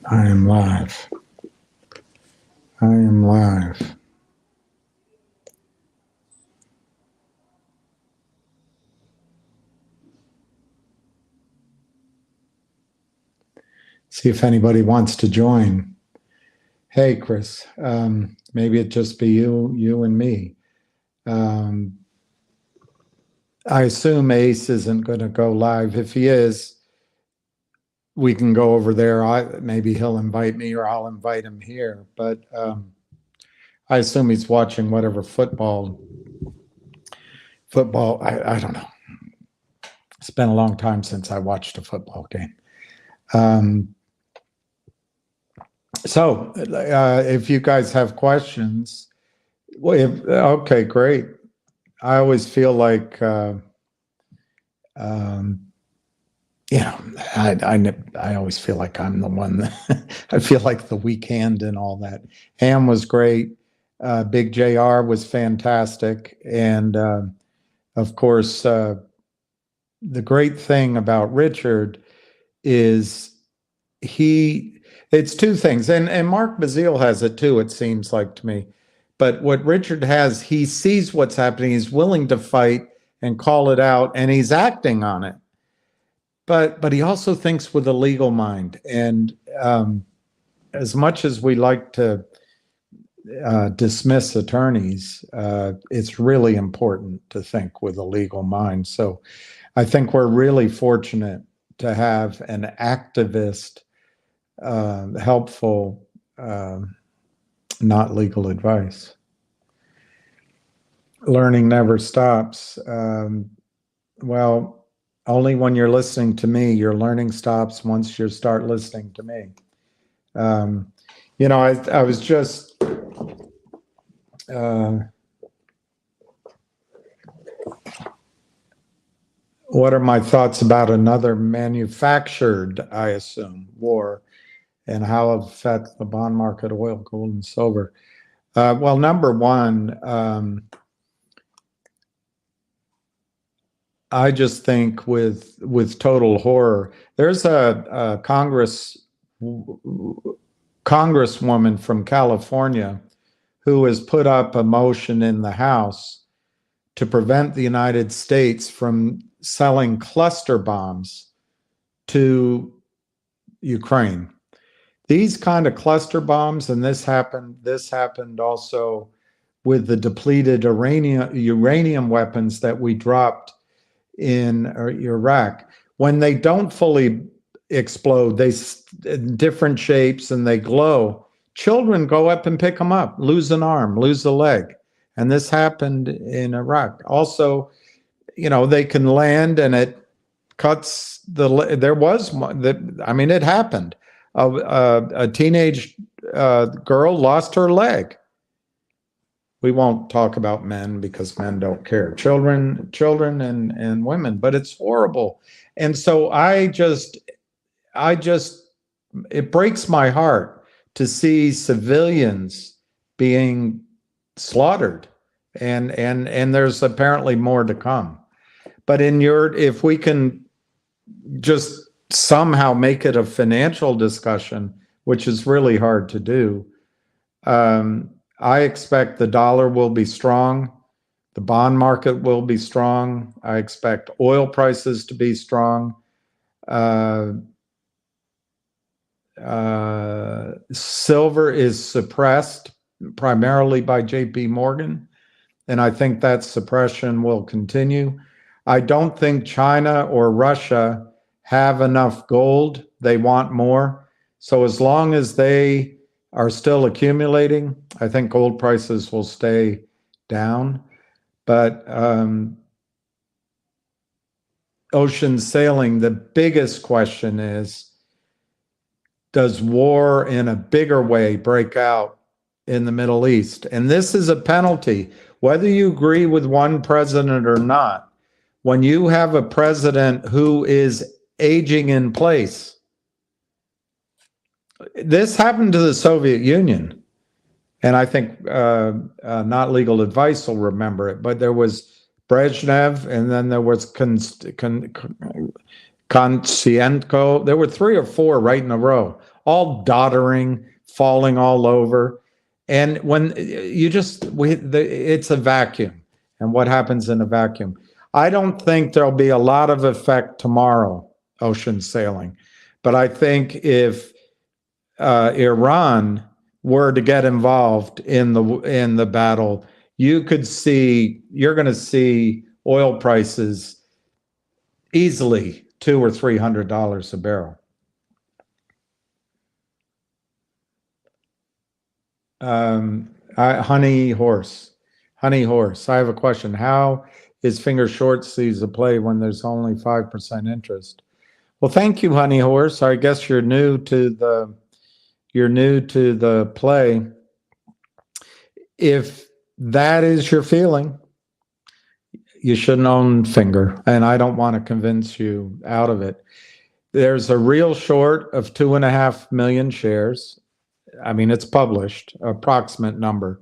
I am live. I am live. See if anybody wants to join. Hey, Chris. Maybe it just be you and me. I assume Ace isn't going to go live. If he is, we can go over there. Maybe he'll invite me or I'll invite him here. But I assume he's watching whatever football. I don't know. It's been a long time since I watched a football game. So if you guys have questions, okay, great. I always feel like, I always feel like I'm the one that I feel like the weak hand and all that. Ham was great. Big JR was fantastic. And of course, the great thing about Richard is it's two things. And Mark Bazile has it too, it seems like to me. But what Richard has, he sees what's happening. He's willing to fight and call it out, and he's acting on it. But he also thinks with a legal mind. And as much as we like to dismiss attorneys, it's really important to think with a legal mind. So I think we're really fortunate to have an activist, helpful, not legal advice. Learning never stops. Well, only when you're listening to me. Your learning stops once you start listening to me. I was just what are my thoughts about another manufactured, I assume, war and how it affects the bond market, oil, gold, and silver? Well, number one, I just think with total horror, there's a congresswoman from California who has put up a motion in the House to prevent the United States from selling cluster bombs to Ukraine. These kind of cluster bombs, and this happened also with the depleted uranium weapons that we dropped in Iraq. When they don't fully explode, they in different shapes and they glow. Children go up and pick them up, lose an arm, lose a leg. And this happened in Iraq. Also, they can land and it cuts there was one that, it happened. A teenage girl lost her leg. We won't talk about men because men don't care. Children and women, but it's horrible. And so it breaks my heart to see civilians being slaughtered, and there's apparently more to come. But if we can just somehow make it a financial discussion, which is really hard to do, I expect the dollar will be strong. The bond market will be strong. I expect oil prices to be strong. Silver is suppressed primarily by JP Morgan, and I think that suppression will continue. I don't think China or Russia have enough gold. They want more. So as long as they are still accumulating, I think gold prices will stay down. But ocean sailing, the biggest question is, does war in a bigger way break out in the Middle East? And this is a penalty, whether you agree with one president or not. When you have a president who is aging in place, this happened to the Soviet Union, and I think Not Legal Advice will remember it, but there was Brezhnev, and then there was Konstienko. There were 3 or 4 right in a row. all doddering, falling all over. And when you just, it's a vacuum. And what happens in a vacuum? I don't think there'll be a lot of effect tomorrow, ocean sailing. But I think if Iran were to get involved in the battle, you're going to see oil prices easily $200 or $300 a barrel. Honey Horse. I have a question. How is finger short seas a play when there's only 5% interest? Well, thank you, Honey Horse. I guess you're new to the play. If that is your feeling, you shouldn't own finger, and I don't want to convince you out of it. There's a real short of 2.5 million shares. I mean, it's published, approximate number.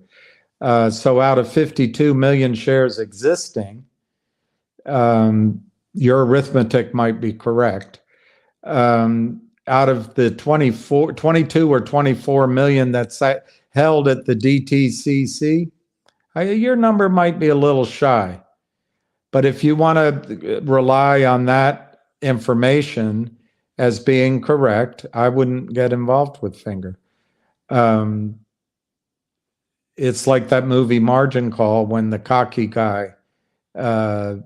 So out of 52 million shares existing, your arithmetic might be correct. Out of the 22 or 24 million that's held at the DTCC, your number might be a little shy. But if you want to rely on that information as being correct, I wouldn't get involved with finger. It's like that movie Margin Call when the cocky guy, no,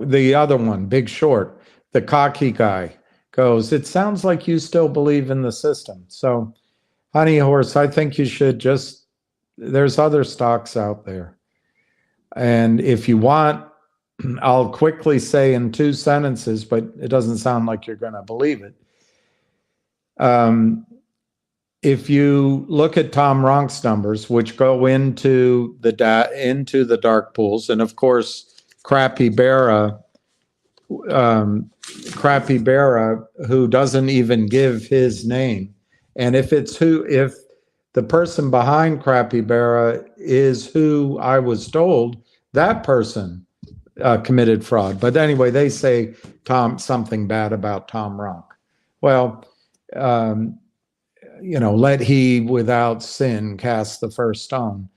the other one, Big Short, the cocky guy goes, it sounds like you still believe in the system. So, Honey Horse, I think you should just, there's other stocks out there. And if you want, I'll quickly say in 2 sentences, but it doesn't sound like you're going to believe it. If you look at Tom Ronk's numbers, which go into the dark pools, and of course, Crappy Barra, who doesn't even give his name, and if the person behind Crappy Barra is who I was told, that person committed fraud. But anyway, they say something bad about Tom Ronk. Well, let he without sin cast the first stone.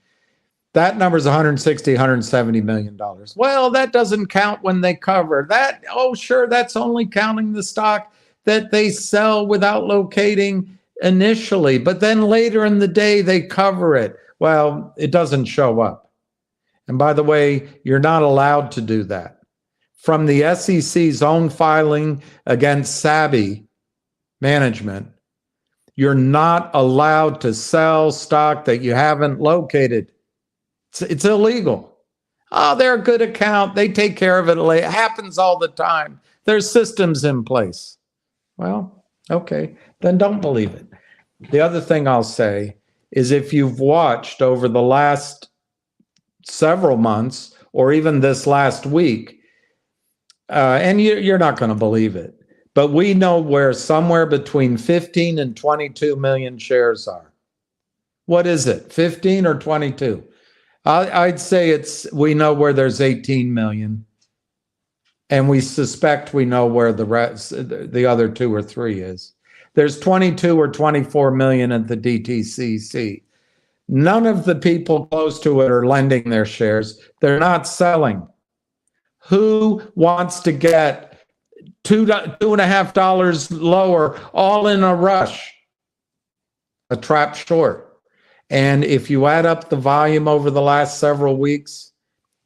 That number is $170 million. Well, that doesn't count when they cover that. Oh, sure, that's only counting the stock that they sell without locating initially, but then later in the day they cover it. Well, it doesn't show up. And by the way, you're not allowed to do that. From the SEC's own filing against Savvy Management, you're not allowed to sell stock that you haven't located. It's illegal. Oh, they're a good account. They take care of it. It happens all the time. There's systems in place. Well, okay, then don't believe it. The other thing I'll say is if you've watched over the last several months or even this last week, and you're not going to believe it, but we know where somewhere between 15 and 22 million shares are. What is it, 15 or 22? I'd say we know where there's 18 million, and we suspect we know where the other 2 or 3 is. There's 22 or 24 million at the DTCC. None of the people close to it are lending their shares. They're not selling. Who wants to get $2.50 lower all in a rush? A trap short. And if you add up the volume over the last several weeks,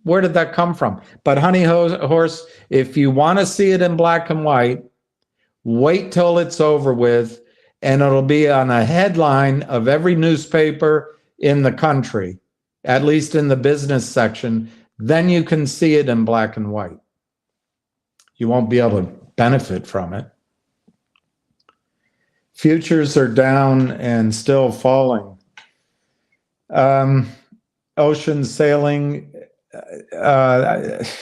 where did that come from? But Honey Horse, if you want to see it in black and white, wait till it's over with, and it'll be on a headline of every newspaper in the country, at least in the business section. Then you can see it in black and white. You won't be able to benefit from it. Futures are down and still falling. Ocean sailing,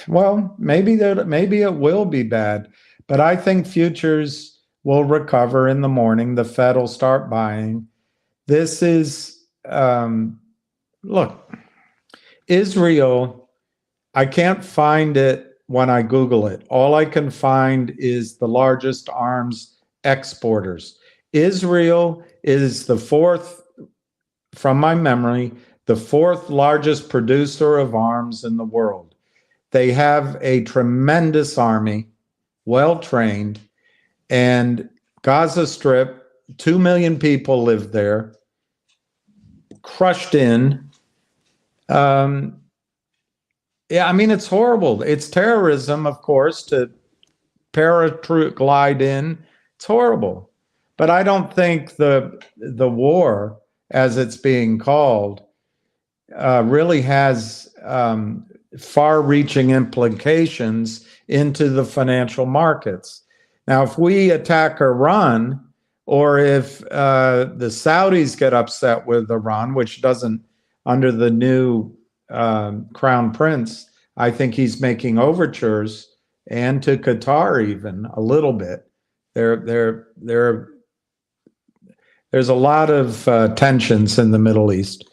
well, maybe it will be bad, but I think futures will recover in the morning. The Fed will start buying. This is, look, Israel, I can't find it when I Google it. All I can find is the largest arms exporters. Israel is the fourth, from my memory, the fourth largest producer of arms in the world. They have a tremendous army, well trained, and Gaza Strip, 2 million people live there, crushed in. Yeah, I mean, it's horrible. It's terrorism, of course, to paraglide in. It's horrible. But I don't think the war, as it's being called, really has far-reaching implications into the financial markets. Now, if we attack Iran, or if the Saudis get upset with Iran, which doesn't, under the new Crown Prince, I think he's making overtures, and to Qatar even a little bit. There's a lot of tensions in the Middle East.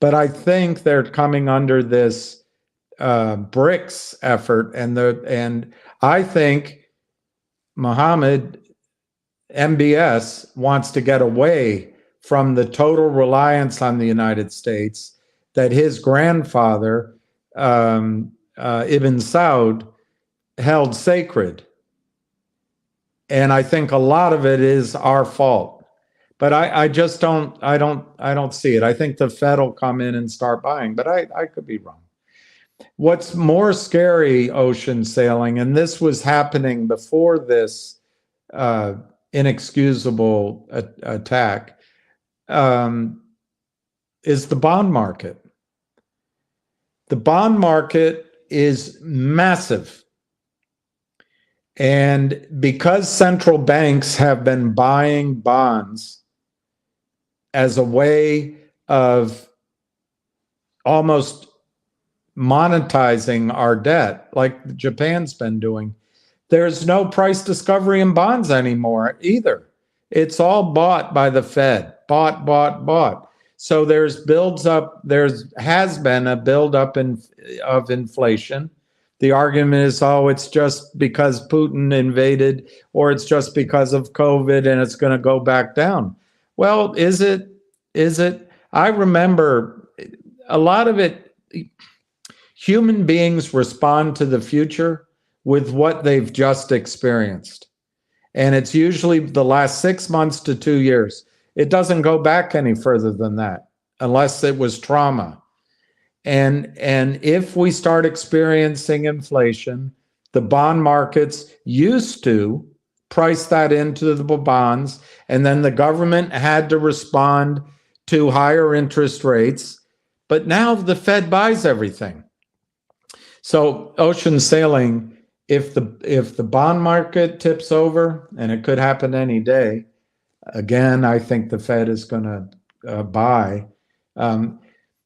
But I think they're coming under this BRICS effort, and I think Mohammed MBS wants to get away from the total reliance on the United States that his grandfather Ibn Saud held sacred, and I think a lot of it is our fault. But I just don't see it. I think the Fed will come in and start buying, but I could be wrong. What's more scary, ocean sailing, and this was happening before this inexcusable attack, is the bond market. The bond market is massive. And because central banks have been buying bonds as a way of almost monetizing our debt, like Japan's been doing, there's no price discovery in bonds anymore either. It's all bought by the Fed, bought. So there has been a buildup of inflation. The argument is, oh, it's just because Putin invaded, or it's just because of COVID and it's going to go back down. Well, is it? I remember a lot of it. Human beings respond to the future with what they've just experienced. And it's usually the last 6 months to 2 years. It doesn't go back any further than that, unless it was trauma. And if we start experiencing inflation, the bond markets used to price that into the bonds, and then the government had to respond to higher interest rates. But now the Fed buys everything. So ocean sailing, if the bond market tips over, and it could happen any day, again, I think the Fed is going to buy.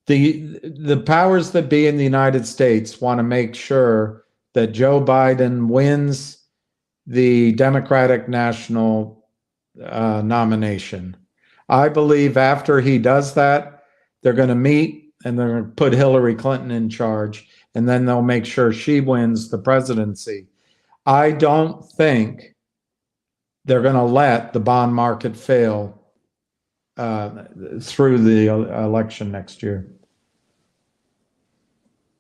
The powers that be in the United States want to make sure that Joe Biden wins the Democratic national nomination. I believe after he does that, they're going to meet and they're going to put Hillary Clinton in charge, and then they'll make sure she wins the presidency. I don't think they're going to let the bond market fail through the election next year.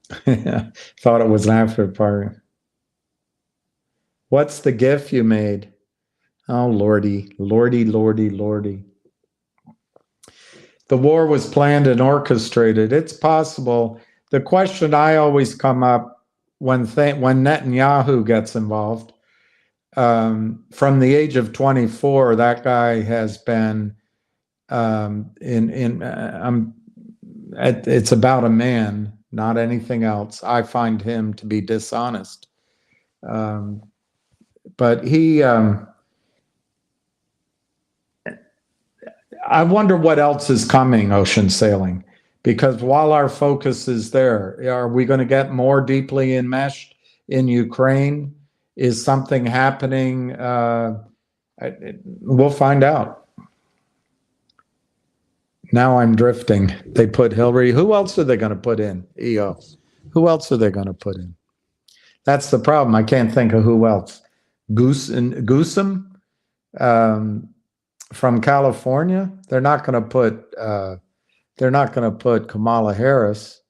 Thought it was an after party. What's the gif you made? Oh, Lordy. The war was planned and orchestrated. It's possible. The question I always come up when Netanyahu gets involved, from the age of 24, that guy has been it's about a man, not anything else. I find him to be dishonest. But he, I wonder what else is coming, ocean sailing, because while our focus is there, are we going to get more deeply enmeshed in Ukraine? Is something happening? We'll find out. Now I'm drifting. They put Hillary. Who else are they going to put in? EO. Who else are they going to put in? That's the problem. I can't think of who else. Goosum. from California. They're not going to put. They're not going to put Kamala Harris.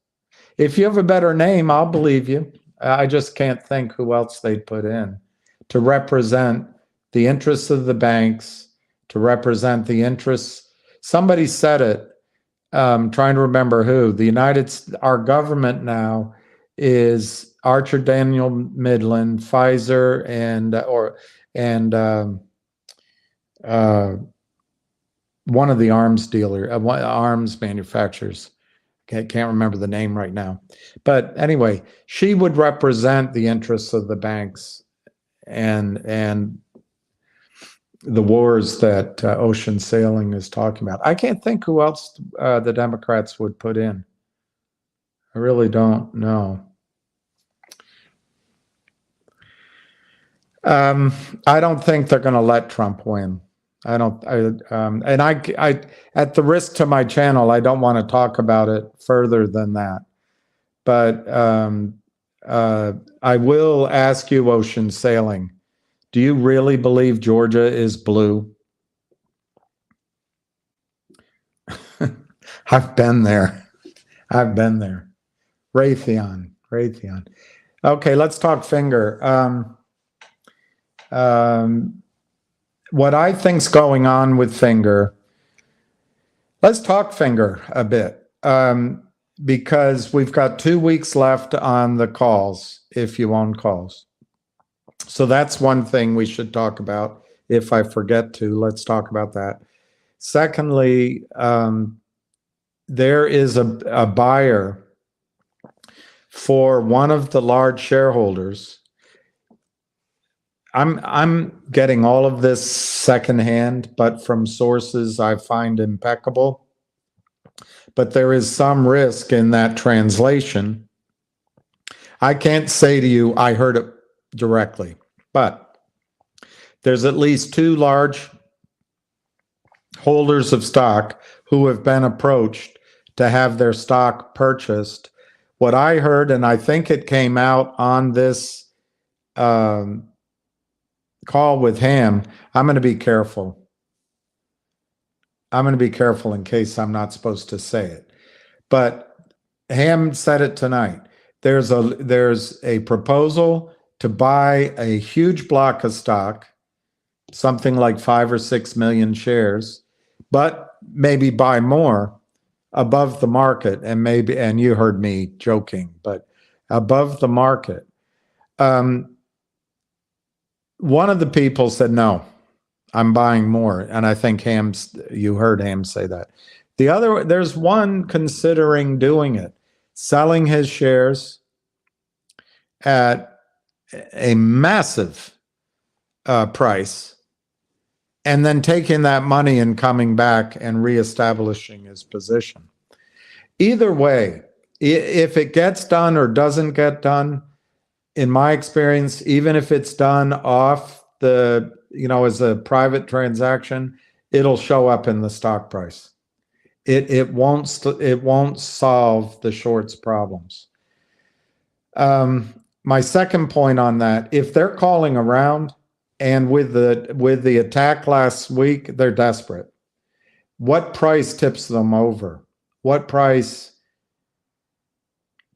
If you have a better name, I'll believe you. I just can't think who else they'd put in to represent the interests of the banks, to represent the interests. Somebody said it. Trying to remember who. Our government now is Archer Daniel Midland, Pfizer, and one of the arms manufacturers. Can't remember the name right now. But anyway, she would represent the interests of the banks and the wars that ocean sailing is talking about. I can't think who else the Democrats would put in. I really don't know. I don't think they're going to let Trump win. I don't. I at the risk to my channel, I don't want to talk about it further than that. But I will ask you, ocean sailing. Do you really believe Georgia is blue? I've been there. I've been there. Raytheon. Okay, let's talk finger. What I think's going on with finger. Let's talk finger a bit because we've got 2 weeks left on the calls if you own calls. So that's one thing we should talk about. If I forget to, let's talk about that. Secondly, there is a buyer for one of the large shareholders. I'm getting all of this secondhand, but from sources I find impeccable. But there is some risk in that translation. I can't say to you, I heard it directly, but there's at least 2 large holders of stock who have been approached to have their stock purchased. What I heard, and I think it came out on this call with Ham, I'm going to be careful. I'm going to be careful in case I'm not supposed to say it. But Ham said it tonight. There's a proposal to buy a huge block of stock, something like 5 or 6 million shares, but maybe buy more above the market, and you heard me joking, but above the market. One of the people said, no, I'm buying more. And I think you heard Ham say that. There's one considering doing it, selling his shares at a massive price, and then taking that money and coming back and reestablishing his position. Either way, if it gets done or doesn't get done, in my experience, even if it's done off the, as a private transaction, it'll show up in the stock price. It won't solve the shorts problems. My second point on that, if they're calling around, and with the attack last week, they're desperate. What price tips them over? What price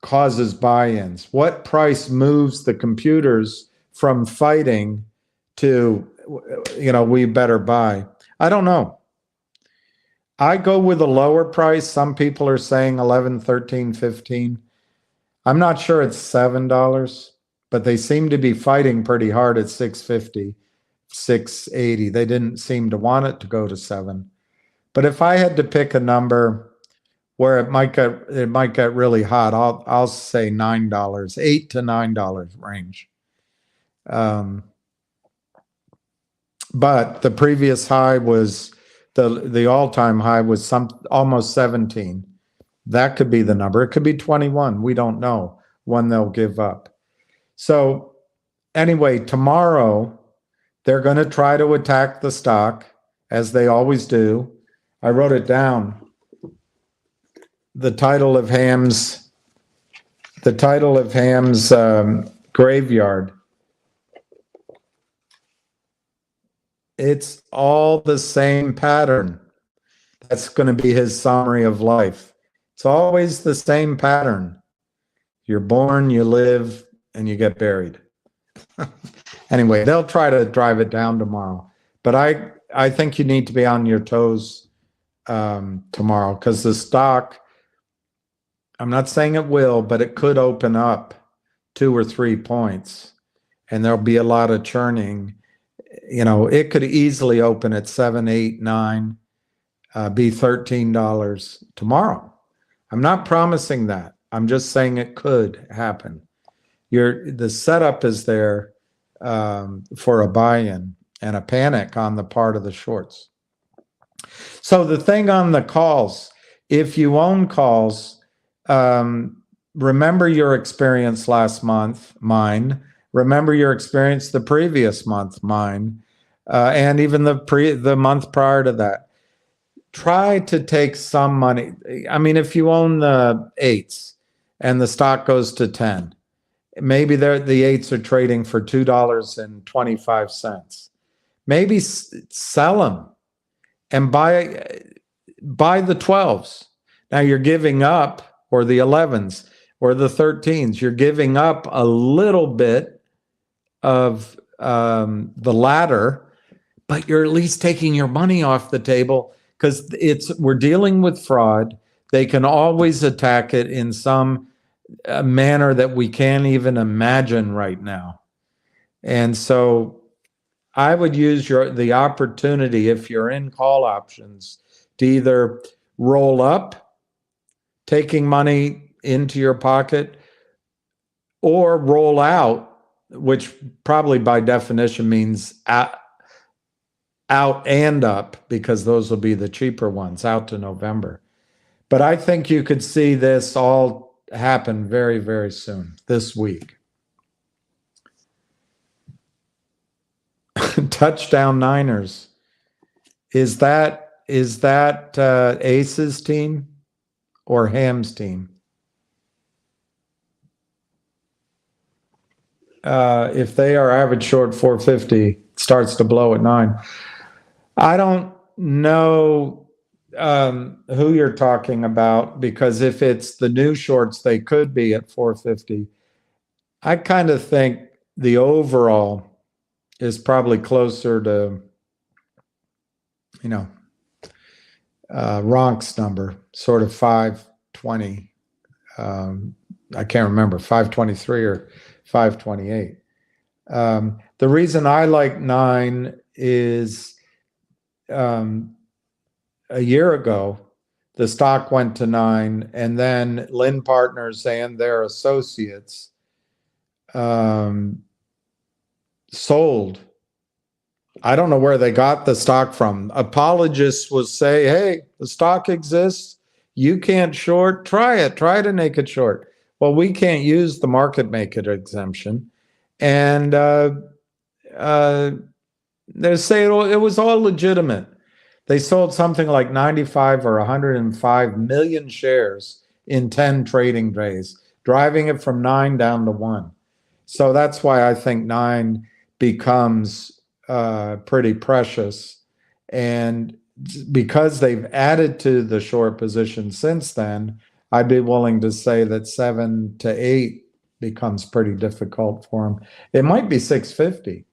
causes buy-ins? What price moves the computers from fighting to, we better buy? I don't know. I go with a lower price. Some people are saying 11, 13, 15. I'm not sure it's $7, but they seem to be fighting pretty hard at 650, 680. They didn't seem to want it to go to 7. But if I had to pick a number where it might get really hot, I'll say $9, $8 to $9 range. But the previous high was the all-time high was almost 17. That could be the number. It could be 21. We don't know when they'll give up. So anyway, tomorrow they're going to try to attack the stock as they always do. I wrote it down. The title of Ham's graveyard It's all the same pattern. That's going to be his summary of life. It's always the same pattern. You're born, you live, and you get buried. Anyway, they'll try to drive it down tomorrow. But I think you need to be on your toes tomorrow, because the stock, I'm not saying it will, but it could open up 2 or 3 points, and there'll be a lot of churning. You know, it could easily open at 7, 8, 9, be $13 tomorrow. I'm not promising that. I'm just saying it could happen. The setup is there for a buy-in and a panic on the part of the shorts. So the thing on the calls, if you own calls, remember your experience last month, mine. Remember your experience the previous month, mine, and even the month prior to that. Try to take some money. I mean, if you own the 8s and the stock goes to 10, maybe the 8s are trading for $2.25. Maybe sell them and buy the 12s. Now you're giving up, or the 11s or the 13s. You're giving up a little bit of the latter, but you're at least taking your money off the table, because we're dealing with fraud. They can always attack it in some manner that we can't even imagine right now. And so I would use the opportunity, if you're in call options, to either roll up, taking money into your pocket, or roll out, which probably by definition means out and up, because those will be the cheaper ones out to November. But I think you could see this all happen very, very soon this week. Touchdown Niners. Is that Ace's team or Ham's team? If they are average short 450, starts to blow at 9. I don't know who you're talking about, because if it's the new shorts, they could be at 450. I kind of think the overall is probably closer to, Ronk's number, sort of 520. I can't remember, 523 or 528. The reason I like 9 is a year ago, the stock went to 9, and then Lynn Partners and their associates sold. I don't know where they got the stock from. Apologists will say, hey, the stock exists. You can't short. Try it. Try to naked short. Well, we can't use the market maker exemption. And they say it was all legitimate. They sold something like 95 or 105 million shares in 10 trading days, driving it from 9 down to 1. So that's why I think 9 becomes pretty precious. And because they've added to the short position since then, I'd be willing to say that 7 to 8 becomes pretty difficult for them. It might be 650.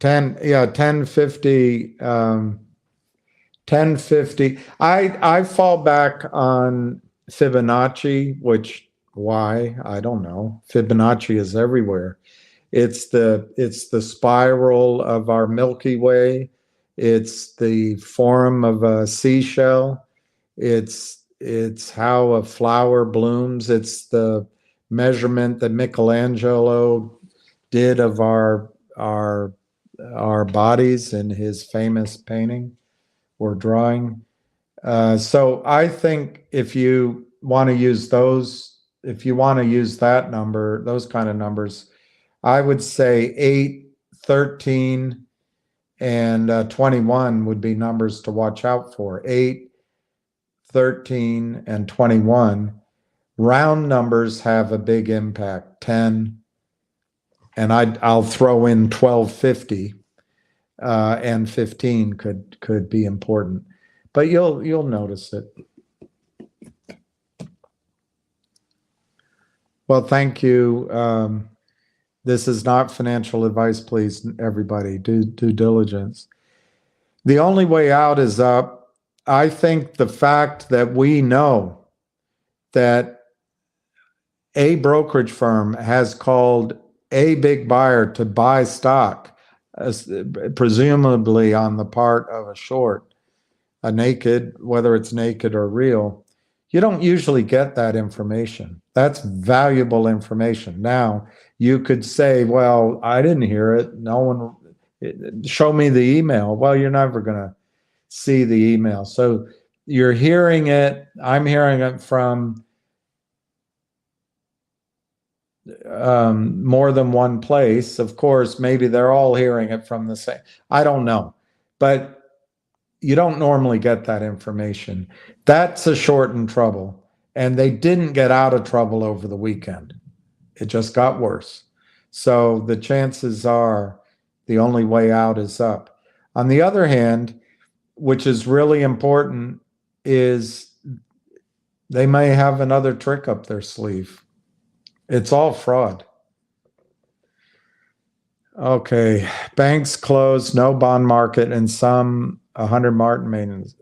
1050. 1050. I fall back on Fibonacci, which, why? I don't know. Fibonacci is everywhere. It's the spiral of our Milky Way. It's the form of a seashell. It's how a flower blooms. It's the measurement that Michelangelo did of our bodies in his famous painting or drawing. So I think if you want to use that number, those kind of numbers, I would say 8, 13, and 21 would be numbers to watch out for. 8, 13, and 21. Round numbers have a big impact. 10, and I'll throw in 1250 and 15 could be important, but you'll notice it. Well, thank you. This is not financial advice, please, everybody. Do due diligence. The only way out is up. I think the fact that we know that a brokerage firm has called a big buyer to buy stock, presumably on the part of a short, a naked, whether it's naked or real, you don't usually get that information. That's valuable information. Now, you could say, well, I didn't hear it. No one, show me the email. Well, you're never going to see the email. So you're hearing it. I'm hearing it from more than one place. Of course, maybe they're all hearing it from the same. I don't know. But you don't normally get that information. That's a short in trouble. And they didn't get out of trouble over the weekend. It just got worse. So the chances are the only way out is up. On the other hand, which is really important, is they may have another trick up their sleeve. It's all fraud. Okay, banks closed, no bond market, and some 100 Martin maintenance.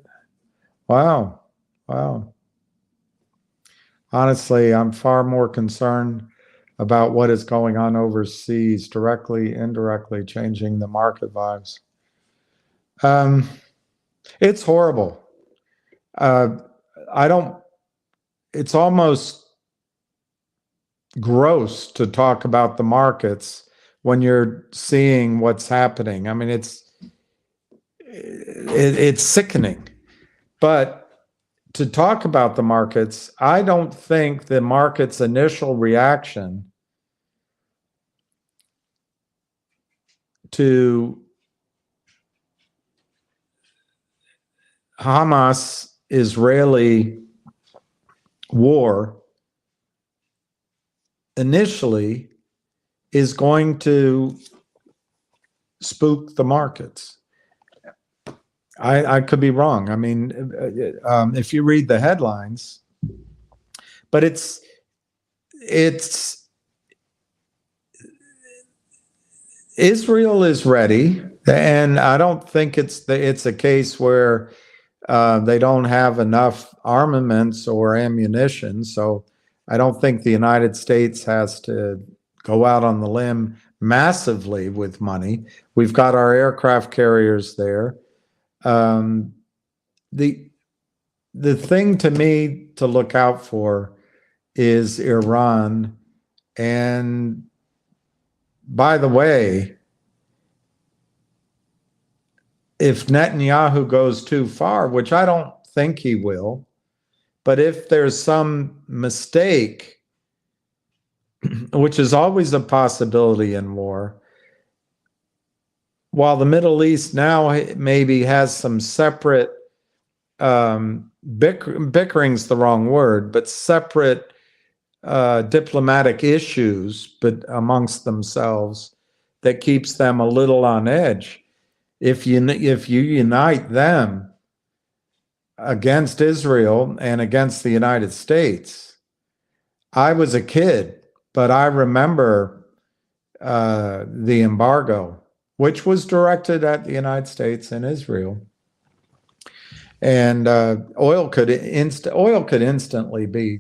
Wow, wow. Honestly, I'm far more concerned about what is going on overseas, directly, indirectly, changing the market vibes. It's horrible. It's almost gross to talk about the markets when you're seeing what's happening. I mean, it's sickening. But to talk about the markets, I don't think the market's initial reaction to Hamas-Israeli war initially is going to spook the markets. I could be wrong. I mean, if you read the headlines, but it's Israel is ready, and I don't think it's a case where they don't have enough armaments or ammunition. So I don't think the United States has to go out on the limb massively with money. We've got our aircraft carriers there. The thing to me to look out for is Iran. And by the way, if Netanyahu goes too far, which I don't think he will, but if there's some mistake, which is always a possibility in war, while the Middle East now maybe has some separate, bickering's the wrong word, but separate diplomatic issues but amongst themselves that keeps them a little on edge. If you unite them against Israel and against the United States, I was a kid, but I remember the embargo, which was directed at the United States and Israel. And oil could instantly be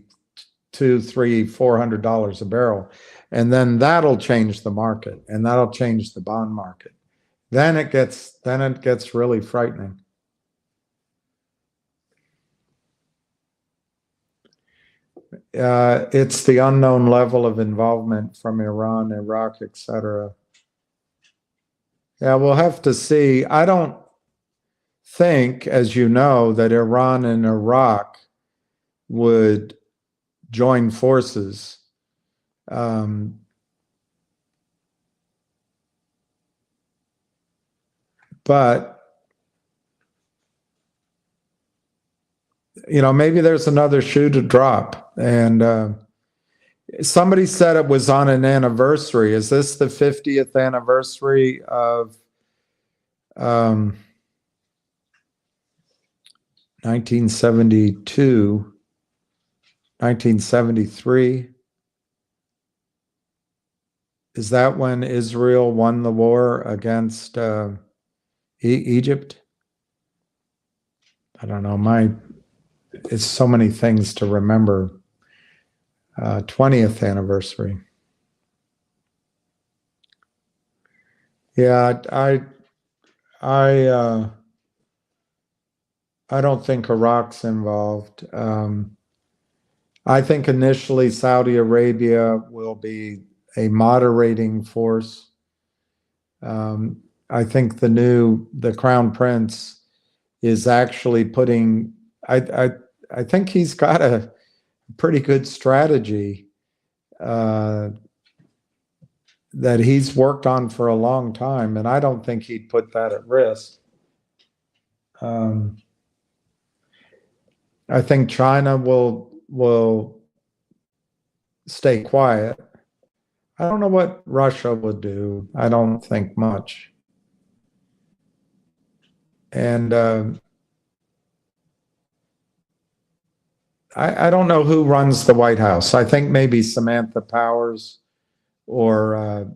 $200, $300, $400 a barrel, and then that'll change the market, and that'll change the bond market. Then it gets really frightening. It's the unknown level of involvement from Iran, Iraq, etc. Yeah, we'll have to see. I don't think, as you know, that Iran and Iraq would join forces. But maybe there's another shoe to drop. And Somebody said it was on an anniversary. Is this the 50th anniversary of 1972, 1973? Is that when Israel won the war against Egypt? I don't know. It's so many things to remember. 20th anniversary. Yeah, I don't think Iraq's involved. I think initially Saudi Arabia will be a moderating force. I think the Crown Prince is actually putting. I think he's got a pretty good strategy that he's worked on for a long time, and I don't think he'd put that at risk. I think China will stay quiet. I don't know what Russia would do. I don't think much. And I don't know who runs the White House. I think maybe Samantha Powers or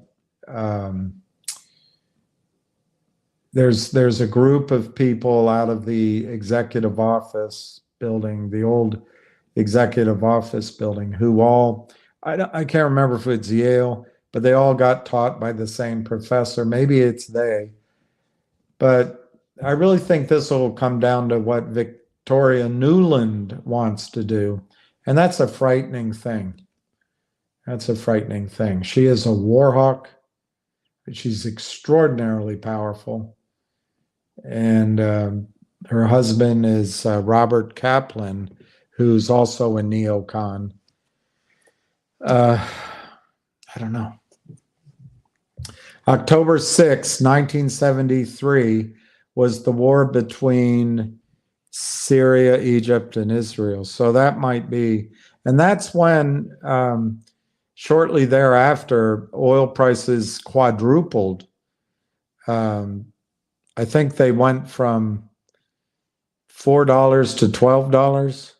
there's a group of people out of the executive office building, the old executive office building, who all, I can't remember if it's Yale, but they all got taught by the same professor. Maybe it's they. But I really think this will come down to what Victoria Nuland wants to do. And that's a frightening thing. That's a frightening thing. She is a war hawk. She's extraordinarily powerful. And her husband is Robert Kaplan, who's also a neocon. I don't know. October 6, 1973 was the war between Syria, Egypt, and Israel. So that might be, and that's when shortly thereafter, oil prices quadrupled. I think they went from $4 to $12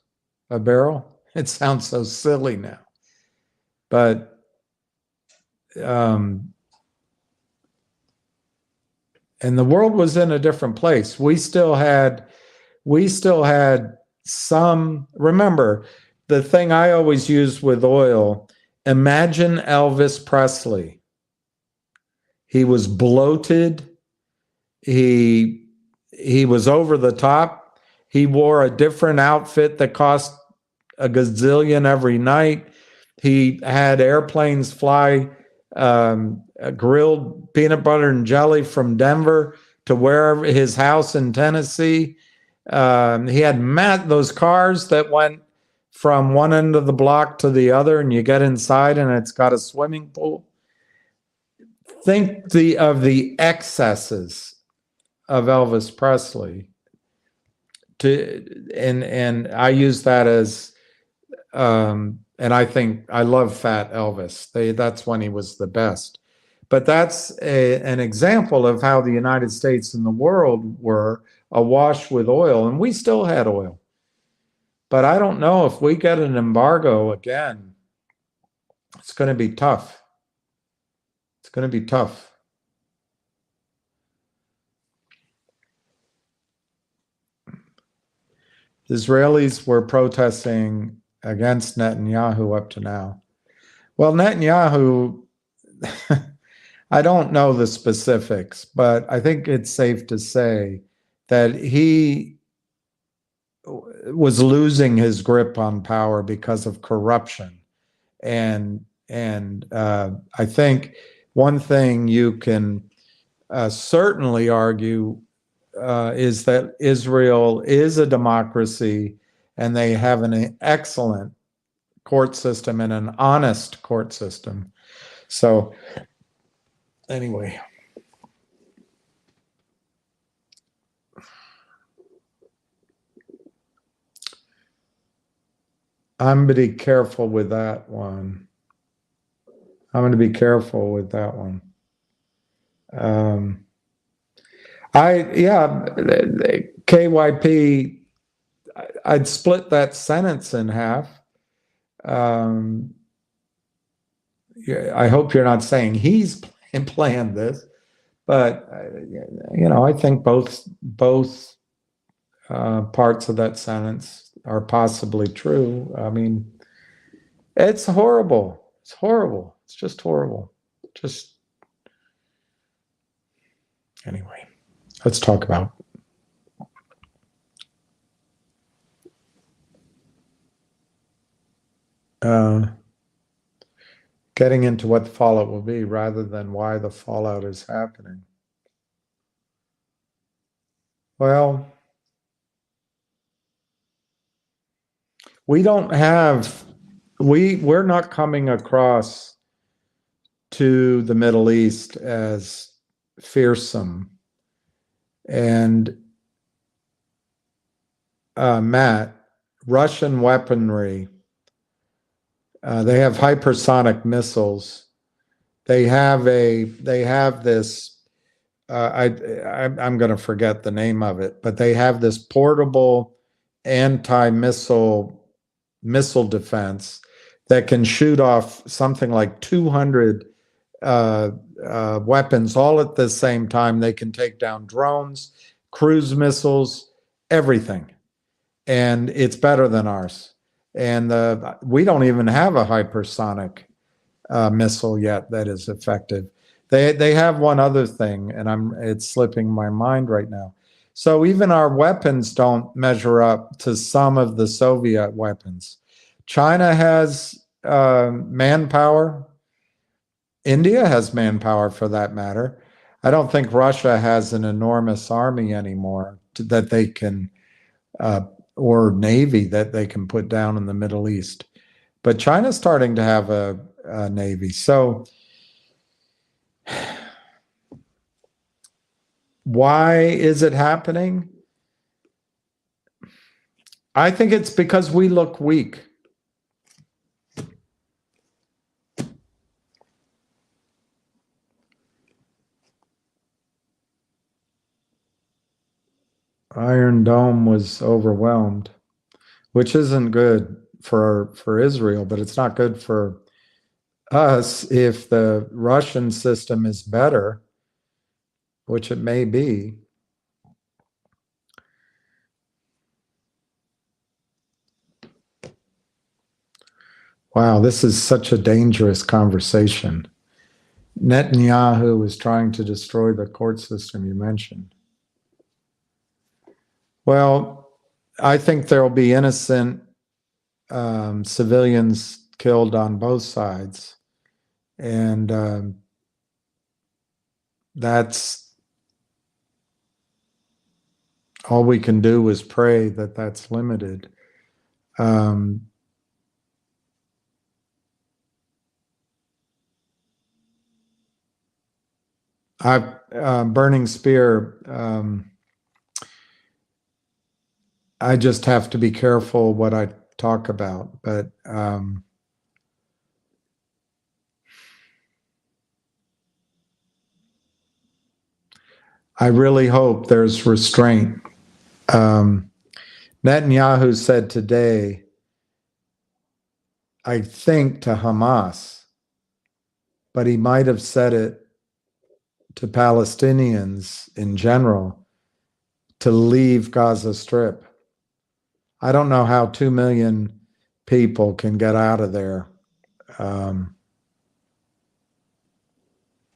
a barrel. It sounds so silly now, but and the world was in a different place. We still had some. Remember, the thing I always use with oil: imagine Elvis Presley. He was bloated. He was over the top. He wore a different outfit that cost a gazillion every night. He had airplanes fly grilled peanut butter and jelly from Denver to wherever his house in Tennessee. He had those cars that went from one end of the block to the other, and you get inside and it's got a swimming pool. Think of the excesses of Elvis Presley. And I use that as and I think I love Fat Elvis. That's when he was the best. But that's an example of how the United States and the world were awash with oil, and we still had oil. But I don't know if we get an embargo again, it's going to be tough. It's going to be tough. The Israelis were protesting against Netanyahu up to now. Well, Netanyahu, I don't know the specifics, but I think it's safe to say that he was losing his grip on power because of corruption. And I think one thing you can certainly argue is that Israel is a democracy and they have an excellent court system and an honest court system. So anyway. I'm pretty careful with that one. I'm going to be careful with that one. KYP, I'd split that sentence in half. I hope you're not saying he's planned this, but I think both parts of that sentence are possibly true. I mean, it's horrible. It's horrible. It's just horrible. Just anyway, let's talk about getting into what the fallout will be rather than why the fallout is happening. Well, we're not coming across to the Middle East as fearsome. And Matt, Russian weaponry, they have hypersonic missiles. They have this, I'm going to forget the name of it, but they have this portable anti-missile defense that can shoot off something like 200 weapons all at the same time. They can take down drones, cruise missiles, everything. And it's better than ours. And we don't even have a hypersonic missile yet that is effective. They have one other thing, and it's slipping my mind right now. So even our weapons don't measure up to some of the Soviet weapons. China has manpower. India has manpower, for that matter. I don't think Russia has an enormous army anymore that they can, or navy that they can put down in the Middle East. But China's starting to have a navy. So why is it happening? I think it's because we look weak. Iron Dome was overwhelmed, which isn't good for Israel, but it's not good for us if the Russian system is better, which it may be. Wow, this is such a dangerous conversation. Netanyahu is trying to destroy the court system you mentioned. Well, I think there will be innocent civilians killed on both sides. And that's all we can do is pray that that's limited. Burning Spear, I just have to be careful what I talk about, but I really hope there's restraint. Netanyahu said today, I think to Hamas, but he might have said it to Palestinians in general, to leave Gaza Strip. I don't know how 2 million people can get out of there.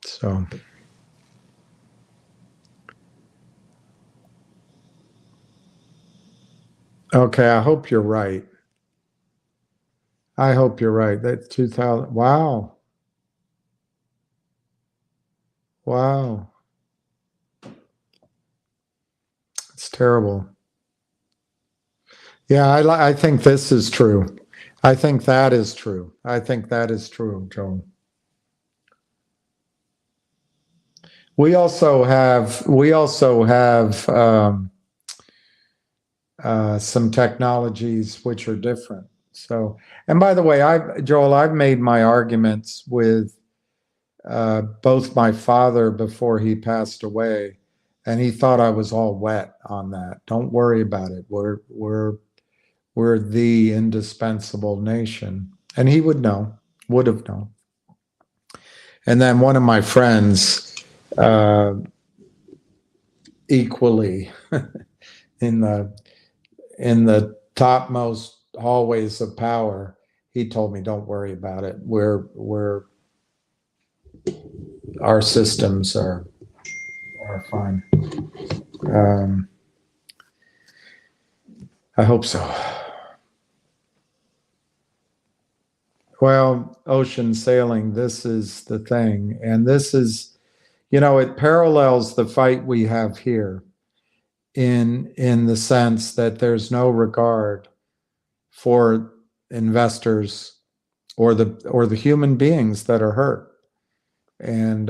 So okay, I hope you're right. I hope you're right. That's 2000. Wow. Wow. It's terrible. Yeah, I think this is true. I think that is true. I think that is true, Joan. We also have some technologies which are different. So, and by the way, Joel, I've made my arguments with both my father before he passed away, and he thought I was all wet on that. Don't worry about it. We're the indispensable nation. And he would have known. And then one of my friends, equally in the topmost hallways of power, he told me, "Don't worry about it. Our systems are fine." I hope so. Well, ocean sailing, this is the thing. And this is, it parallels the fight we have here in the sense that there's no regard for investors or the human beings that are hurt. And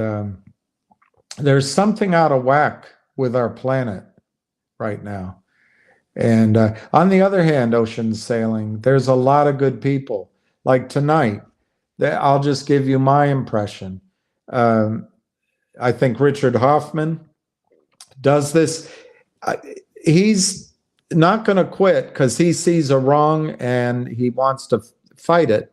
there's something out of whack with our planet right now. And on the other hand, ocean sailing, there's a lot of good people. Like tonight, I'll just give you my impression. I think Richard Hoffman does this. He's not going to quit because he sees a wrong and he wants to fight it.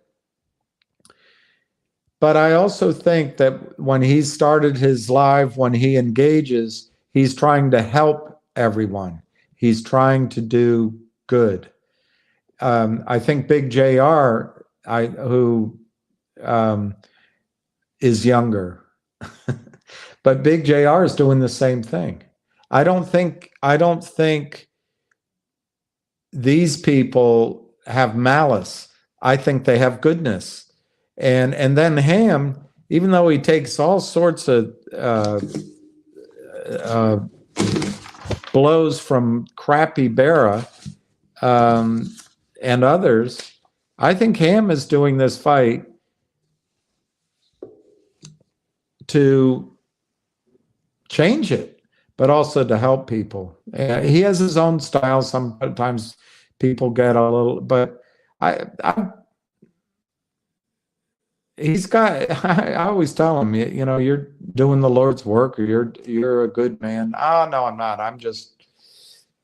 But I also think that when he started his live, when he engages, he's trying to help everyone. He's trying to do good. I think Big JR, who is younger, but Big JR is doing the same thing. I don't think these people have malice. I think they have goodness. And then Ham, even though he takes all sorts of blows from Crappy Barra and others, I think Ham is doing this fight to change it, but also to help people. He has his own style. Sometimes people get a little, but he's got, I always tell him, you're doing the Lord's work, or you're a good man. Oh, no, I'm not. I'm just,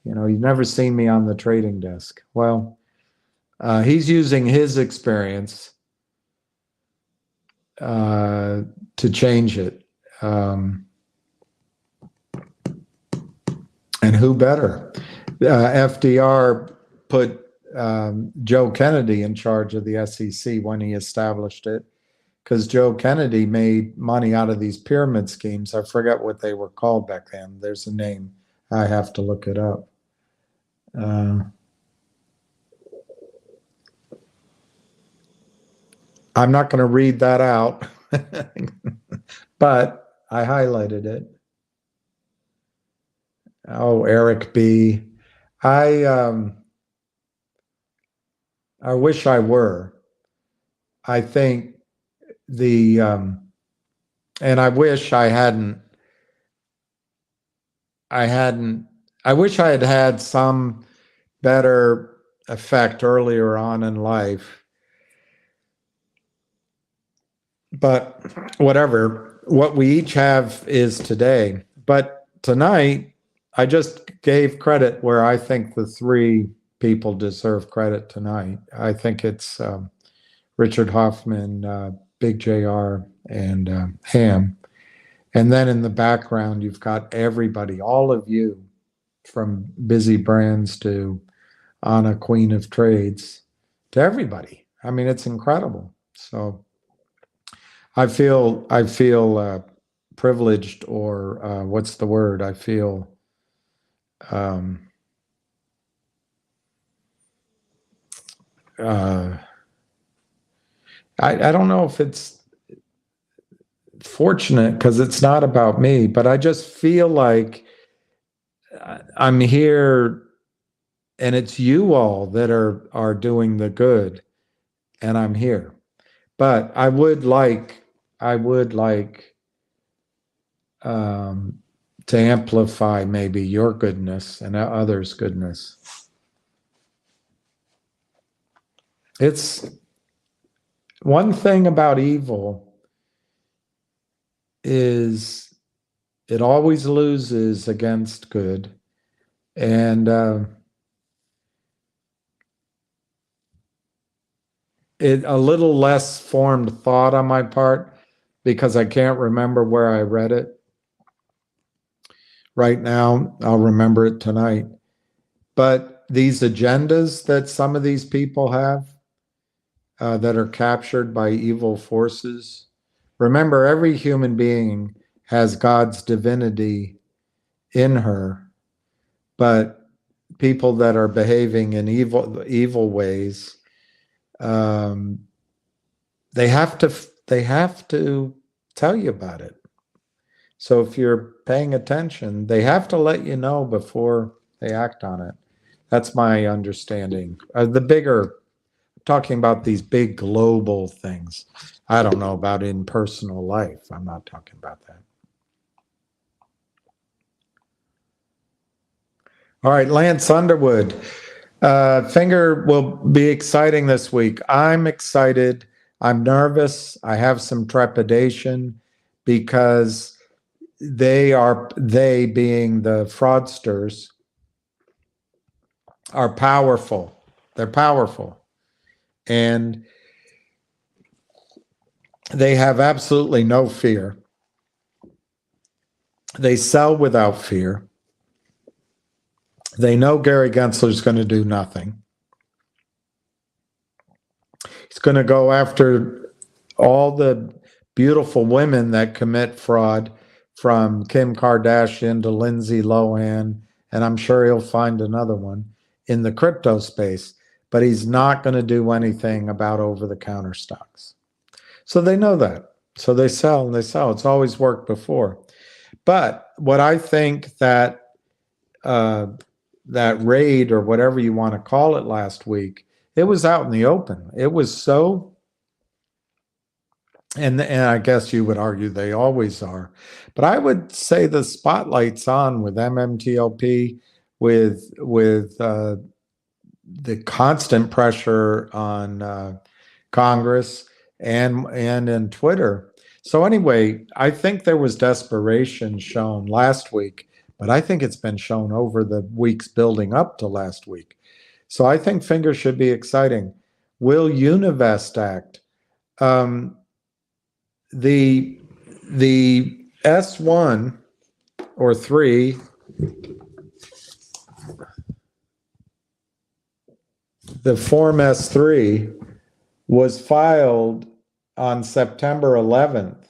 you've never seen me on the trading desk. Well, he's using his experience to change it. And who better? FDR put Joe Kennedy in charge of the SEC when he established it, because Joe Kennedy made money out of these pyramid schemes. I forget what they were called back then. There's a name. I have to look it up. I'm not going to read that out, but I highlighted it. Oh, Eric B. I wish I were. I think and I wish I hadn't. I wish I had had some better effect earlier on in life. But whatever, what we each have is today. But tonight, I just gave credit where I think the three people deserve credit tonight. I think it's Richard Hoffman, Big JR, and Ham. And then in the background, you've got everybody, all of you, from Busy Brands to Anna, Queen of Trades, to everybody. I mean, it's incredible. So I feel privileged, or what's the word? I feel I don't know if it's fortunate, because it's not about me, but I just feel like I'm here and it's you all that are doing the good, and I'm here. But I would like to amplify maybe your goodness and others' goodness. It's one thing about evil is it always loses against good. And a little less formed thought on my part, because I can't remember where I read it right now. I'll remember it tonight. But these agendas that some of these people have that are captured by evil forces, remember, every human being has God's divinity in her, but people that are behaving in evil ways, they have to tell you about it. So if you're paying attention, they have to let you know before they act on it. That's my understanding. Talking about these big global things. I don't know about in personal life. I'm not talking about that. All right, Lance Underwood. Finger will be exciting this week. I'm excited. I'm nervous. I have some trepidation because they being the fraudsters, are powerful. They're powerful. And they have absolutely no fear. They sell without fear. They know Gary Gensler's going to do nothing. He's going to go after all the beautiful women that commit fraud, from Kim Kardashian to Lindsay Lohan, and I'm sure he'll find another one in the crypto space, but he's not going to do anything about over-the-counter stocks. So they know that. So they sell and they sell. It's always worked before. But what I think that that raid, or whatever you want to call it, last week, it was out in the open. It was so, and I guess you would argue they always are, but I would say the spotlight's on with MMTLP, with the constant pressure on Congress and in Twitter. So anyway, I think there was desperation shown last week, but I think it's been shown over the weeks building up to last week. So I think Finger should be exciting. Will Univest act? The S1 or 3, the Form S3 was filed on September 11th,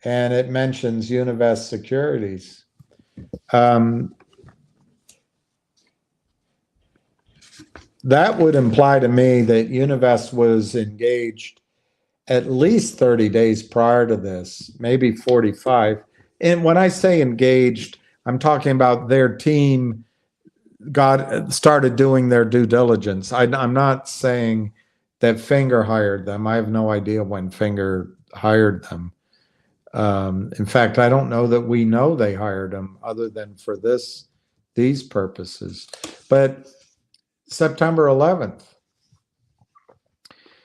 and it mentions Univest Securities. That would imply to me that Univest was engaged at least 30 days prior to this, maybe 45. And when I say engaged, I'm talking about their team started doing their due diligence. I'm not saying that Finger hired them. I have no idea when Finger hired them. In fact, I don't know that we know they hired them other than for these purposes. But September 11th.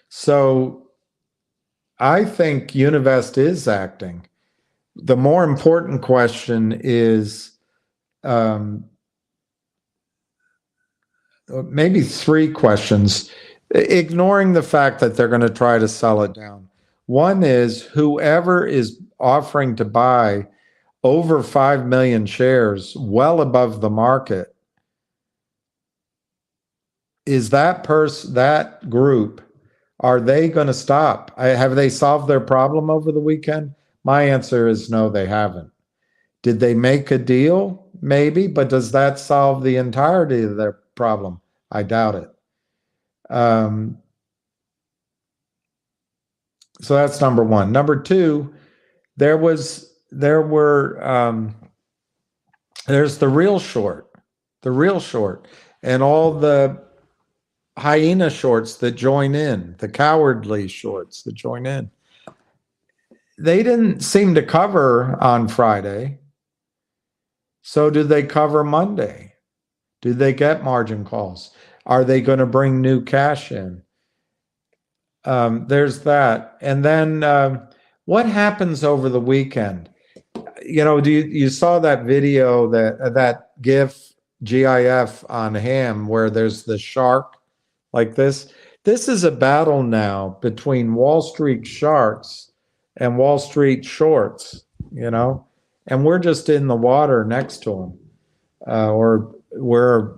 So I think Univest is acting. The more important question is maybe 3 questions, ignoring the fact that they're going to try to sell it down. One is, whoever is offering to buy over 5 million shares, well above the market, is that group, are they going to stop? Have they solved their problem over the weekend? My answer is no, they haven't. Did they make a deal? Maybe, but does that solve the entirety of their problem? I doubt it. So that's number one. Number two, there's the real short, and all the hyena shorts that join in, the cowardly shorts that join in. They didn't seem to cover on Friday. So did they cover Monday? Did they get margin calls? Are they going to bring new cash in? There's that. And then What happens over the weekend? You know, you saw that video, that GIF on Ham where there's the shark like this? This is a battle now between Wall Street sharks and Wall Street shorts, you know, and we're just in the water next to them, or we're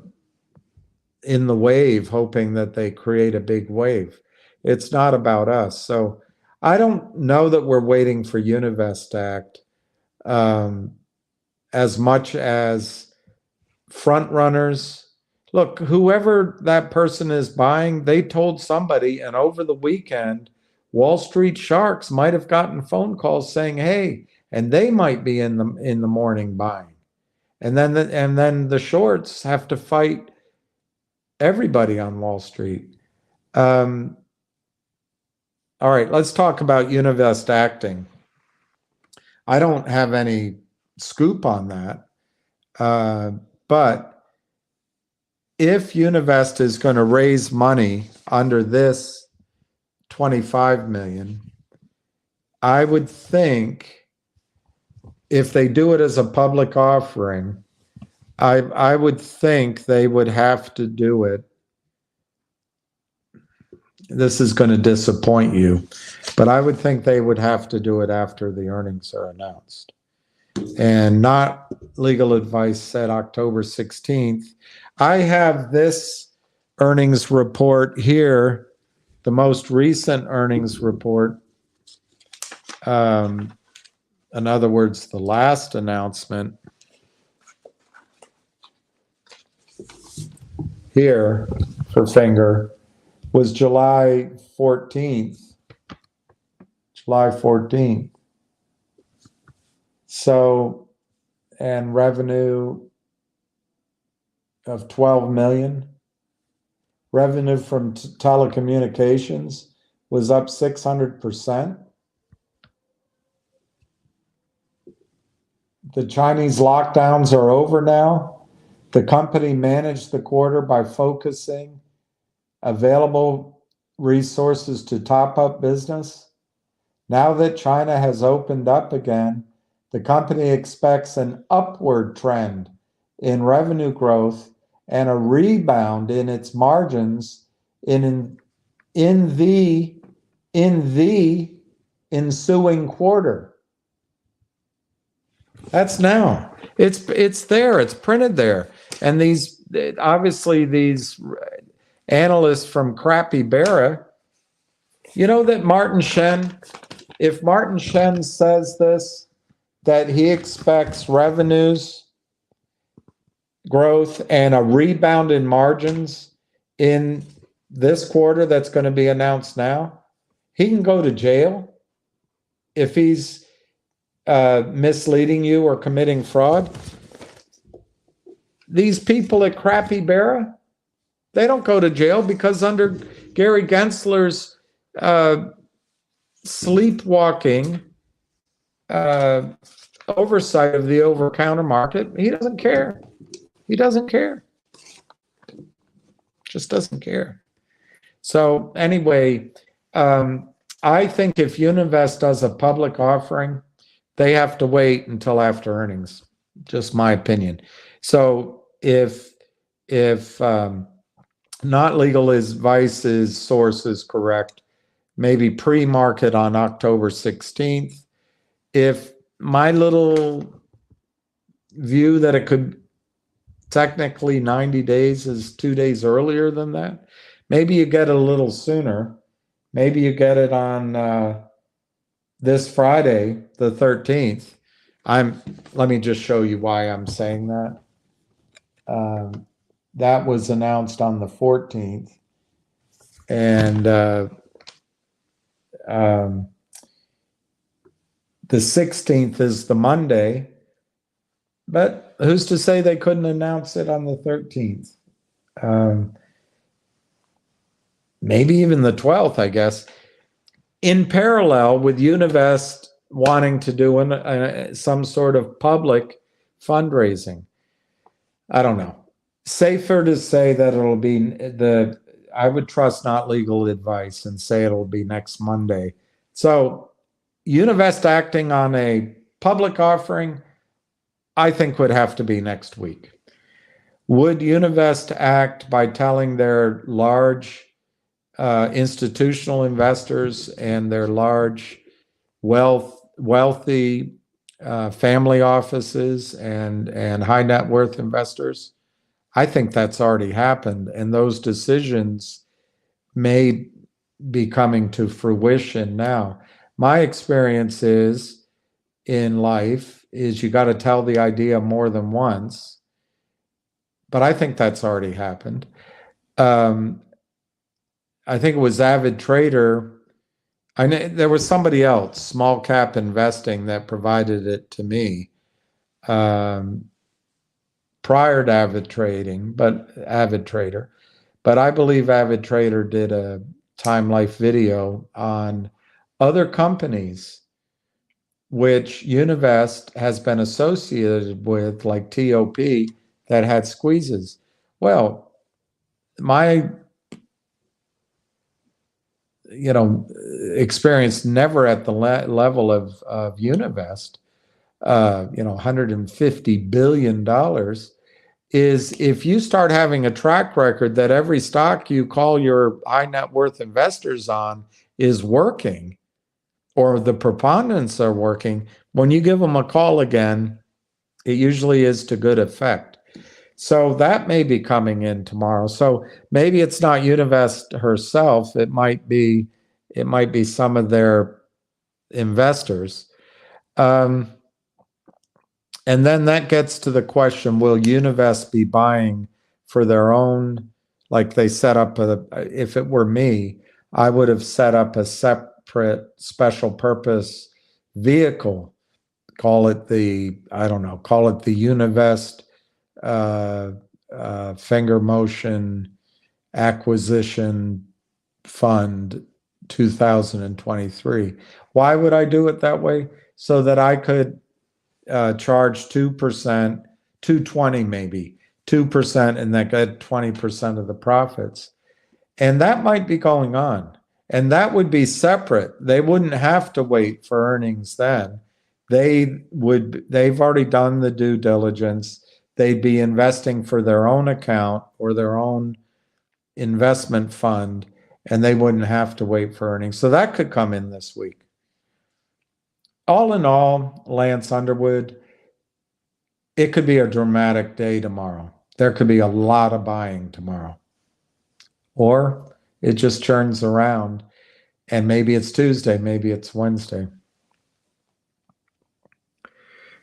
in the wave hoping that they create a big wave. It's not about us. So I don't know that we're waiting for Univest to act, as much as front runners. Look, whoever that person is buying, they told somebody, and over the weekend, Wall Street sharks might have gotten phone calls saying, "Hey," and they might be in the morning buying, and then the shorts have to fight everybody on Wall Street. All right, let's talk about Univest acting. I don't have any scoop on that, but if Univest is going to raise money under this 25 million, I would think if they do it as a public offering, I would think they would have to do it. This is going to disappoint you, but I would think they would have to do it after the earnings are announced. And Not Legal Advice said October 16th. I have this earnings report here, the most recent earnings report. In other words, the last announcement here for Finger was July 14th. July 14th. So, and revenue of 12 million. Revenue from telecommunications was up 600%. The Chinese lockdowns are over now. The company managed the quarter by focusing available resources to top up business. Now that China has opened up again, the company expects an upward trend in revenue growth and a rebound in its margins in the ensuing quarter. That's now. It's there. It's printed there. And these analysts from Crappy Barra, you know that Martin Shen, if Martin Shen says this, that he expects revenues growth and a rebound in margins in this quarter that's going to be announced now, he can go to jail if he's misleading you or committing fraud. These people at Crappy Barra, they don't go to jail because under Gary Gensler's sleepwalking oversight of the over-counter market, he doesn't care. He doesn't care. Just doesn't care. So anyway, I think if Univest does a public offering, they have to wait until after earnings. Just my opinion. So if Not Legal Advice's source is correct, maybe pre-market on October 16th. If my little view that it could technically 90 days is 2 days earlier than that, maybe you get it a little sooner. Maybe you get it on this Friday, the 13th. Let me just show you why I'm saying that. That was announced on the 14th. And the 16th is the Monday. But who's to say they couldn't announce it on the 13th? Maybe even the 12th, I guess. In parallel with Univest wanting to do some sort of public fundraising. I don't know. Safer to say that it'll be I would trust Not Legal Advice and say it'll be next Monday. So Univest acting on a public offering, I think would have to be next week. Would Univest act by telling their large institutional investors and their large wealthy family offices and high net worth investors? I think that's already happened, and those decisions may be coming to fruition now. My experience is in life is you got to tell the idea more than once, but I think that's already happened. I think it was Avid Trader. I know there was somebody else, small cap investing, that provided it to me prior to Avid Trader. But I believe Avid Trader did a Time Life video on other companies which Univest has been associated with, like TOP, that had squeezes. Well, my experience never at the level of Univest, $150 billion, is if you start having a track record that every stock you call your high net worth investors on is working, or the preponderance are working, when you give them a call again, it usually is to good effect. So that may be coming in tomorrow. So maybe it's not Univest herself. It might be some of their investors. And then that gets to the question, will Univest be buying for their own, like they set up if it were me, I would have set up a separate special purpose vehicle. Call it the Univest Finger Motion Acquisition Fund 2023. Why would I do it that way? So that I could charge 2%, 220 maybe, 2%, and that got 20% of the profits. And that might be going on. And that would be separate. They wouldn't have to wait for earnings then. They've already done the due diligence. They'd be investing for their own account or their own investment fund, and they wouldn't have to wait for earnings. So that could come in this week. All in all, Lance Underwood, it could be a dramatic day tomorrow. There could be a lot of buying tomorrow. Or it just turns around, and maybe it's Tuesday, maybe it's Wednesday.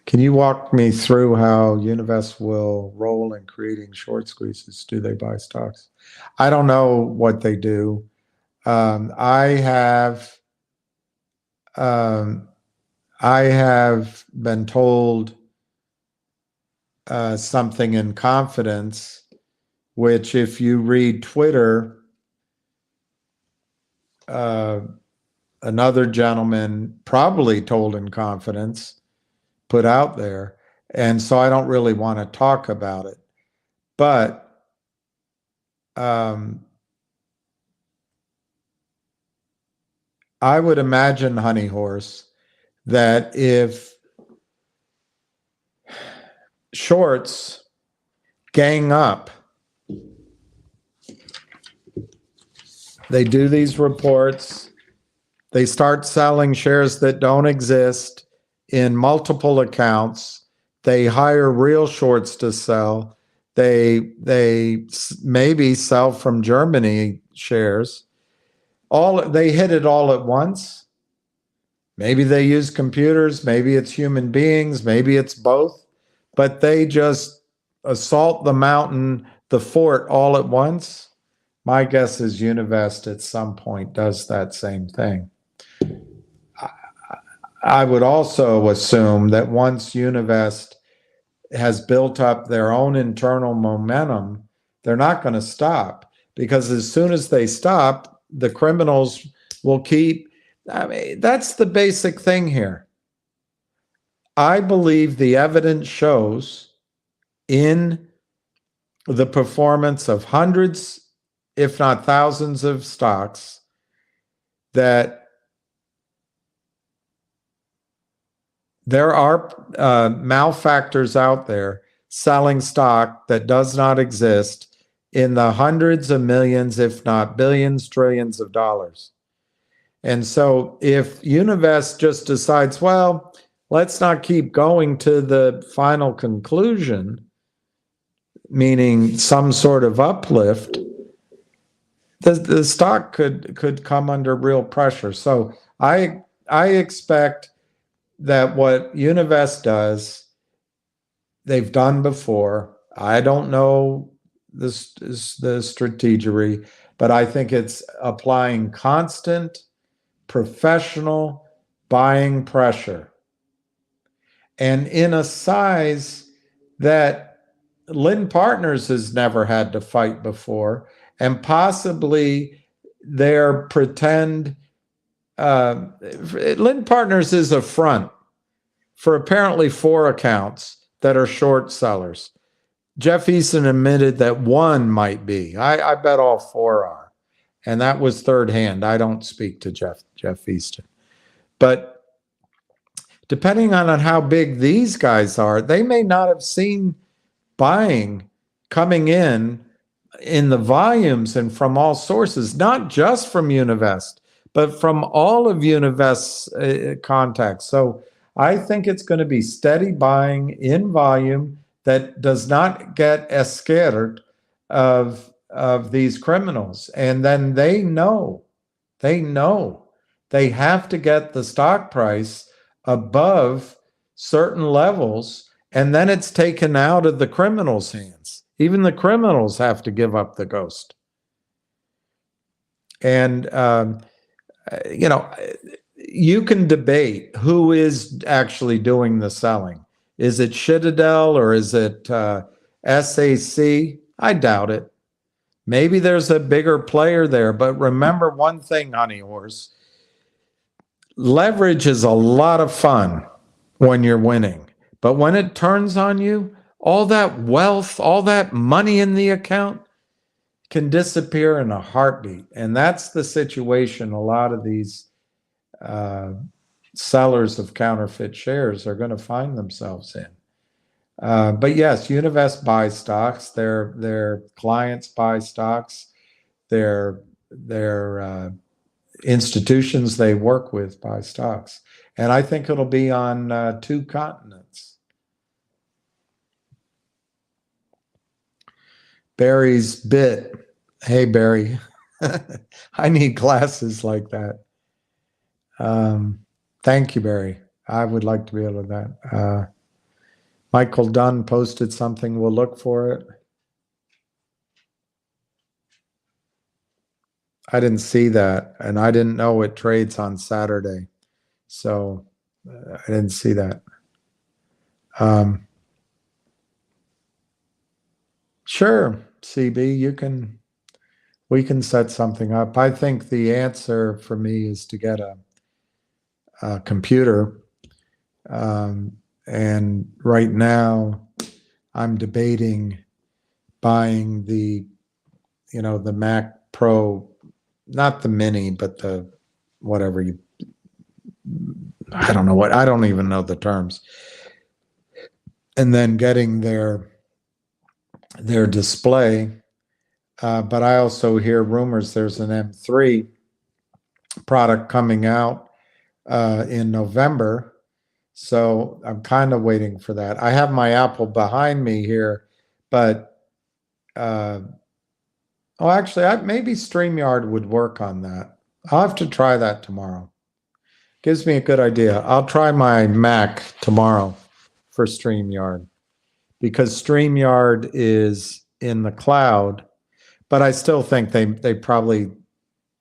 Can you walk me through how Univest will roll in creating short squeezes? Do they buy stocks? I don't know what they do. I have been told something in confidence, which if you read Twitter, another gentleman probably told in confidence, put out there. And so I don't really want to talk about it. But I would imagine, Honey Horse, that if shorts gang up, they do these reports, they start selling shares that don't exist in multiple accounts, they hire real shorts to sell, they maybe sell from Germany shares, they hit it all at once. Maybe they use computers, maybe it's human beings, maybe it's both, but they just assault the mountain, the fort, all at once. My guess is Univest at some point does that same thing. I would also assume that once Univest has built up their own internal momentum, they're not going to stop, because as soon as they stop, the criminals will keep. I mean, that's the basic thing here. I believe the evidence shows in the performance of hundreds, if not thousands of stocks, that there are malefactors out there selling stock that does not exist in the hundreds of millions, if not billions, trillions of dollars. And so if Univest just decides, well, let's not keep going to the final conclusion, meaning some sort of uplift, the stock could come under real pressure. So I expect that what Univest does, they've done before. I don't know the strategery, but I think it's applying constant professional buying pressure, and in a size that Lynn Partners has never had to fight before, and possibly their pretend Lynn Partners is a front for apparently 4 accounts that are short sellers. Jeff Easton admitted that one might be. I bet all 4 are. And that was third hand. I don't speak to Jeff Easton. But depending on how big these guys are, they may not have seen buying coming in the volumes and from all sources, not just from Univest, but from all of Univest's contacts. So I think it's going to be steady buying in volume that does not get scared of these criminals. And then they know they have to get the stock price above certain levels, and then it's taken out of the criminals' hands. Even the criminals have to give up the ghost. And you can debate who is actually doing the selling. Is it Citadel or is it SAC? I doubt it. Maybe there's a bigger player there, but remember one thing, honey horse. Leverage is a lot of fun when you're winning, but when it turns on you, all that wealth, all that money in the account can disappear in a heartbeat. And that's the situation a lot of these sellers of counterfeit shares are going to find themselves in. But yes, Univest buys stocks. Their clients buy stocks. Their institutions they work with buy stocks. And I think it'll be on 2 continents. Barry's bit. Hey, Barry. I need glasses like that. Thank you, Barry. I would like to be able to do that. Michael Dunn posted something. We'll look for it. I didn't see that, and I didn't know it trades on Saturday. So I didn't see that. Sure, CB, we can set something up. I think the answer for me is to get a computer. And right now I'm debating buying the Mac Pro, not the mini, but the whatever I don't even know the terms. And then getting their display. But I also hear rumors there's an M3 product coming out in November. So I'm kind of waiting for that. I have my Apple behind me here, but actually, maybe StreamYard would work on that. I'll have to try that tomorrow. Gives me a good idea. I'll try my Mac tomorrow for StreamYard, because StreamYard is in the cloud, but I still think they probably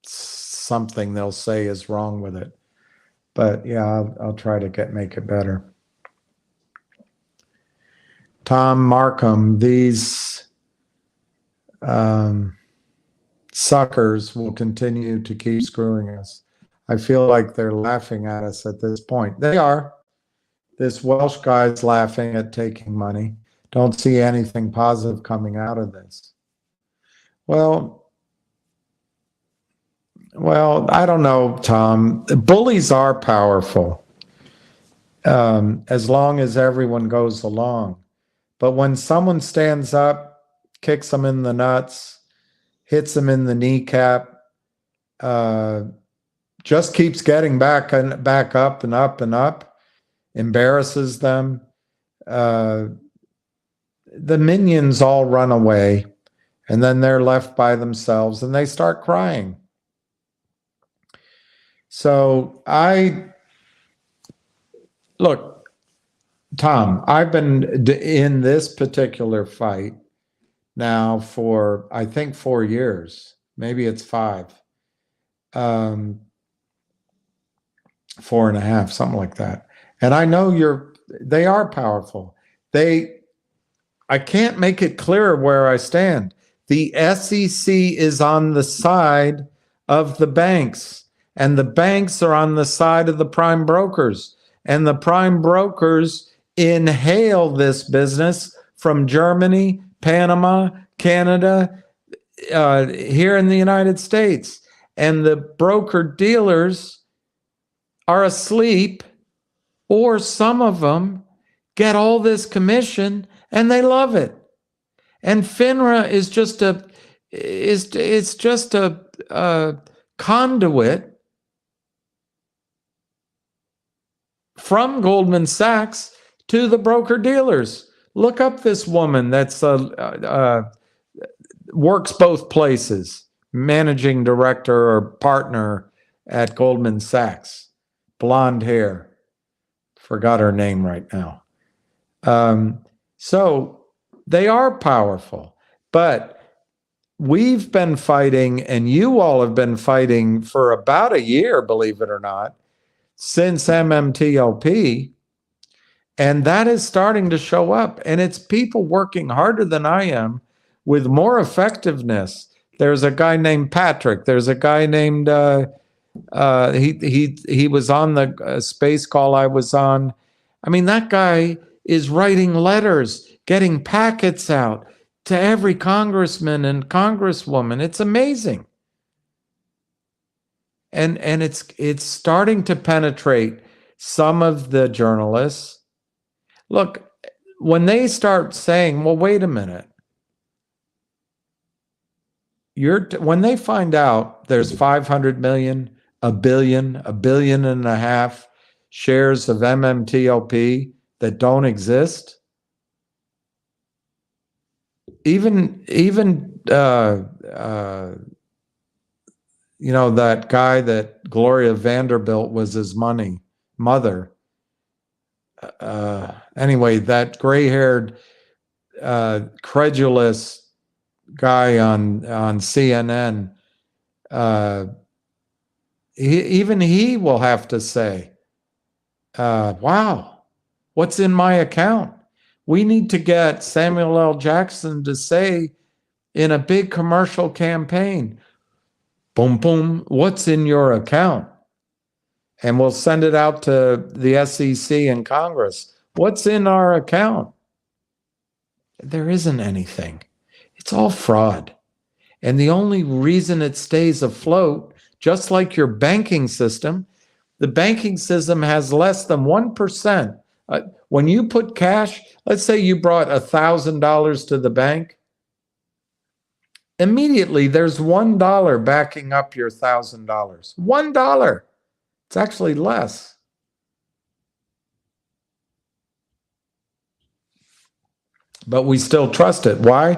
something they'll say is wrong with it. But yeah, I'll try to make it better. Tom Markham, these suckers will continue to keep screwing us. I feel like they're laughing at us at this point. They are. This Welsh guy's laughing at taking money. Don't see anything positive coming out of this. Well, I don't know, Tom. Bullies are powerful. as long as everyone goes along. But when someone stands up, kicks them in the nuts, hits them in the kneecap, just keeps getting back and back up and up and up, embarrasses them, the minions all run away, and then they're left by themselves and they start crying. So look, Tom, I've been in this particular fight now for, I think, 4 years. Maybe it's 5. 4.5, something like that. And I know they are powerful. I can't make it clearer where I stand. The SEC is on the side of the banks, and the banks are on the side of the prime brokers, and the prime brokers inhale this business from Germany, Panama, Canada, here in the United States. And the broker dealers are asleep, or some of them get all this commission and they love it. And FINRA is just a conduit from Goldman Sachs to the broker dealers. Look up this woman that's works both places, managing director or partner at Goldman Sachs, blonde hair. Forgot her name right now. So they are powerful, but we've been fighting, and you all have been fighting for about a year, believe it or not, since MMTLP, and that is starting to show up, and it's people working harder than I am with more effectiveness. There's a guy named Patrick. There's a guy named he was on the space call I was on. I mean, that guy is writing letters, getting packets out to every congressman and congresswoman. It's amazing. And it's starting to penetrate some of the journalists. Look, when they start saying, well, wait a minute, when they find out there's 500 million, a billion and a half shares of MMTLP that don't exist, even that guy that Gloria Vanderbilt was his mother. Anyway, that gray-haired, credulous guy on CNN, he will have to say, wow, what's in my account? We need to get Samuel L. Jackson to say in a big commercial campaign, boom, boom, what's in your account? And we'll send it out to the SEC and Congress. What's in our account? There isn't anything. It's all fraud. And the only reason it stays afloat, just like your banking system, the banking system has less than 1%. When you put cash, let's say you brought $1,000 to the bank, immediately there's $1 backing up your $1,000. $1. It's actually less. But we still trust it. Why?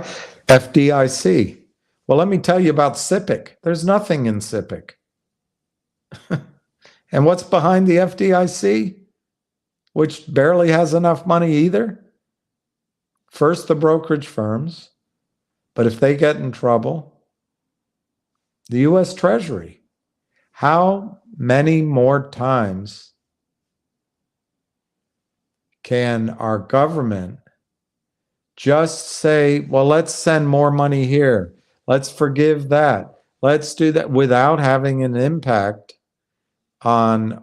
FDIC. Well, let me tell you about SIPC. There's nothing in SIPC. And what's behind the FDIC? Which barely has enough money either. First, the brokerage firms. But if they get in trouble, the U.S. Treasury. How many more times can our government just say, well, let's send more money here. Let's forgive that. Let's do that without having an impact on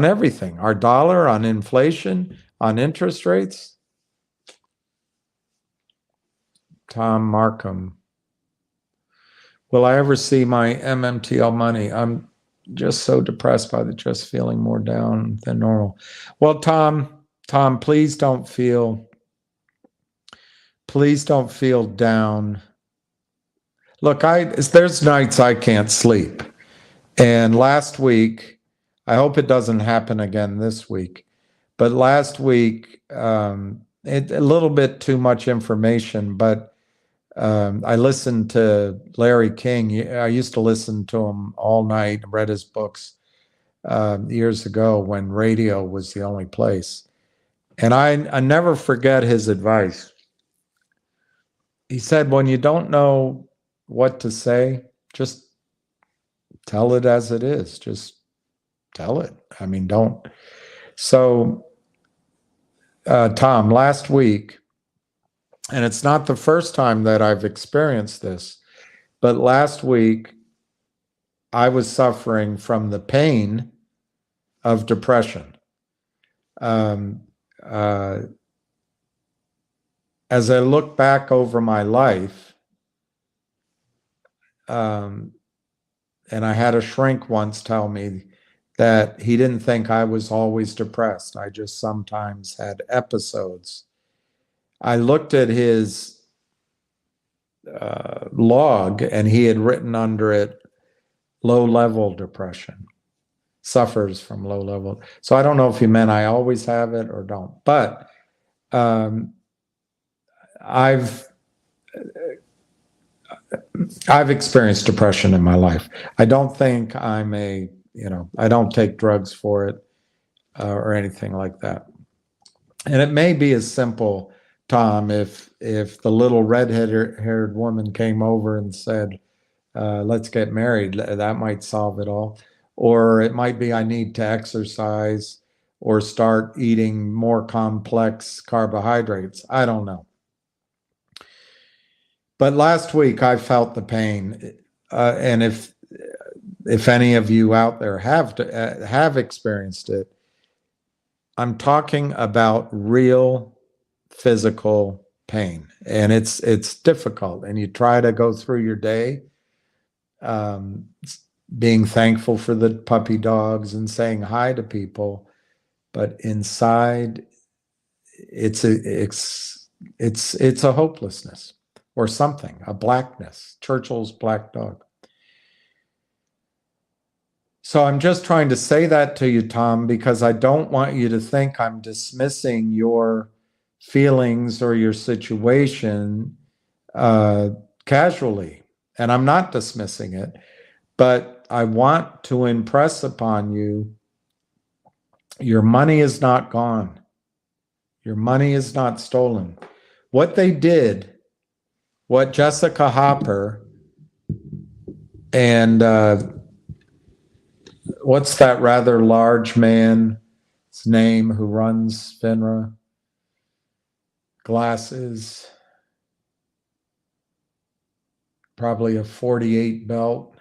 everything, our dollar, on inflation, on interest rates? Tom Markham. Will I ever see my MMTL money? just so depressed by the just feeling more down than normal. Well, Tom, please don't feel down. Look, there's nights I can't sleep. And last week, I hope it doesn't happen again this week, but last week, a little bit too much information, but I listened to Larry King. I used to listen to him all night, read his books years ago when radio was the only place. And I never forget his advice. He said, when you don't know what to say, just tell it as it is. Just tell it. I mean, don't. So, Tom, last week, and it's not the first time that I've experienced this, but last week I was suffering from the pain of depression. As I look back over my life, and I had a shrink once tell me that he didn't think I was always depressed. I just sometimes had episodes. I looked at his log, and he had written under it, low-level depression, suffers from low level. So I don't know if he meant I always have it or don't, but I've experienced depression in my life. I don't think I'm I don't take drugs for it or anything like that. And it may be as simple, Tom, if the little red-haired woman came over and said, let's get married, that might solve it all. Or it might be I need to exercise or start eating more complex carbohydrates. I don't know. But last week I felt the pain, and if any of you out there have experienced it, I'm talking about real physical pain, and it's difficult. And you try to go through your day, being thankful for the puppy dogs and saying hi to people, but inside, it's a hopelessness. Or something, a blackness, Churchill's black dog. So I'm just trying to say that to you, Tom, because I don't want you to think I'm dismissing your feelings or your situation casually. And I'm not dismissing it, but I want to impress upon you, your money is not gone. Your money is not stolen. What they did, what Jessica Hopper and what's that rather large man's name who runs FINRA? Glasses, probably a 48 belt.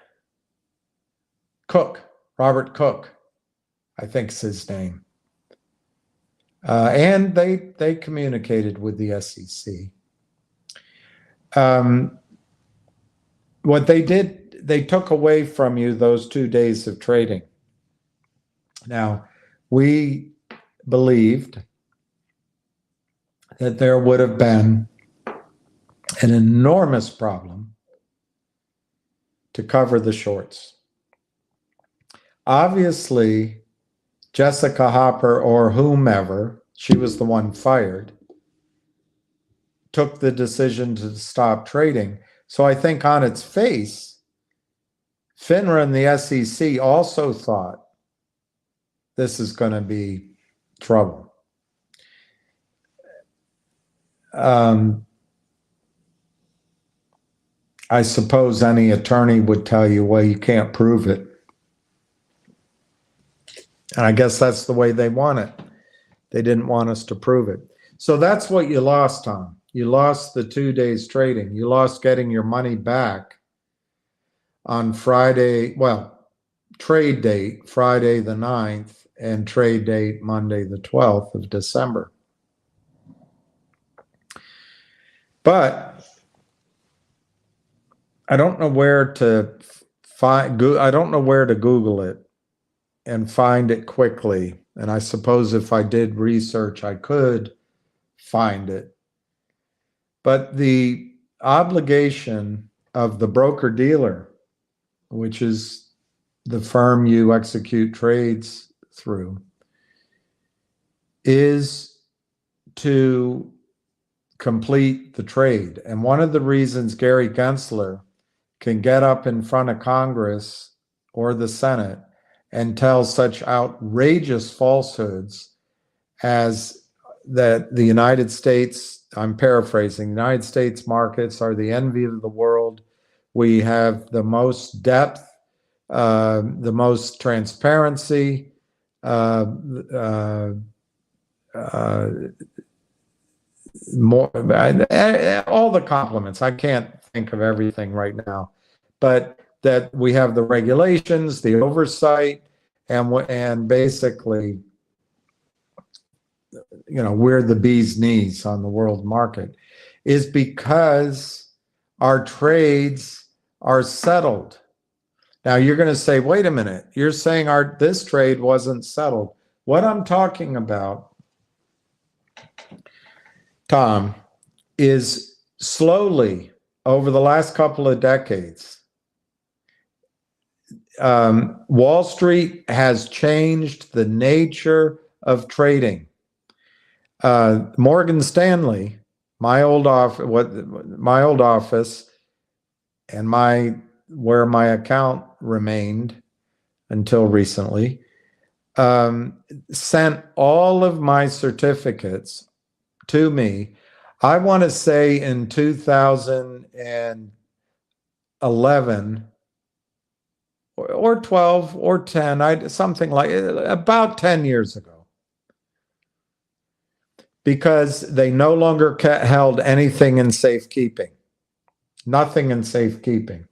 Cook, Robert Cook, I think is his name. And they communicated with the SEC. What they did, they took away from you those 2 days of trading. Now, we believed that there would have been an enormous problem to cover the shorts. Obviously, Jessica Hopper or whomever, she was the one fired, took the decision to stop trading. So I think on its face, FINRA and the SEC also thought this is going to be trouble. I suppose any attorney would tell you, well, you can't prove it. And I guess that's the way they want it. They didn't want us to prove it. So that's what you lost, Tom. You lost the 2 days trading. You lost getting your money back on Friday, well, trade date, Friday the 9th, and trade date, Monday the 12th of December. But I don't know where to I don't know where to Google it and find it quickly. And I suppose if I did research, I could find it. But the obligation of the broker dealer, which is the firm you execute trades through, is to complete the trade. And one of the reasons Gary Gensler can get up in front of Congress or the Senate and tell such outrageous falsehoods as that the United States, I'm paraphrasing, the United States markets are the envy of the world. We have the most depth, the most transparency, more, all the compliments. I can't think of everything right now, but that we have the regulations, the oversight, and basically, we're the bee's knees on the world market, is because our trades are settled. Now you're going to say, wait a minute, you're saying this trade wasn't settled. What I'm talking about, Tom, is slowly over the last couple of decades, Wall Street has changed the nature of trading. Morgan Stanley, my old office, and where my account remained until recently, sent all of my certificates to me. I want to say in 2011 or 12 or 10, something like about 10 years ago, because they no longer held anything in safekeeping, nothing in safekeeping.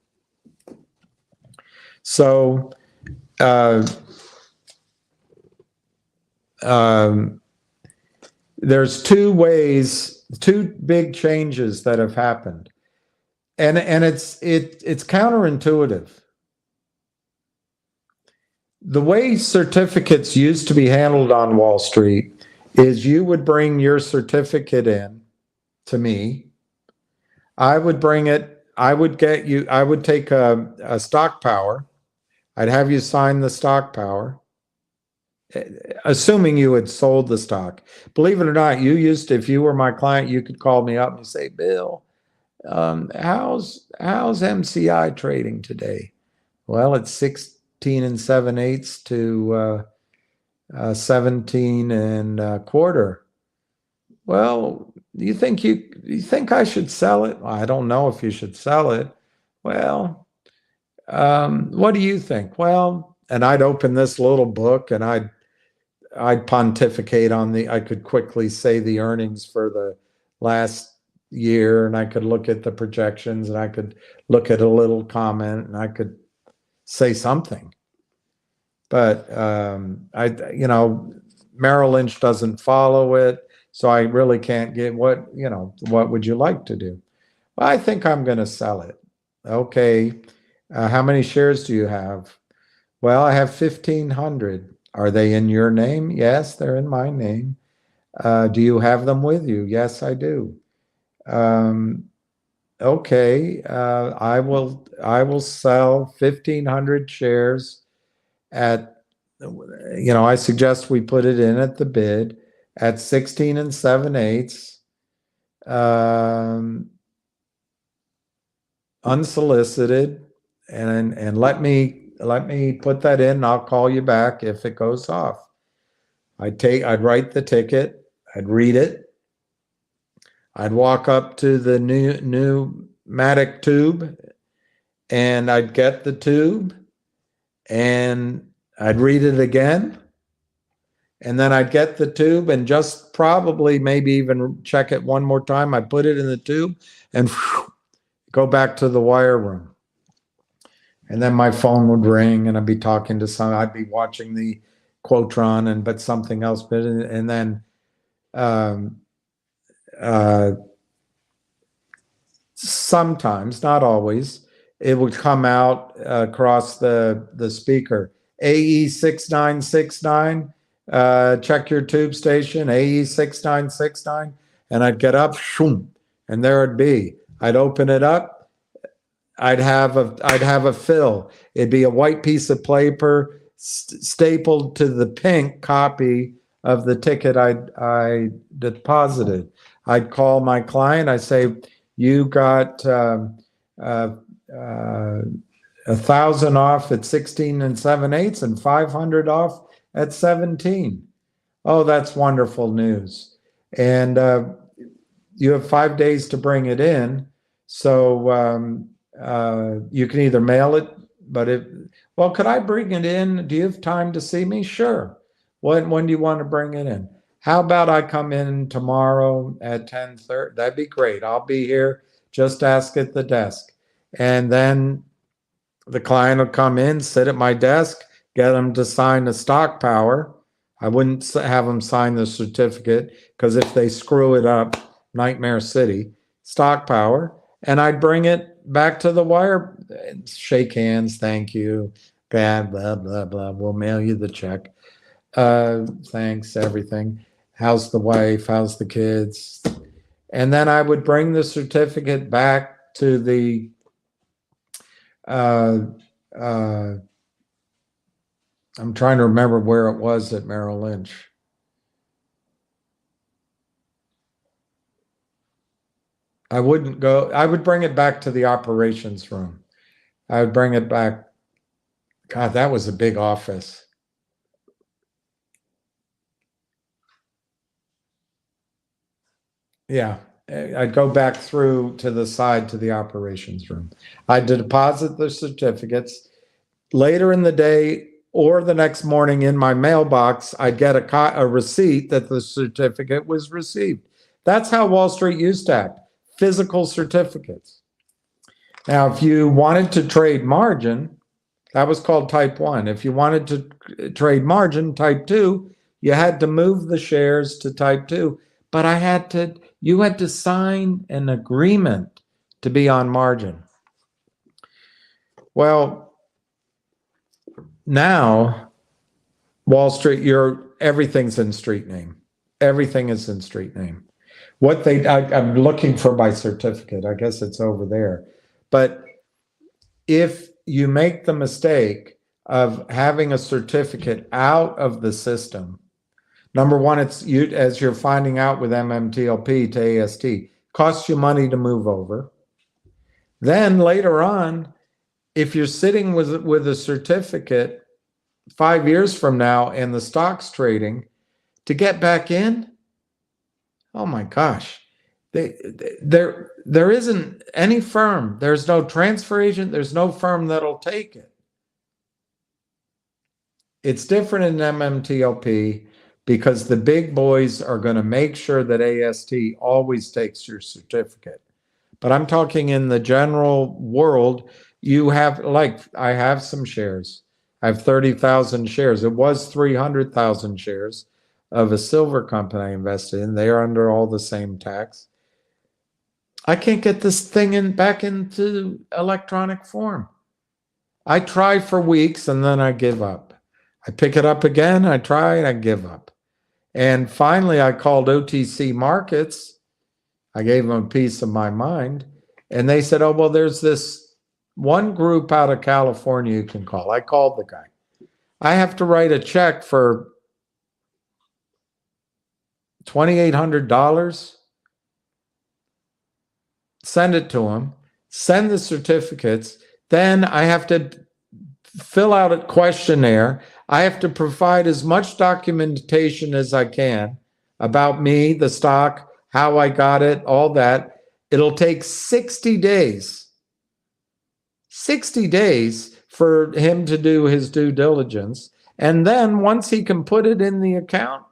So there's two big changes that have happened, and it's counterintuitive. The way certificates used to be handled on Wall Street is you would bring your certificate in to me. I would bring it. I would take a stock power. I'd have you sign the stock power, assuming you had sold the stock. Believe it or not, if you were my client, you could call me up and say, Bill, how's MCI trading today? Well, it's 16 7/8 to 17 1/4. Well, you think I should sell it? Well, I don't know if you should sell it. Well, what do you think? Well, and I'd open this little book and I'd pontificate I could quickly say the earnings for the last year, and I could look at the projections, and I could look at a little comment, and I could say something. But Merrill Lynch doesn't follow it, so I really can't get what would you like to do? Well, I think I'm going to sell it. Okay. How many shares do you have? Well, I have 1,500. Are they in your name? Yes, they're in my name. Do you have them with you? Yes, I do. Okay, I will sell 1,500 shares at, I suggest we put it in at the bid at 16 7/8, unsolicited, and let me put that in, and I'll call you back if it goes off. I'd write the ticket, I'd read it, I'd walk up to the pneumatic tube, and I'd get the tube, and I'd read it again, and then I'd get the tube and just probably maybe even check it one more time. I'd put it in the tube and go back to the wire room. And then my phone would ring, and I'd be talking to I'd be watching the Quotron, but something else. And then sometimes, not always, it would come out across the speaker. AE 6969, check your tube station, AE 6969, and I'd get up, shoom, and there it'd be. I'd open it up, I'd have a fill. It'd be a white piece of paper stapled to the pink copy of the ticket I deposited. I'd call my client. I say, you got 1,000 off at 16 and 7/8 and 500 off at 17. Oh, that's wonderful news. And you have 5 days to bring it in. So you can either mail it, well, could I bring it in? Do you have time to see me? Sure. When do you want to bring it in? How about I come in tomorrow at 10:30? That'd be great. I'll be here. Just ask at the desk. And then the client will come in, sit at my desk, get them to sign a stock power. I wouldn't have them sign the certificate because if they screw it up, Nightmare City, stock power. And I'd bring it back to the wire, shake hands, thank you, blah, blah, blah, blah. We'll mail you the check. Thanks, everything. How's the wife? How's the kids? And then I would bring the certificate back to the I'm trying to remember where it was at Merrill Lynch. I wouldn't go, I would bring it back to the operations room. I would bring it back. God, that was a big office. Yeah, I'd go back through to the side to the operations room. I'd deposit the certificates. Later in the day or the next morning in my mailbox, I'd get a receipt that the certificate was received. That's how Wall Street used to act, physical certificates. Now, if you wanted to trade margin, that was called type 1. If you wanted to trade margin, type 2, you had to move the shares to type 2. But you had to sign an agreement to be on margin. Well, now Wall Street, everything's in street name. Everything is in street name. I'm looking for my certificate. I guess it's over there. But if you make the mistake of having a certificate out of the system, number one, as you're finding out with MMTLP to AST, costs you money to move over. Then later on, if you're sitting with a certificate 5 years from now and the stock's trading, to get back in, oh my gosh, there isn't any firm. There's no transfer agent. There's no firm that'll take it. It's different in MMTLP because the big boys are going to make sure that AST always takes your certificate. But I'm talking in the general world, I have some shares. I have 30,000 shares. It was 300,000 shares of a silver company I invested in. They are under all the same tax. I can't get this thing back into electronic form. I try for weeks and then I give up. I pick it up again, I try, and I give up. And finally, I called OTC Markets. I gave them a piece of my mind. And they said, oh, well, there's this one group out of California you can call. I called the guy. I have to write a check for $2,800, send it to him, send the certificates. Then I have to fill out a questionnaire. I have to provide as much documentation as I can about me, the stock, how I got it, all that. It'll take 60 days. 60 days for him to do his due diligence. And then once he can put it in the account,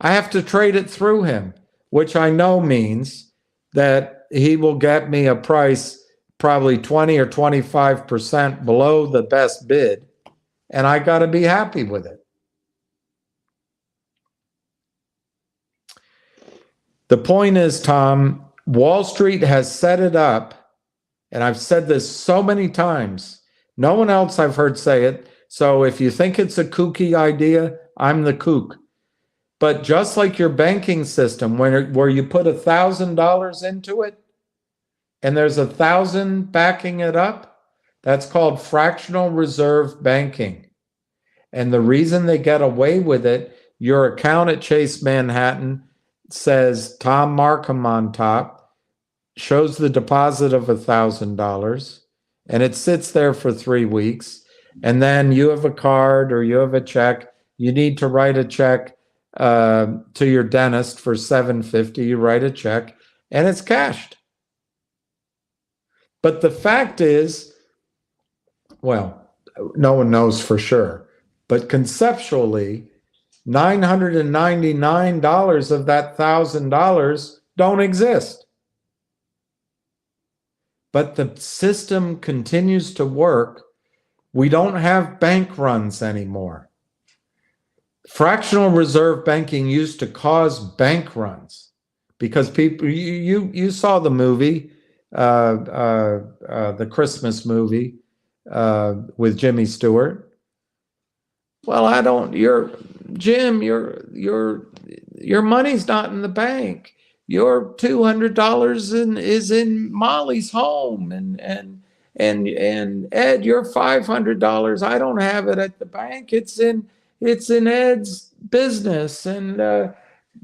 I have to trade it through him, which I know means that he will get me a price probably 20 or 25% below the best bid, and I got to be happy with it. The point is, Tom, Wall Street has set it up And I've said this so many times. No one else I've heard say it. So if you think it's a kooky idea, I'm the kook. But just like your banking system, where you put $1,000 into it and there's 1,000 backing it up, that's called fractional reserve banking. And the reason they get away with it, your account at Chase Manhattan says Tom Markham on top, shows the deposit of $1,000, and it sits there for 3 weeks. And then you have a card or you have a check. You need to write a check to your dentist for $750. You write a check, and it's cashed. But the fact is, well, no one knows for sure, but conceptually, $999 of that $1,000 don't exist. But the system continues to work. We don't have bank runs anymore. Fractional reserve banking used to cause bank runs because people, you saw the movie, the Christmas movie with Jimmy Stewart. Well, Jim, your money's not in the bank. Your $200 is in Molly's home, and Ed, your $500, I don't have it at the bank. It's in Ed's business. And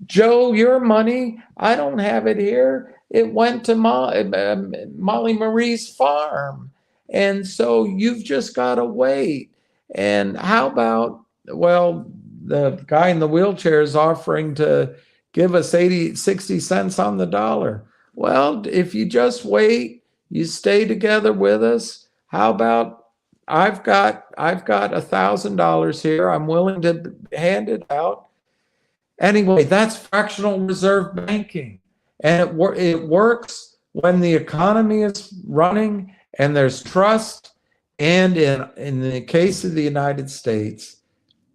Joe, your money, I don't have it here. It went to Molly Marie's farm. And so you've just got to wait. And how about, well, the guy in the wheelchair is offering to give us 60 cents on the dollar. Well, if you just wait, you stay together with us. How about I've got $1,000 here. I'm willing to hand it out. Anyway, that's fractional reserve banking. And it works when the economy is running and there's trust. And in the case of the United States,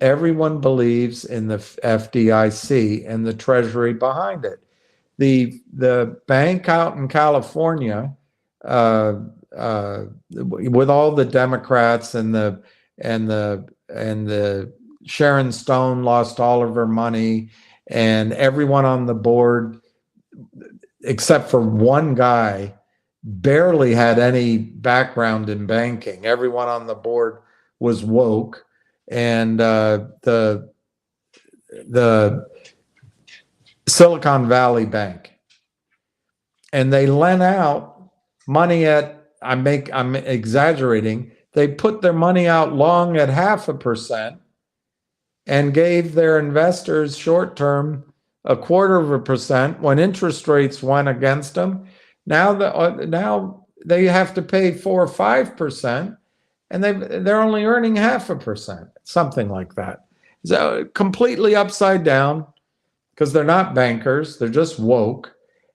everyone believes in the FDIC and the Treasury behind it. The bank out in California, with all the Democrats and the Sharon Stone lost all of her money, and everyone on the board, except for one guy, barely had any background in banking. Everyone on the board was woke, and the Silicon Valley Bank, and they lent out money at, I'm exaggerating, they put their money out long at 0.5% and gave their investors short term 0.25% when interest rates went against them. Now they have to pay 4 or 5%, and they're only earning 0.5%, something like that. So completely upside down, because they're not bankers, they're just woke.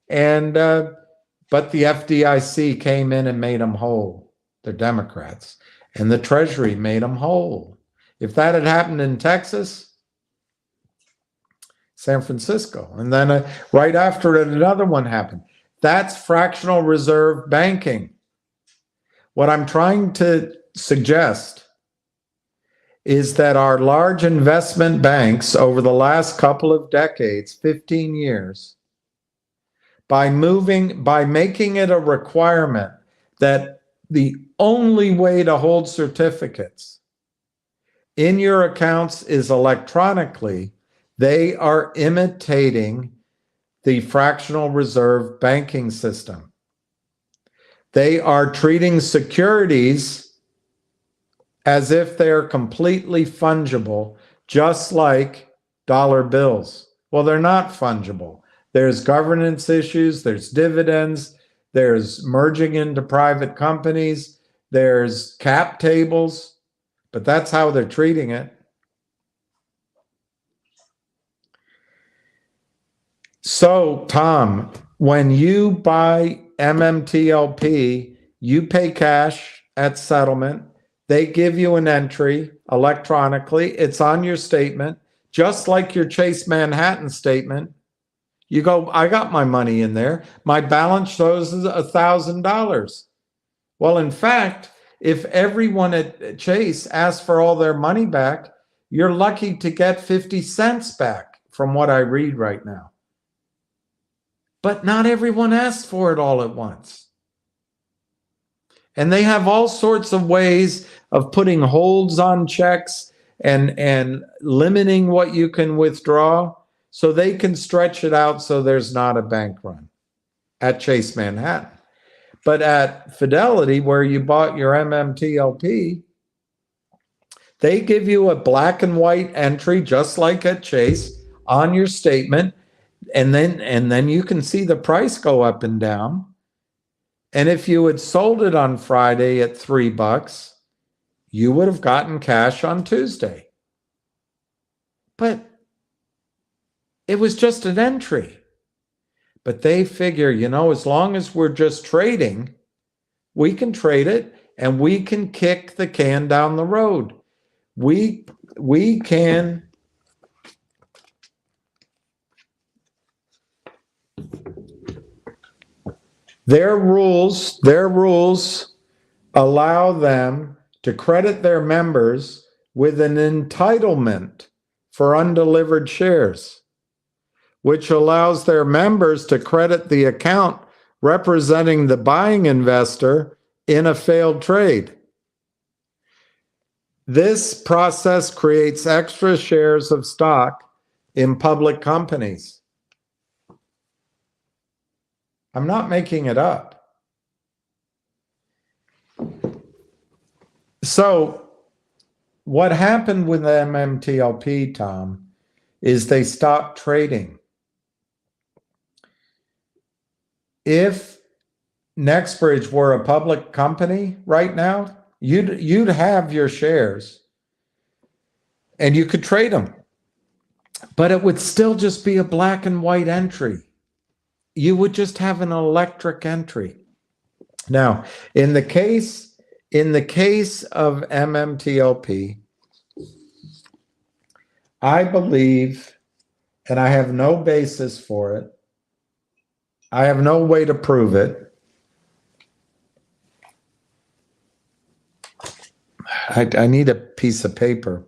And but the FDIC came in and made them whole. They're Democrats, and the Treasury made them whole. If that had happened in Texas, San Francisco, and then right after it, another one happened. That's fractional reserve banking. What I'm trying to suggest is that our large investment banks over the last couple of decades, 15 years, by making it a requirement that the only way to hold certificates in your accounts is electronically, they are imitating the fractional reserve banking system. They are treating securities as if they're completely fungible, just like dollar bills. Well, they're not fungible. There's governance issues, there's dividends, there's merging into private companies, there's cap tables, but that's how they're treating it. So, Tom, when you buy MMTLP, you pay cash at settlement. They give you an entry electronically. It's on your statement, just like your Chase Manhattan statement. You go, I got my money in there. My balance shows $1,000. Well, in fact, if everyone at Chase asks for all their money back, you're lucky to get 50 cents back from what I read right now. But not everyone asks for it all at once. And they have all sorts of ways of putting holds on checks and limiting what you can withdraw so they can stretch it out so there's not a bank run at Chase Manhattan. But at Fidelity, where you bought your MMTLP, they give you a black and white entry, just like at Chase, on your statement, and then you can see the price go up and down. And if you had sold it on Friday at $3, you would have gotten cash on Tuesday. But it was just an entry. But they figure, as long as we're just trading, we can trade it and we can kick the can down the road. We can their rules allow them to credit their members with an entitlement for undelivered shares, which allows their members to credit the account representing the buying investor in a failed trade. This process creates extra shares of stock in public companies. I'm not making it up. So what happened with the MMTLP, Tom, is they stopped trading. If Nextbridge were a public company right now, you'd have your shares and you could trade them, but it would still just be a black and white entry. You would just have an electric entry. Now, in the case of MMTLP, I believe, and I have no basis for it, I have no way to prove it. I need a piece of paper.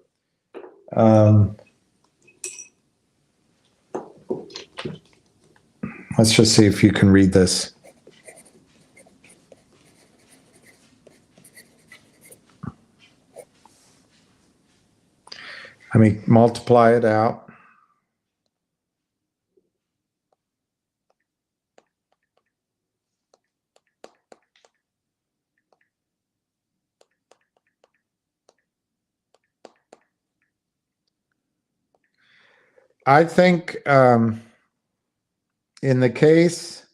Let's just see if you can read this. Let me multiply it out. I think in the case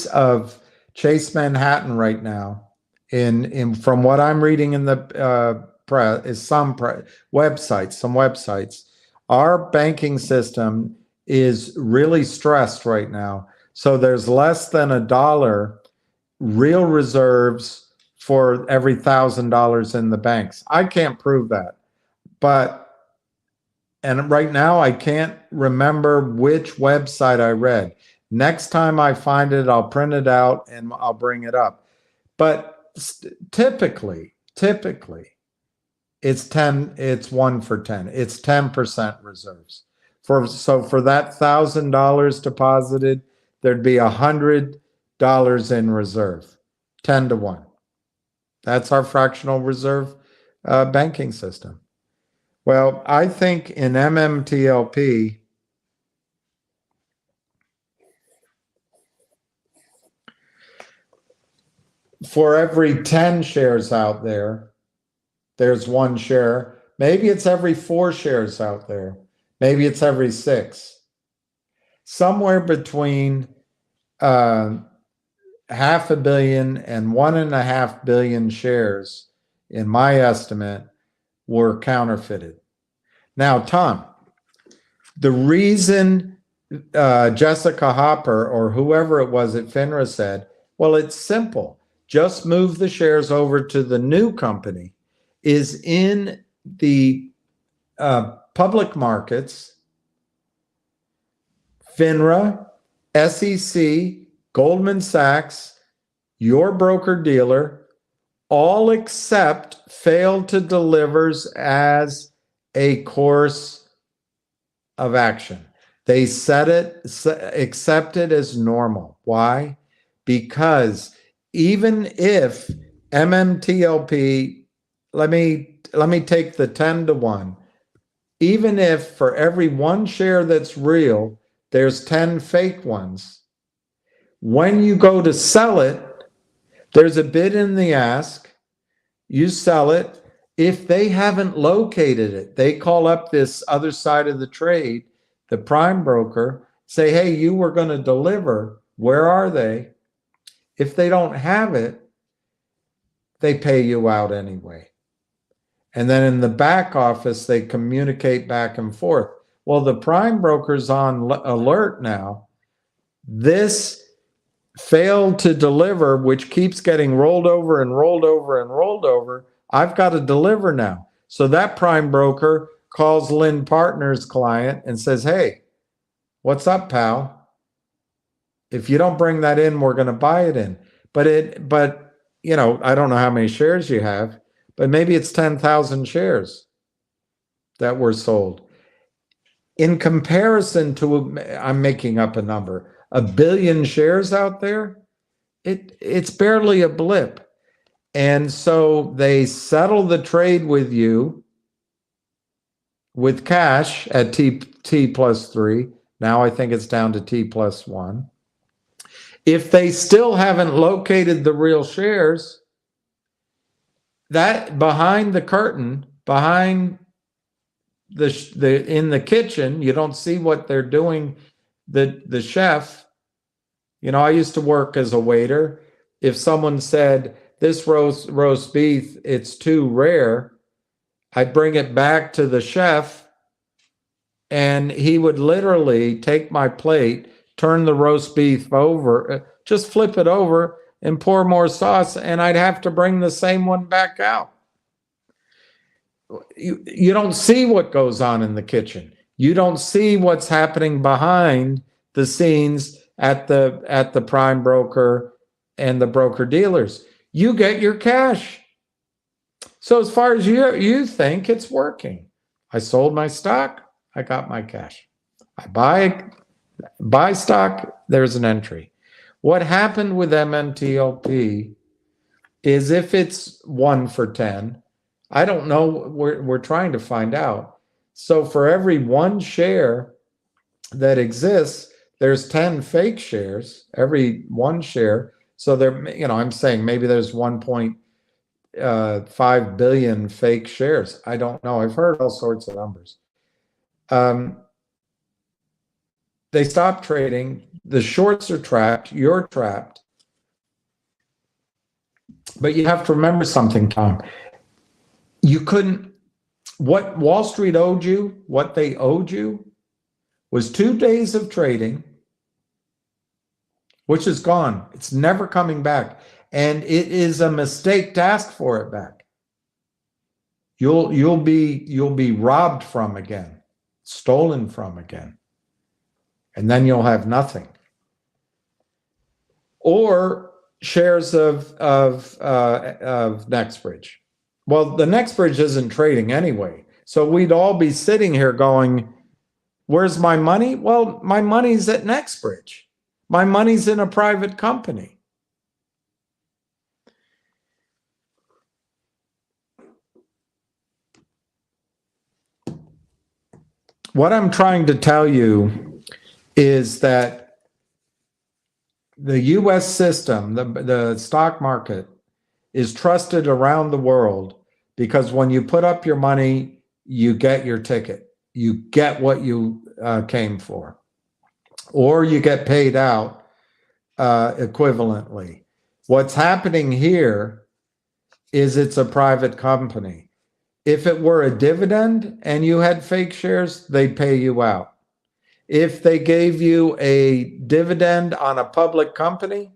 of Chase Manhattan right now, from what I'm reading in the press, is some websites, our banking system is really stressed right now. So there's less than $1 real reserves for every $1,000 in the banks. I can't prove that, and right now I can't remember which website I read. Next time I find it, I'll print it out and I'll bring it up. But typically, it's 1 for 10. It's 10% reserves. So for that $1,000 deposited, there'd be $100 in reserve, 10 to 1. That's our fractional reserve banking system. Well, I think in MMTLP, for every 10 shares out there, there's 1 share. Maybe it's every 4 shares out there. Maybe it's every 6. Somewhere between $500 million and 1.5 billion shares, in my estimate, were counterfeited. Now, Tom, the reason Jessica Hopper or whoever it was at FINRA said, well, it's simple. Just move the shares over to the new company, is in the public markets, FINRA, SEC, Goldman Sachs, your broker-dealer, all except failed to deliver as a course of action. They accept it as normal. Why? Because even if MMTLP, let me take the 10 to 1. Even if for every one share that's real, there's 10 fake ones. When you go to sell it, there's a bid in the ask. You sell it. If they haven't located it, they call up this other side of the trade, the prime broker, say, hey, you were going to deliver. Where are they? If they don't have it, they pay you out anyway. And then in the back office, they communicate back and forth. Well, the prime broker's on alert now. This failed to deliver, which keeps getting rolled over and rolled over and rolled over. I've got to deliver now. So that prime broker calls Lynn Partner's client and says, hey, what's up, pal? If you don't bring that in, we're going to buy it in. But you know, I don't know how many shares you have, but maybe it's 10,000 shares that were sold. In comparison to, I'm making up a number, 1 billion shares out there, it's barely a blip. And so they settle the trade with you with cash at T plus 3. Now I think it's down to T plus 1. If they still haven't located the real shares, that behind the curtain, behind the in the kitchen, you don't see what they're doing. The chef, you know, I used to work as a waiter. If someone said this roast beef, it's too rare, I'd bring it back to the chef, and he would literally take my plate, turn the roast beef over, just flip it over and pour more sauce, and I'd have to bring the same one back out. You don't see what goes on in the kitchen. You don't see what's happening behind the scenes at the prime broker and the broker dealers. You get your cash. So as far as you think it's working. I sold my stock, I got my cash. I buy stock, there's an entry. What happened with MMTLP is if it's 1 for 10, I don't know, we're trying to find out. So for every one share that exists, there's 10 fake shares, every one share. So there, you know, I'm saying maybe there's 1.5 billion fake shares. I don't know. I've heard all sorts of numbers. They stop trading. The shorts are trapped. You're trapped. But you have to remember something, Tom. You couldn't, what Wall Street owed you, what they owed you was 2 days of trading, which is gone. It's never coming back. And it is a mistake to ask for it back. You'll be robbed from again, stolen from again. And then you'll have nothing. Or shares of Nextbridge. Well, the Nextbridge isn't trading anyway. So we'd all be sitting here going, where's my money? Well, my money's at Nextbridge. My money's in a private company. What I'm trying to tell you is that the US system, the stock market, is trusted around the world because when you put up your money, you get your ticket. You get what you came for, or you get paid out equivalently. What's happening here is it's a private company. If it were a dividend and you had fake shares, they'd pay you out. If they gave you a dividend on a public company,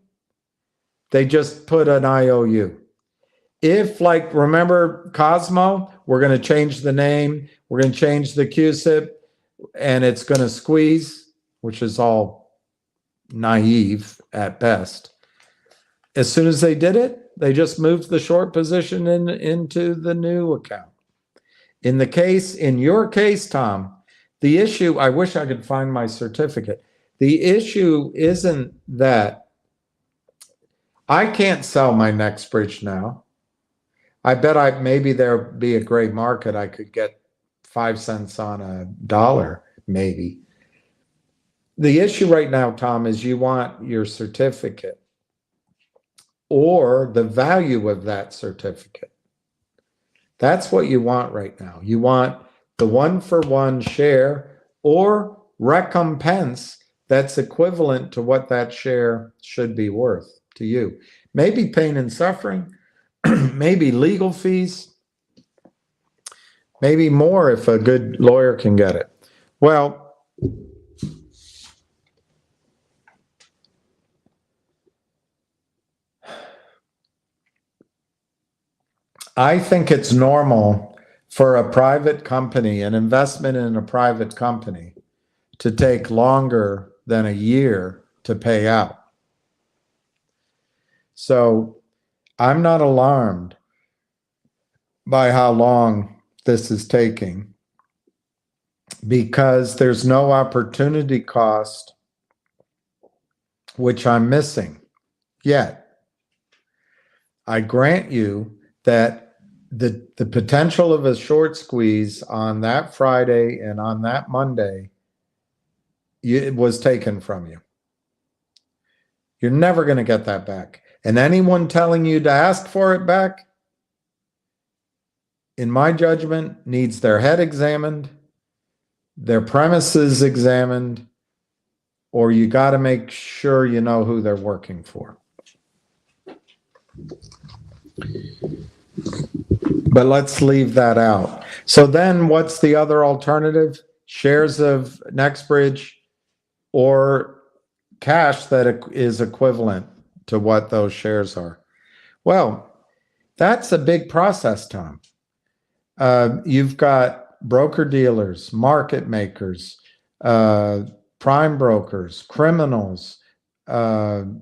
they just put an IOU. If, like, remember Cosmo, we're going to change the name, we're going to change the QSIP, and it's going to squeeze, which is all naive at best. As soon as they did it, they just moved the short position into the new account. In your case, Tom, the issue, I wish I could find my certificate. The issue isn't that I can't sell my Nextbridge now. I bet maybe there'd be a gray market. I could get 5 cents on a dollar, maybe. The issue right now, Tom, is you want your certificate or the value of that certificate. That's what you want right now. You want the 1-for-1 share or recompense that's equivalent to what that share should be worth to you. Maybe pain and suffering, maybe legal fees, maybe more if a good lawyer can get it. Well, I think it's normal for a private company, an investment in a private company, to take longer than a year to pay out. So I'm not alarmed by how long this is taking because there's no opportunity cost, which I'm missing yet. I grant you that the potential of a short squeeze on that Friday and on that Monday, it was taken from you. You're never going to get that back. And anyone telling you to ask for it back, in my judgment, needs their head examined, their premises examined, or you got to make sure you know who they're working for. But let's leave that out. So then what's the other alternative? Shares of Nextbridge or cash that is equivalent to what those shares are. Well, that's a big process, Tom. You've got broker dealers, market makers, prime brokers, criminals, FINRA,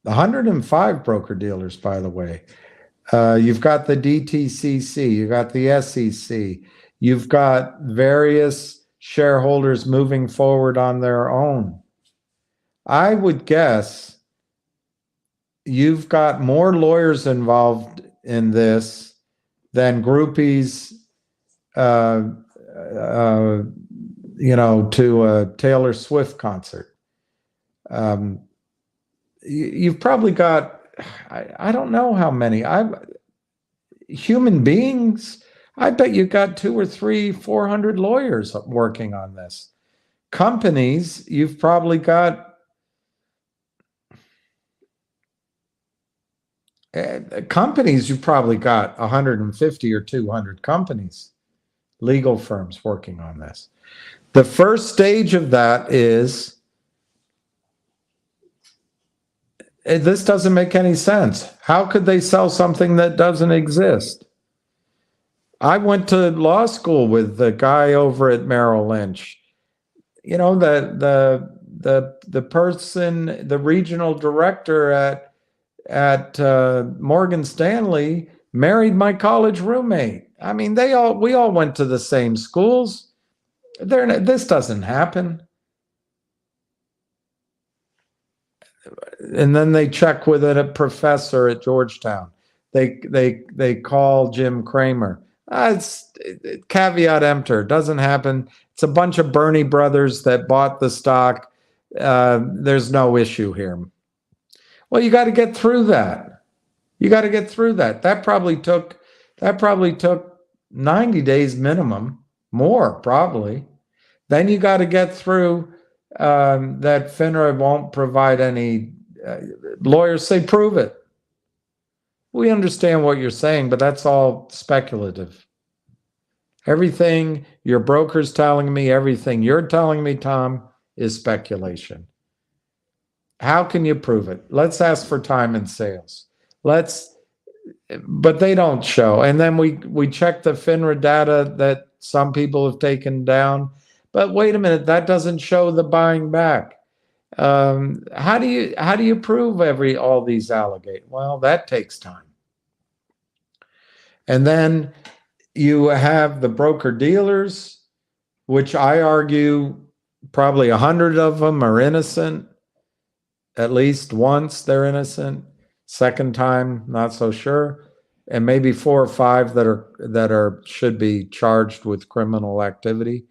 105 broker dealers, by the way. You've got the DTCC, you've got the SEC, you've got various shareholders moving forward on their own. I would guess you've got more lawyers involved in this than groupies, to a Taylor Swift concert. You've probably got, I don't know how many. Human beings, I bet you've got 200 or 300, 400 lawyers working on this. Companies, you've probably got you've probably got 150 or 200 companies, legal firms working on this. The first stage of that is, this doesn't make any sense. How could they sell something that doesn't exist? I went to law school with the guy over at Merrill Lynch. You know, the person, the regional director at Morgan Stanley married my college roommate. I mean, we all went to the same schools. This doesn't happen. And then they check with a professor at Georgetown. They call Jim Cramer. It's caveat emptor. Doesn't happen. It's a bunch of Bernie brothers that bought the stock. There's no issue here. Well, you got to get through that. You got to get through that. That probably took 90 days minimum, more probably. Then you got to get through that FINRA won't provide any. Lawyers say, prove it. We understand what you're saying, but that's all speculative. Everything your broker's telling me, everything you're telling me, Tom, is speculation. How can you prove it? Let's ask for time and sales. Let's but they don't show. And then we check the FINRA data that some people have taken down. But wait a minute, that doesn't show the buying back. How do you prove all these allegate? Well, that takes time. And then you have the broker dealers, which I argue probably 100 of them are innocent. At least once they're innocent. Second time, not so sure. And maybe 4 or 5 that should be charged with criminal activity.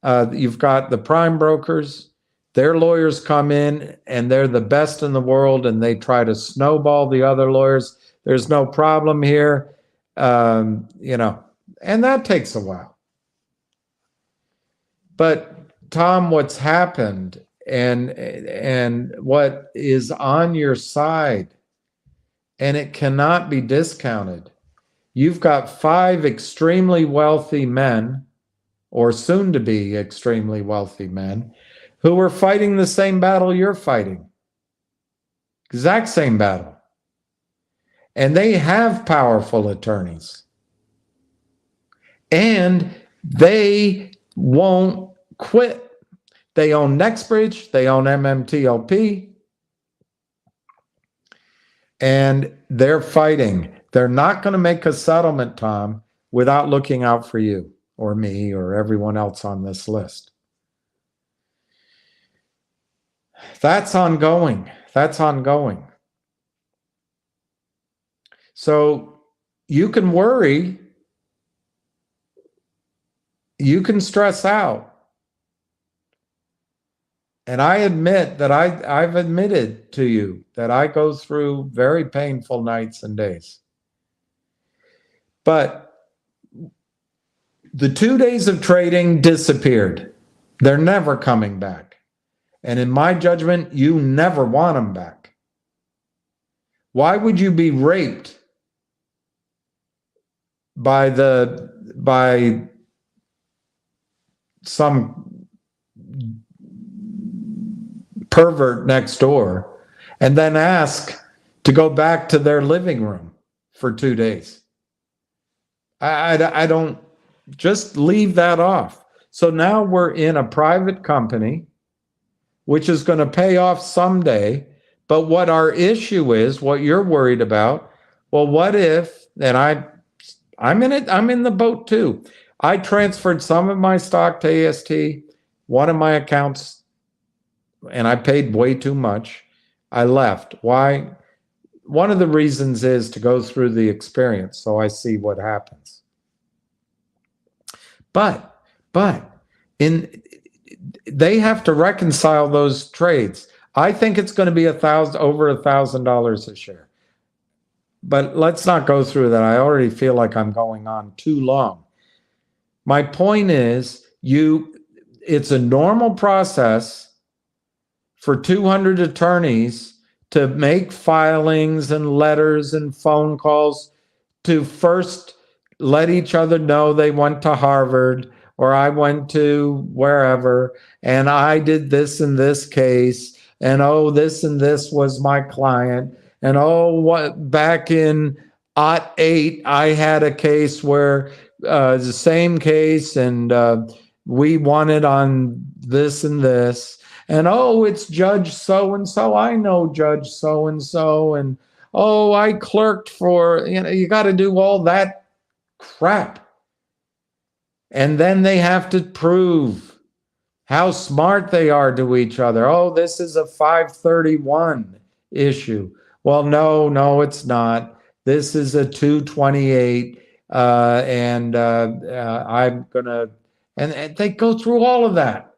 You've got the prime brokers. Their lawyers come in and they're the best in the world, and they try to snowball the other lawyers. There's no problem here, and that takes a while. But Tom, what's happened and what is on your side, and it cannot be discounted. You've got 5 extremely wealthy men, or soon to be extremely wealthy men, who are fighting the same battle you're fighting. Exact same battle. And they have powerful attorneys. And they won't quit. They own Nextbridge, they own MMTLP, and they're fighting. They're not going to make a settlement, Tom, without looking out for you or me or everyone else on this list. That's ongoing. That's ongoing. So you can worry, you can stress out. And I admit that I've admitted to you that I go through very painful nights and days. But the 2 days of trading disappeared. They're never coming back. And in my judgment, you never want them back. Why would you be raped by some pervert next door and then ask to go back to their living room for 2 days? I don't, just leave that off. So now we're in a private company, which is going to pay off someday. But what our issue is, what you're worried about, well, what if, and I'm in it, I'm in the boat too. I transferred some of my stock to AST, one of my accounts, and I paid way too much. I left. Why? One of the reasons is to go through the experience so I see what happens. But they have to reconcile those trades. I think it's going to be over $1,000 a share. But let's not go through that. I already feel like I'm going on too long. My point is, it's a normal process for 200 attorneys to make filings and letters and phone calls to first let each other know they went to Harvard, or I went to wherever, and I did this in this case, and oh, this and this was my client, and oh, what back in '08 I had a case where the same case, and we won it on this and this, and oh, it's Judge so and so. I know Judge so and so, and oh, I clerked for. You got to do all that crap. And then they have to prove how smart they are to each other. Oh, this is a 531 issue. Well, no, it's not. This is a 228, and I'm gonna. And they go through all of that,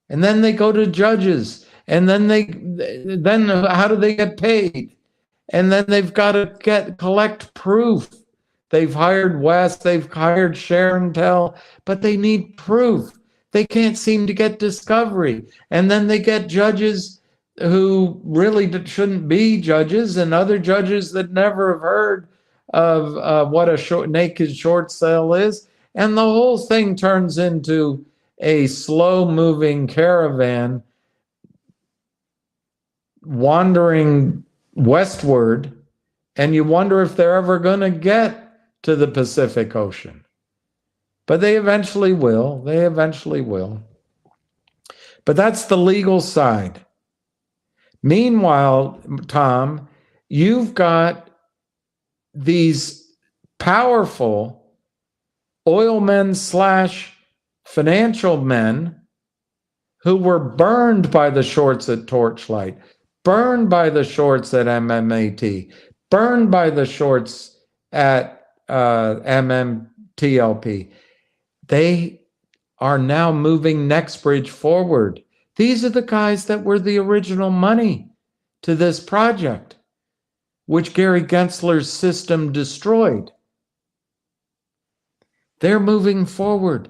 and then they go to judges, and then how do they get paid? And then they've got to collect proof. They've hired West, they've hired Sharon Tell, but they need proof. They can't seem to get discovery. And then they get judges who really shouldn't be judges, and other judges that never have heard of what a naked short sale is. And the whole thing turns into a slow-moving caravan wandering westward And you wonder if they're ever going to get to the Pacific Ocean. But they eventually will. They eventually will. But that's the legal side. Meanwhile, Tom, you've got these powerful oil men / financial men who were burned by the shorts at Torchlight, burned by the shorts at MMAT, burned by the shorts at MMTLP. They are now moving Nextbridge forward. These are the guys that were the original money to this project, which Gary Gensler's system destroyed. They're moving forward.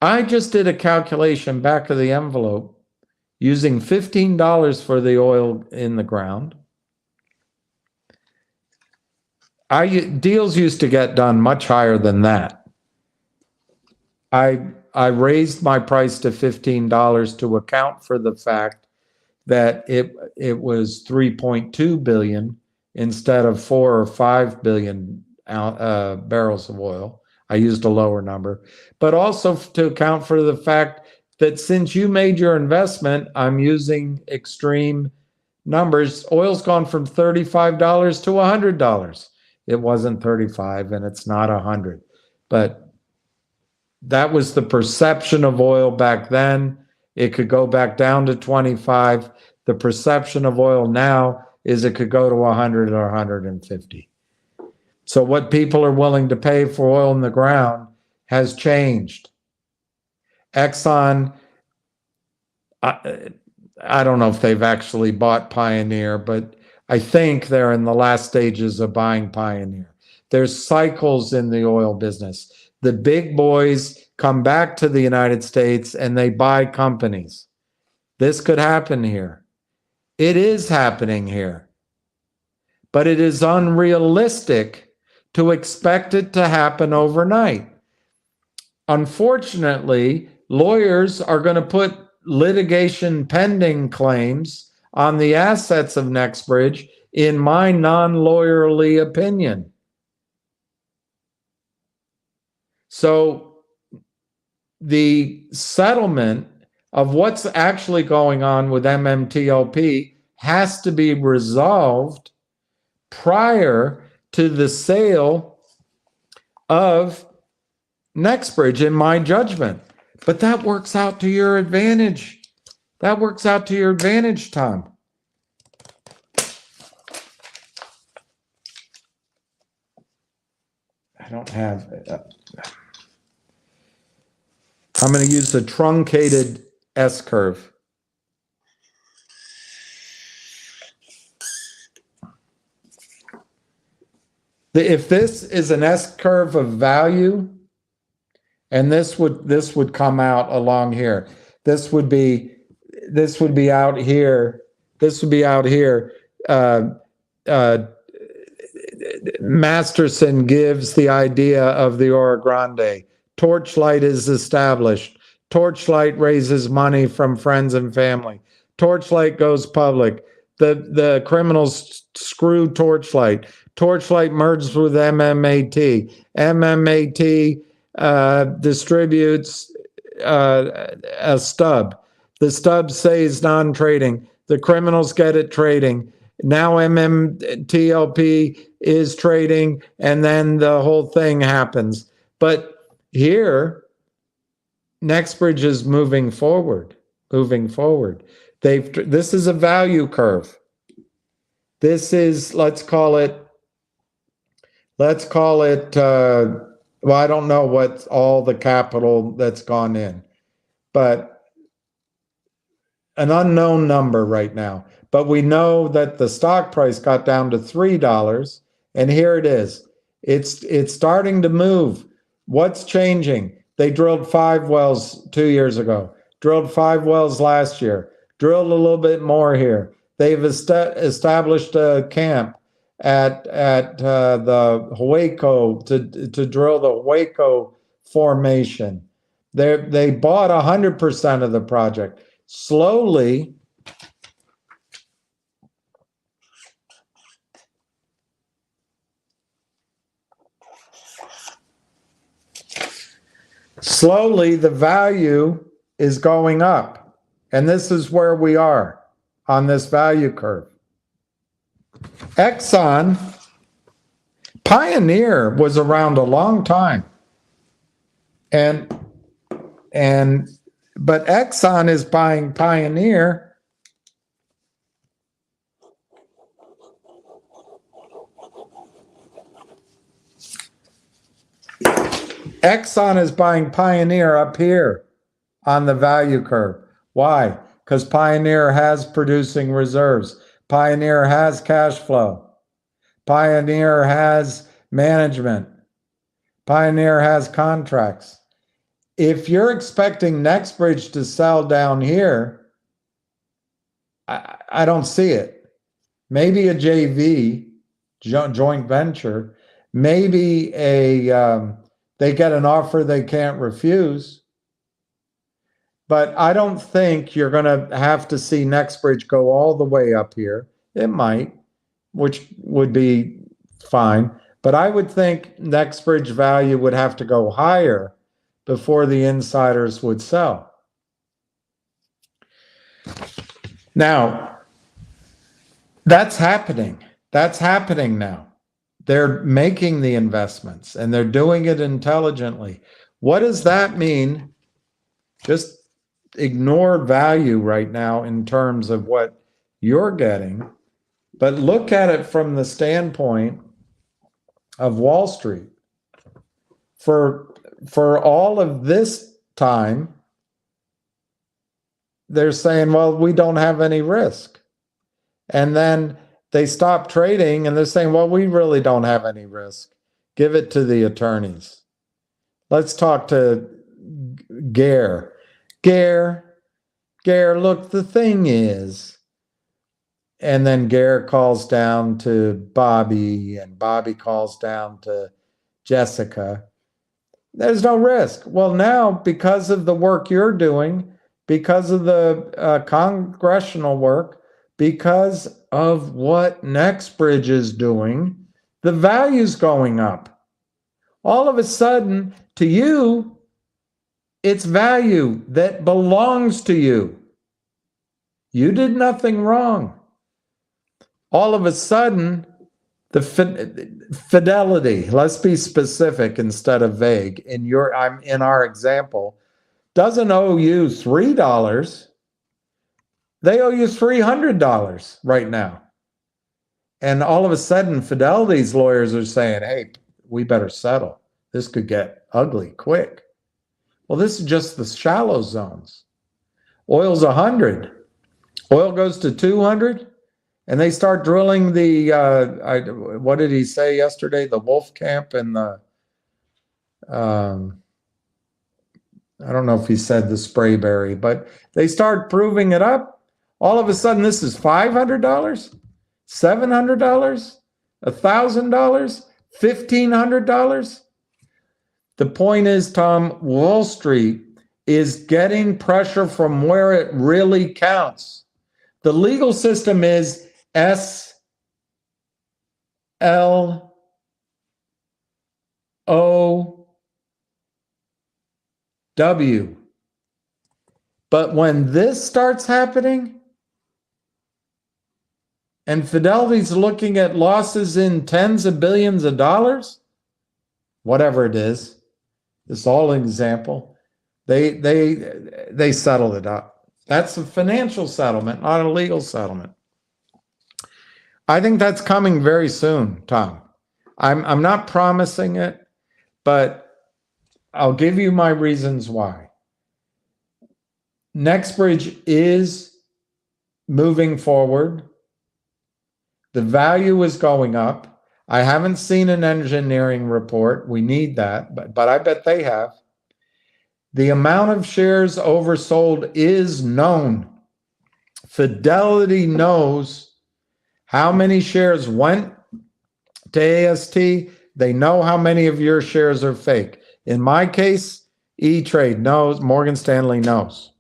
I just did a calculation back of the envelope using $15 for the oil in the ground. Deals used to get done much higher than that. I raised my price to $15 to account for the fact that it was 3.2 billion instead of 4 or 5 billion barrels of oil. I used a lower number, but also to account for the fact that since you made your investment, I'm using extreme numbers. Oil's gone from $35 to $100. It wasn't 35 and it's not 100, but that was the perception of oil back then. It could go back down to 25. The perception of oil now is it could go to 100 or 150. So what people are willing to pay for oil in the ground has changed. Exxon, I don't know if they've actually bought Pioneer, but I think they're in the last stages of buying Pioneer. There's cycles in the oil business. The big boys come back to the United States and they buy companies. This could happen here. It is happening here. But it is unrealistic to expect it to happen overnight. Unfortunately, lawyers are going to put litigation pending claims on the assets of Nextbridge, in my non-lawyerly opinion. So the settlement of what's actually going on with MMTLP has to be resolved prior to the sale of Nextbridge, in my judgment. But that works out to your advantage. That works out to your advantage, Tom. I don't have... I'm going to use the truncated S-curve. If this is an S-curve of value, and this would come out along here. This would be out here. This would be out here. Masterson gives the idea of the Oro Grande. Torchlight is established. Torchlight raises money from friends and family. Torchlight goes public. The criminals screw Torchlight. Torchlight merges with MMAT. MMAT distributes a stub. The stub says non-trading. The criminals get it trading. Now MMTLP is trading, and then the whole thing happens. But here, Nextbridge is moving forward. This is a value curve. This is, let's call it, well, I don't know what all the capital that's gone in, but an unknown number right now. But we know that the stock price got down to $3, and here it is. It's starting to move. What's changing? They drilled 5 wells 2 years ago, drilled 5 wells last year, drilled a little bit more here. They've established a camp at the Hueco to drill the Hueco formation. They bought 100% of the project. Slowly, Slowly, the value is going up. And this is where we are on this value curve. Exxon, Pioneer was around a long time. But Exxon is buying Pioneer. Exxon is buying Pioneer up here on the value curve. Why? Because Pioneer has producing reserves. Pioneer has cash flow. Pioneer has management. Pioneer has contracts. If you're expecting Nextbridge to sell down here, I don't see it. Maybe a JV, joint venture, maybe they get an offer they can't refuse. But I don't think you're going to have to see Nextbridge go all the way up here. It might, which would be fine. But I would think Nextbridge value would have to go higher before the insiders would sell. Now, that's happening. That's happening now. They're making the investments and they're doing it intelligently. What does that mean? Just ignore value right now in terms of what you're getting, but look at it from the standpoint of Wall Street. For all of this time, they're saying, well, we don't have any risk. And then they stop trading and they're saying, well, we really don't have any risk. Give it to the attorneys. Let's talk to Gare. Gare, look, the thing is, and then Gare calls down to Bobby and Bobby calls down to Jessica. There's no risk. Well, now, because of the work you're doing, because of the congressional work, because of what Nextbridge is doing, the value's going up. All of a sudden, to you, it's value that belongs to you. You did nothing wrong. All of a sudden, the fidelity, let's be specific instead of vague. In our example, doesn't owe you $3. They owe you $300 right now. And all of a sudden, Fidelity's lawyers are saying, hey, we better settle. This could get ugly quick. Well, this is just the shallow zones. Oil's 100. Oil goes to 200. And they start drilling the, what did he say yesterday? The Wolf Camp and the, I don't know if he said the Sprayberry, but they start proving it up. All of a sudden, this is $500, $700, $1,000, $1,500. The point is, Tom, Wall Street is getting pressure from where it really counts. The legal system is SLOW. But when this starts happening, and Fidelity's looking at losses in tens of billions of dollars, whatever it is, it's all an example, they settled it up. That's a financial settlement, not a legal settlement. I think that's coming very soon, Tom. I'm not promising it, but I'll give you my reasons why. Nextbridge is moving forward. The value is going up. I haven't seen an engineering report. We need that, but I bet they have. The amount of shares oversold is known. Fidelity knows how many shares went to AST. They know how many of your shares are fake. In my case, E-Trade knows, Morgan Stanley knows.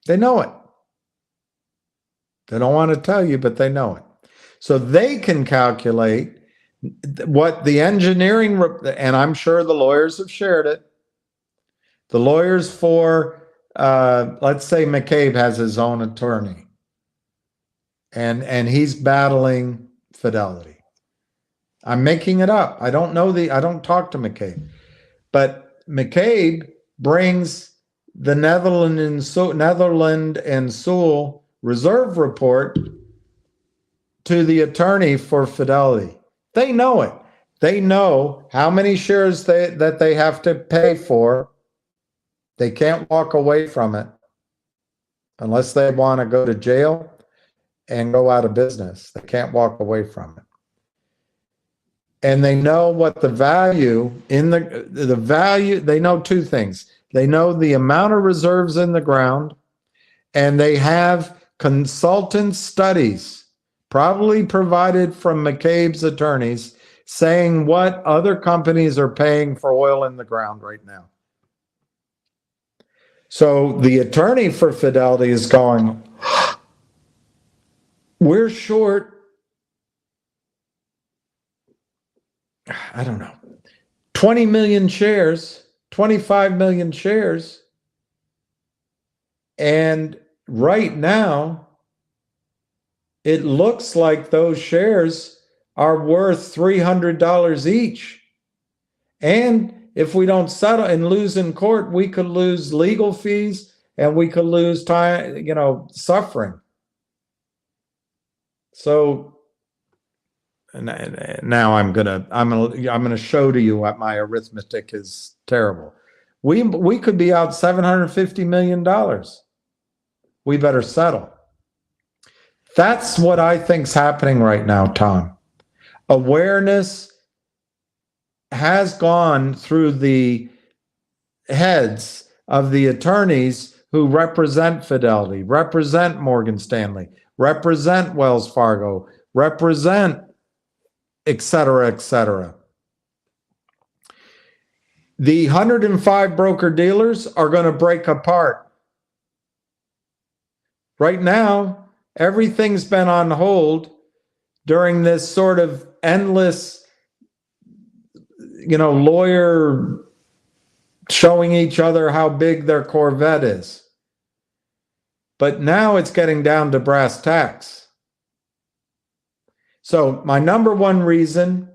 They know it. They don't want to tell you, but they know it. So they can calculate What the engineering, and I'm sure the lawyers have shared it, the lawyers for, let's say McCabe has his own attorney, and he's battling Fidelity. I'm making it up. I don't talk to McCabe. But McCabe brings the Netherland and Sewell reserve report to the attorney for Fidelity. They know it. They know how many shares that they have to pay for. They can't walk away from it unless they want to go to jail and go out of business. They can't walk away from it. And they know what the value in the value, they know two things. They know the amount of reserves in the ground, and they have consultant studies, probably provided from McCabe's attorneys, saying what other companies are paying for oil in the ground right now. So the attorney for Fidelity is going, we're short, I don't know, 20 million shares, 25 million shares. And right now, it looks like those shares are worth $300 each. And if we don't settle and lose in court, we could lose legal fees and we could lose time, suffering. So now I'm gonna show to you what my arithmetic is terrible. We could be out $750 million. We better settle. That's what I think's happening right now, Tom. Awareness has gone through the heads of the attorneys who represent Fidelity, represent Morgan Stanley, represent Wells Fargo, represent et cetera, et cetera. The 105 broker dealers are going to break apart. Right now, everything's been on hold during this sort of endless, lawyer showing each other how big their Corvette is. But now it's getting down to brass tacks. So my number one reason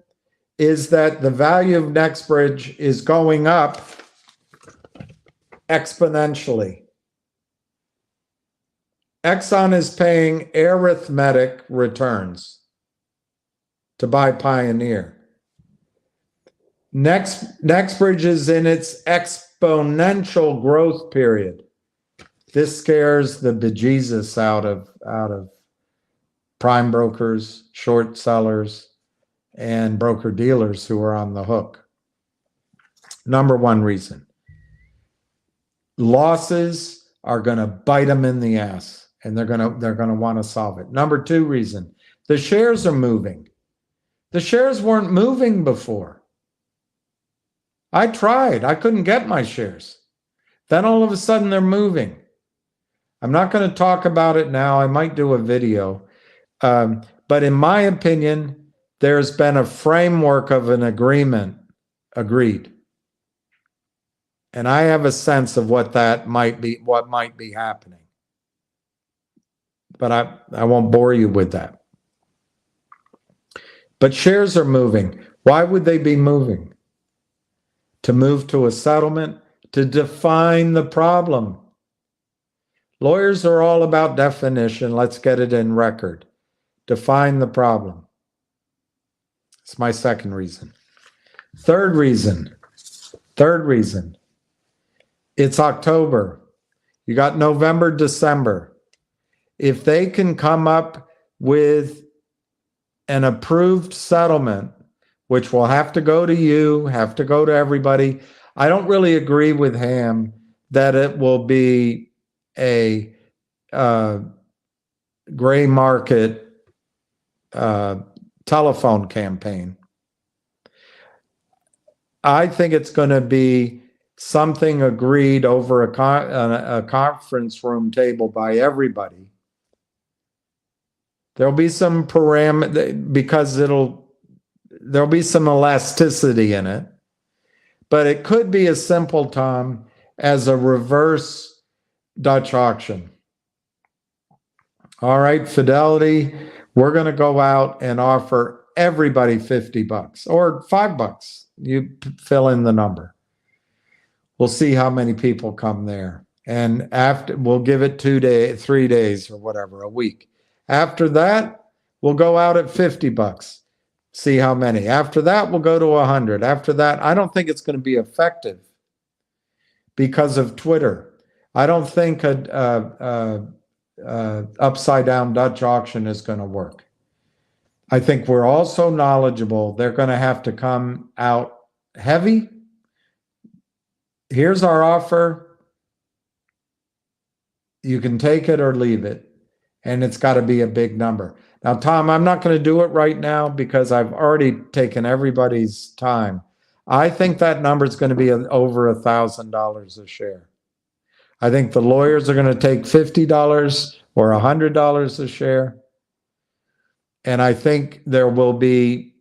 is that the value of Nextbridge is going up exponentially. Exxon is paying arithmetic returns to buy Pioneer. Nextbridge is in its exponential growth period. This scares the bejesus out of prime brokers, short sellers, and broker dealers who are on the hook. Number one reason. Losses are going to bite them in the ass, and they're going to want to solve it. Number two reason. The shares are moving. The shares weren't moving before. I tried. I couldn't get my shares. Then all of a sudden they're moving. I'm not going to talk about it now. I might do a video. But in my opinion, there's been a framework of an agreement agreed. And I have a sense of what might be happening. But I won't bore you with that. But shares are moving. Why would they be moving? To move to a settlement, to define the problem. Lawyers are all about definition. Let's get it in record. Define the problem. It's my second reason. Third reason. It's October. You got November, December. If they can come up with an approved settlement, which will have to go to you, have to go to everybody. I don't really agree with Ham that it will be a gray market telephone campaign. I think it's going to be something agreed over a conference room table by everybody. There'll be some parameter because there'll be some elasticity in it, but it could be as simple, Tom, as a reverse Dutch auction. All right, Fidelity, we're going to go out and offer everybody $50 or $5. You fill in the number. We'll see how many people come there. And after, we'll give it 3 days or whatever, a week. After that, we'll go out at $50. See how many. After that, we'll go to 100. After that, I don't think it's going to be effective because of Twitter. I don't think a upside down Dutch auction is going to work. I think we're all so knowledgeable. They're going to have to come out heavy. Here's our offer. You can take it or leave it. And it's got to be a big number. Now, Tom, I'm not going to do it right now because I've already taken everybody's time. I think that number is going to be over $1,000 a share. I think the lawyers are going to take $50 or $100 a share. And I think there will be,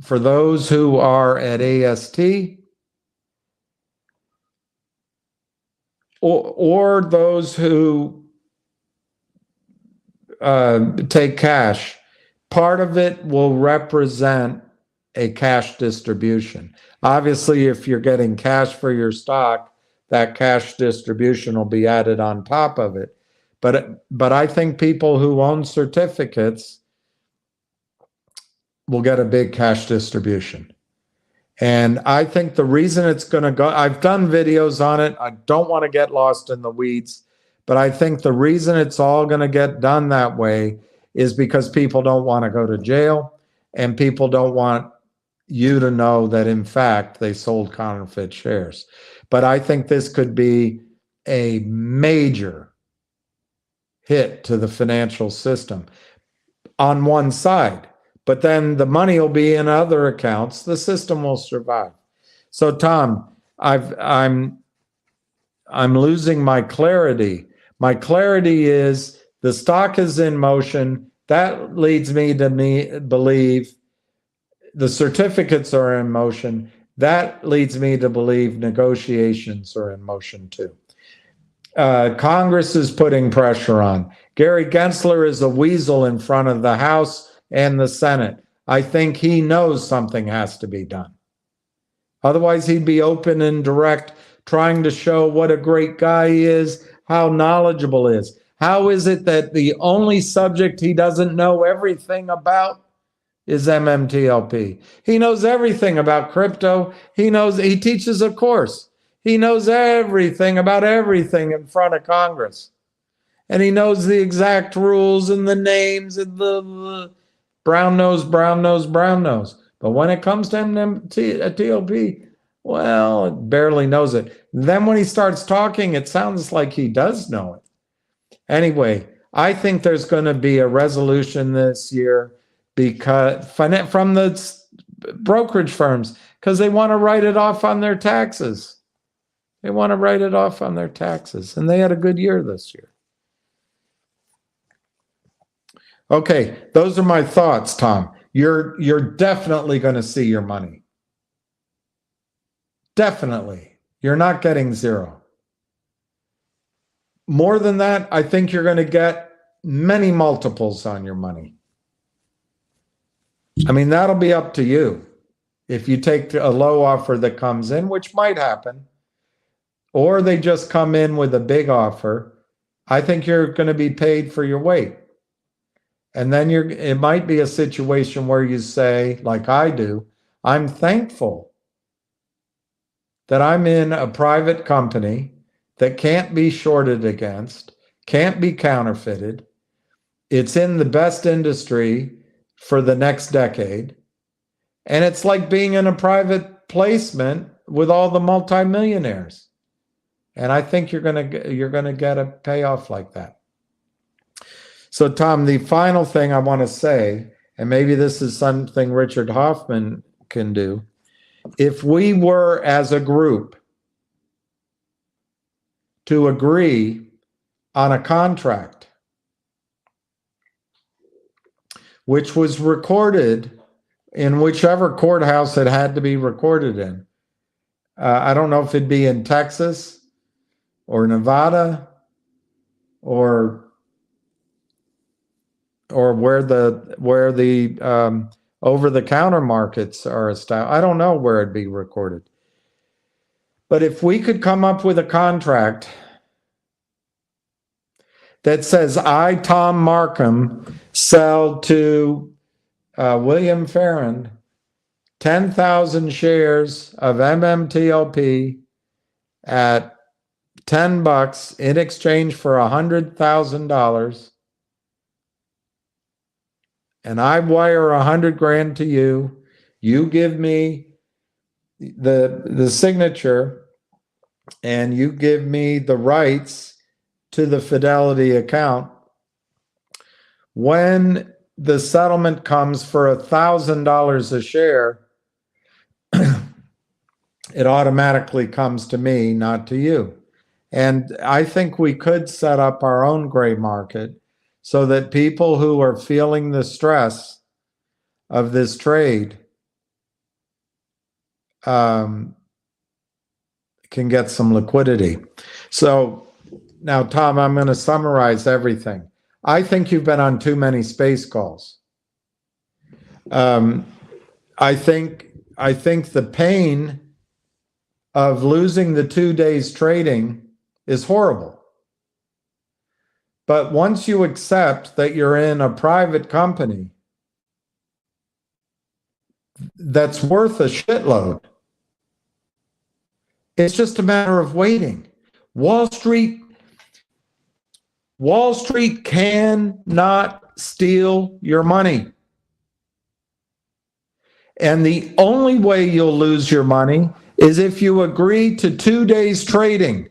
for those who are at AST or those who take cash, part of it will represent a cash distribution. Obviously, if you're getting cash for your stock, that cash distribution will be added on top of it. But I think people who own certificates will get a big cash distribution. And I think the reason it's going to go, I've done videos on it. I don't want to get lost in the weeds, but I think the reason it's all going to get done that way is because people don't want to go to jail and people don't want you to know that, in fact, they sold counterfeit shares. But I think this could be a major hit to the financial system on one side. But then the money will be in other accounts. The system will survive. So, Tom, I'm losing my clarity. My clarity is the stock is in motion. That leads me to believe the certificates are in motion. That leads me to believe negotiations are in motion too. Congress is putting pressure on. Gary Gensler is a weasel in front of the House and the Senate. I think he knows something has to be done. Otherwise, he'd be open and direct, trying to show what a great guy he is, how knowledgeable he is. How is it that the only subject he doesn't know everything about is MMTLP? He knows everything about crypto. He teaches a course. He knows everything about everything in front of Congress. And he knows the exact rules and the names and the brown nose. But when it comes to MMTLP, well, it barely knows it. Then when he starts talking, it sounds like he does know it. Anyway, I think there's going to be a resolution this year because from the brokerage firms, because they want to write it off on their taxes. They want to write it off on their taxes. And they had a good year this year. Okay, those are my thoughts, Tom. You're definitely going to see your money. Definitely. You're not getting zero. More than that, I think you're going to get many multiples on your money. I mean, that'll be up to you. If you take a low offer that comes in, which might happen, or they just come in with a big offer, I think you're going to be paid for your weight. And then it might be a situation where you say, like I do, I'm thankful that I'm in a private company that can't be shorted against, can't be counterfeited. It's in the best industry for the next decade. And it's like being in a private placement with all the multimillionaires. And I think you're going to get a payoff like that. So, Tom, the final thing I want to say, and maybe this is something Richard Hoffman can do, if we were as a group to agree on a contract which was recorded in whichever courthouse it had to be recorded in. I don't know if it'd be in Texas or Nevada or where the over-the-counter markets are established. I don't know where it'd be recorded. But if we could come up with a contract that says, I, Tom Markham, sell to William Farron 10,000 shares of MMTLP at $10 in exchange for $100,000, and I wire $100,000 to you. You give me the signature, and you give me the rights to the Fidelity account. When the settlement comes for $1,000 a share, it automatically comes to me, not to you. And I think we could set up our own gray market so that people who are feeling the stress of this trade can get some liquidity. So now, Tom, I'm going to summarize everything. I think you've been on too many space calls. I think the pain of losing the 2 days trading is horrible. But once you accept that you're in a private company that's worth a shitload, it's just a matter of waiting. Wall Street cannot steal your money. And the only way you'll lose your money is if you agree to 2 days trading.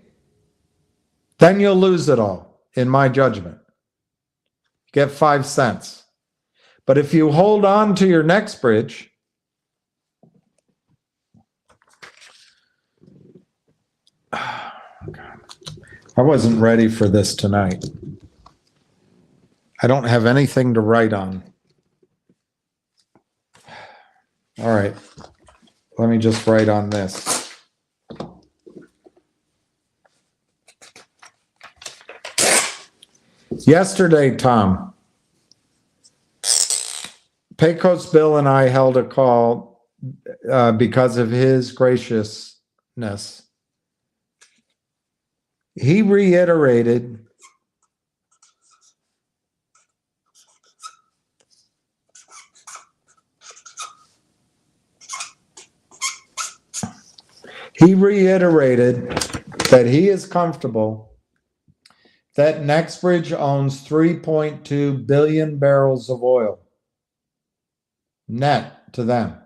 Then you'll lose it all, in my judgment. Get 5 cents. But if you hold on to your Nextbridge, I wasn't ready for this tonight. I don't have anything to write on. All right. Let me just write on this. Yesterday, Tom, Pecos Bill and I held a call because of his graciousness. He reiterated that he is comfortable that Nextbridge owns 3.2 billion barrels of oil net to them.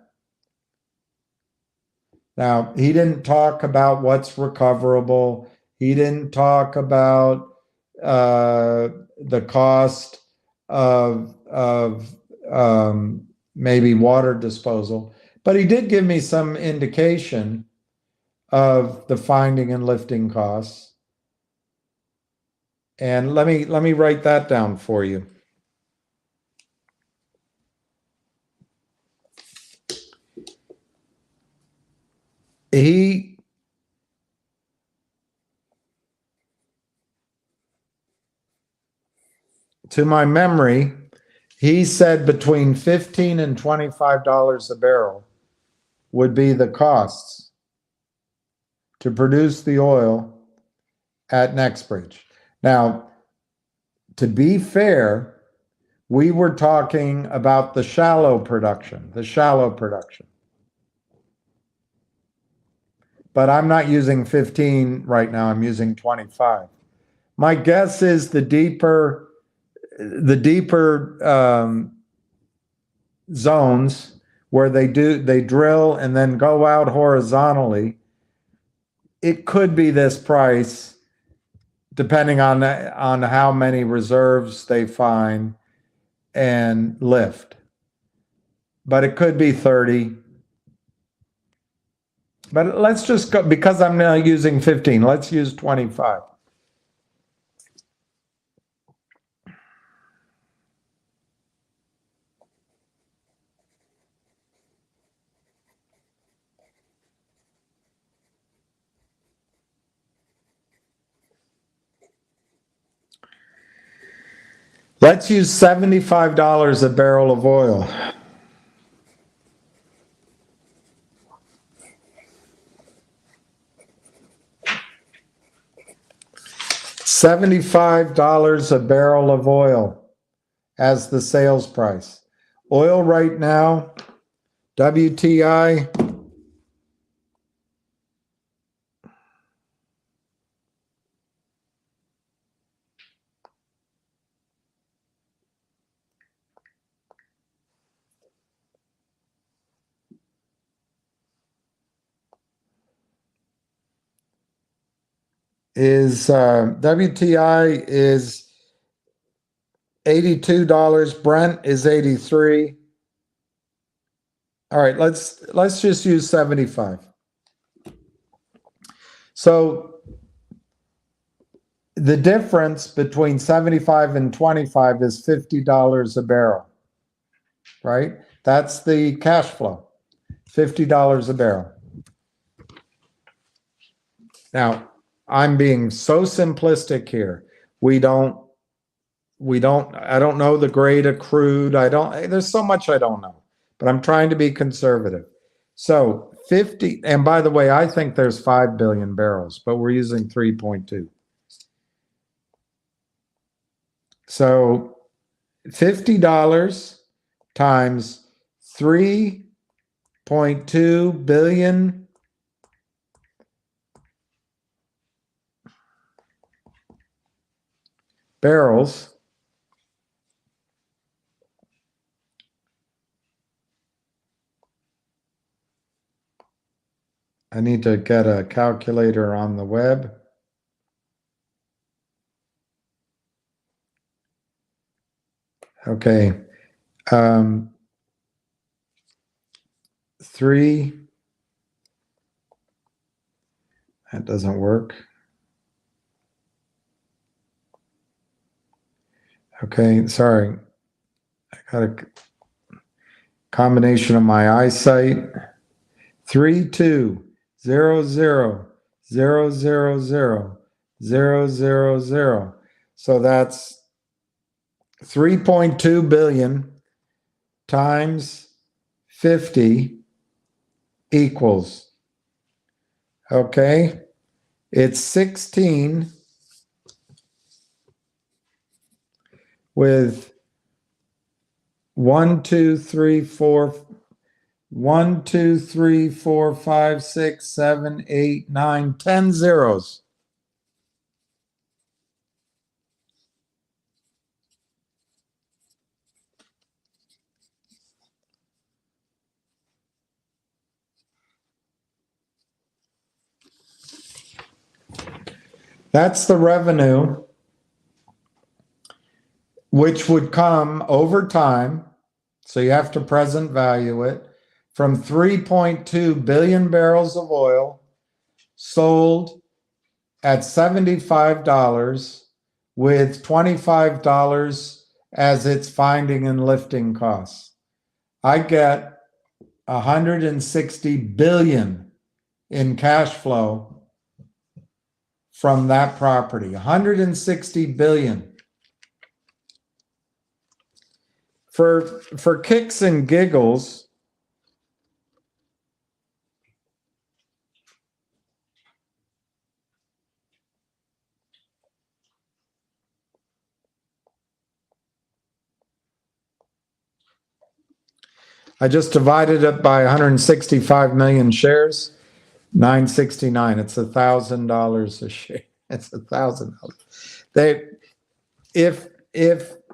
Now, he didn't talk about what's recoverable. He didn't talk about the cost of maybe water disposal, but he did give me some indication of the finding and lifting costs. And let me write that down for you. To my memory, he said between $15 and $25 a barrel would be the costs to produce the oil at Nextbridge. Now, to be fair, we were talking about the shallow production. But I'm not using 15 right now, I'm using 25. My guess is the deeper zones where they drill and then go out horizontally, it could be this price depending on how many reserves they find and lift. But it could be 30. But let's just go, because I'm now using 15, let's use 25. Let's use $75 a barrel of oil. $75 a barrel of oil as the sales price. Oil right now, WTI, is WTI is $82. Brent is 83. All right, let's just use 75. So the difference between 75 and 25 is $50 a barrel, right? That's the cash flow, $50 a barrel. Now, I'm being so simplistic here. I don't know the grade of crude. There's so much I don't know, but I'm trying to be conservative. So 50, and by the way, I think there's 5 billion barrels, but we're using 3.2. So $50 times 3.2 billion barrels I need to get a calculator on the web. Okay. 3, that doesn't work. Okay, sorry. I got a combination of my eyesight. 3,2,0,0,0,0,0,0,0. So that's 3.2 billion times 50 equals, okay, it's 16 with 1, 2, 3, 4, 1, 2, 3, 4, 5, 6, 7, 8, 9, 10 zeros. That's the revenue, which would come over time. So you have to present value it from 3.2 billion barrels of oil sold at $75 with $25 as its finding and lifting costs. I get 160 billion in cash flow from that property. 160 billion. For kicks and giggles, I just divided it by 165 million shares, 969. It's $1,000 a share. It's $1,000. If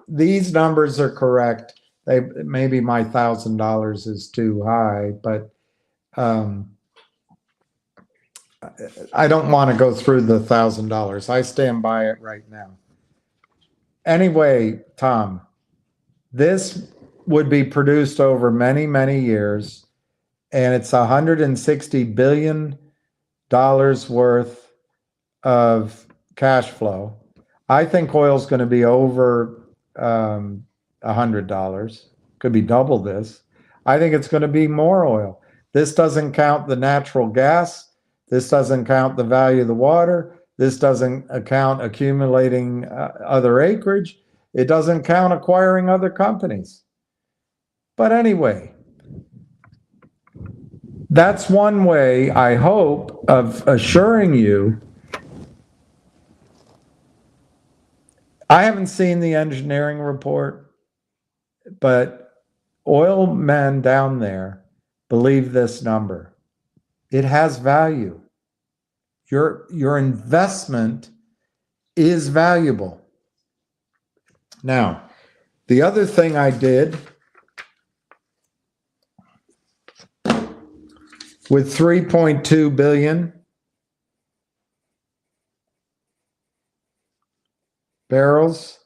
these numbers are correct, maybe my $1,000 is too high, but I don't want to go through the $1,000. I stand by it right now. Anyway, Tom, this would be produced over many, many years, and it's $160 billion worth of cash flow. I think oil's going to be over $100. Could be double this. I think it's going to be more oil. This doesn't count the natural gas. This doesn't count the value of the water. This doesn't account accumulating other acreage. It doesn't count acquiring other companies. But anyway, that's one way, I hope, of assuring you. I haven't seen the engineering report, but oil men down there believe this number. It has value. Your investment is valuable. Now, the other thing I did with 3.2 billion barrels,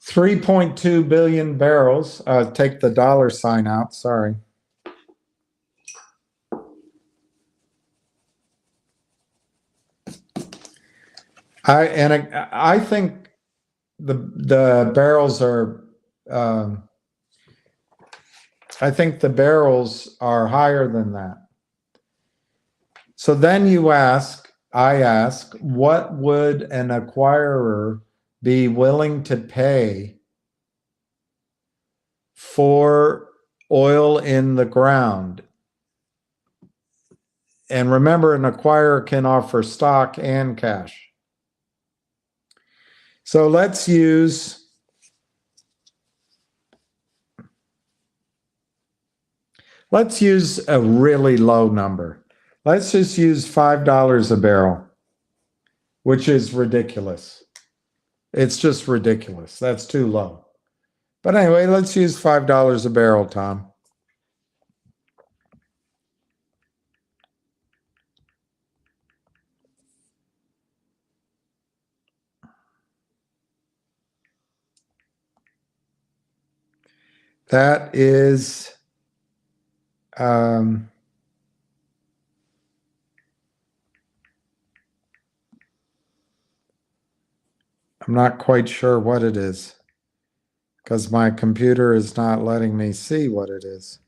$3.2 billion barrels, take the dollar sign out, sorry. I think the barrels are, I think the barrels are higher than that. So then I ask, what would an acquirer be willing to pay for oil in the ground? And remember, an acquirer can offer stock and cash. So let's use a really low number. Let's just use $5 a barrel, which is ridiculous. It's just ridiculous. That's too low. But anyway, let's use $5 a barrel, Tom. That is, I'm not quite sure what it is because my computer is not letting me see what it is.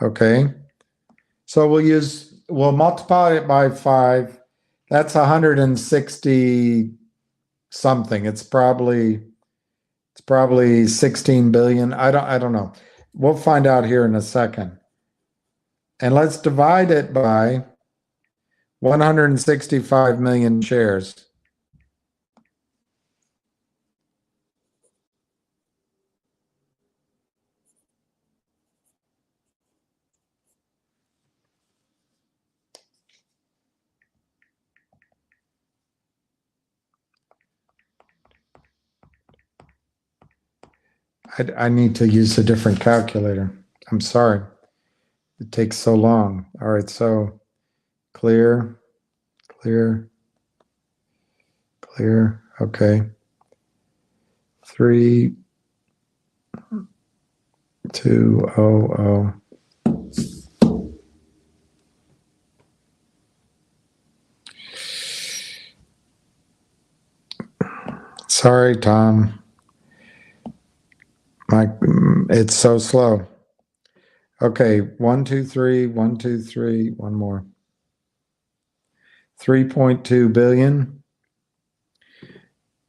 Okay. So we'll multiply it by 5. That's 160 something. It's probably 16 billion. I don't know. We'll find out here in a second. And let's divide it by 165 million shares. I need to use a different calculator. I'm sorry. It takes so long. All right, so clear. Okay. 3200. Sorry, Tom. It's so slow. Okay, 1, 2, 3, 1, 2, 3, one more. 3.2 billion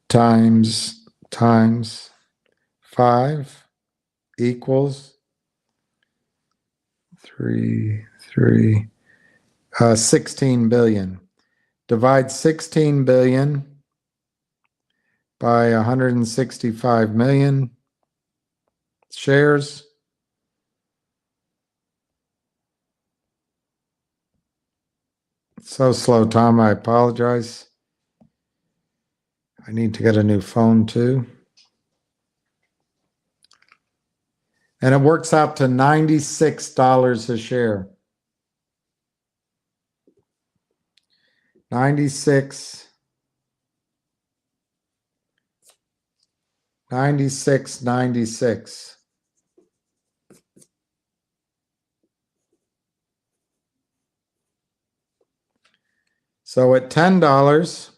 times 5 equals 16 billion. Divide 16 billion by 165 million shares. So slow, Tom. I apologize. I need to get a new phone too. And it works out to $96 a share. 96. So at $10,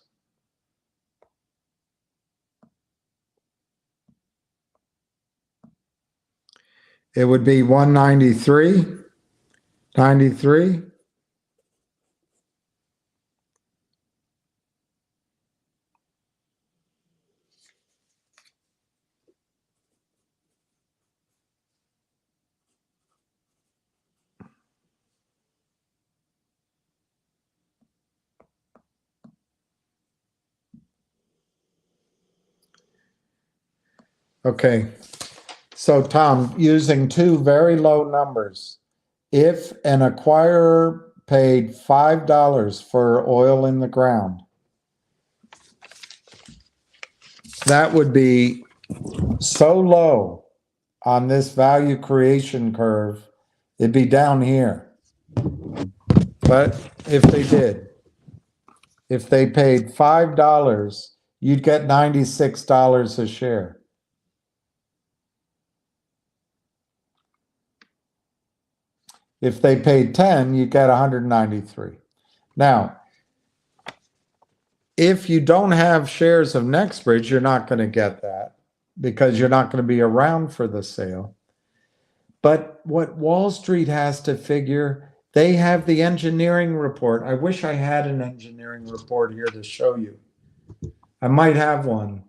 it would be 193.93. Okay. So Tom, using two very low numbers, if an acquirer paid $5 for oil in the ground, that would be so low on this value creation curve, it'd be down here. But if they paid $5, you'd get $96 a share. If they paid 10, you get 193. Now, if you don't have shares of Nextbridge, you're not going to get that because you're not going to be around for the sale. But what Wall Street has to figure, they have the engineering report. I wish I had an engineering report here to show you. I might have one.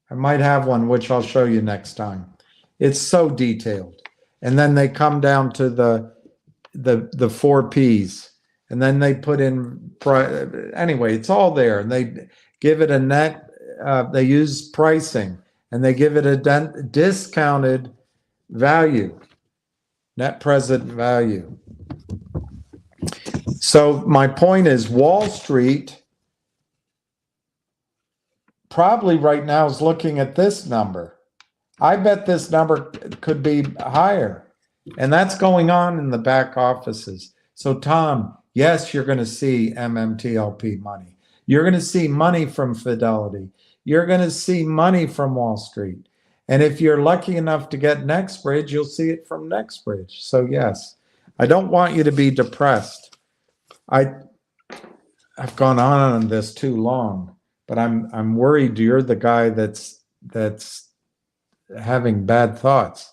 Which I'll show you next time. It's so detailed. And then they come down to the four P's, and then they put in anyway, it's all there, and they give it a net, they use pricing, and they give it a discounted value, net present value. So my point is, Wall Street probably right now is looking at this number. I bet this number could be higher. And that's going on in the back offices. So Tom, yes, you're going to see MMTLP money. You're going to see money from Fidelity. You're going to see money from Wall Street. And if you're lucky enough to get Nextbridge, you'll see it from Nextbridge. So yes, I don't want you to be depressed. I've gone on this too long, but I'm worried you're the guy that's having bad thoughts.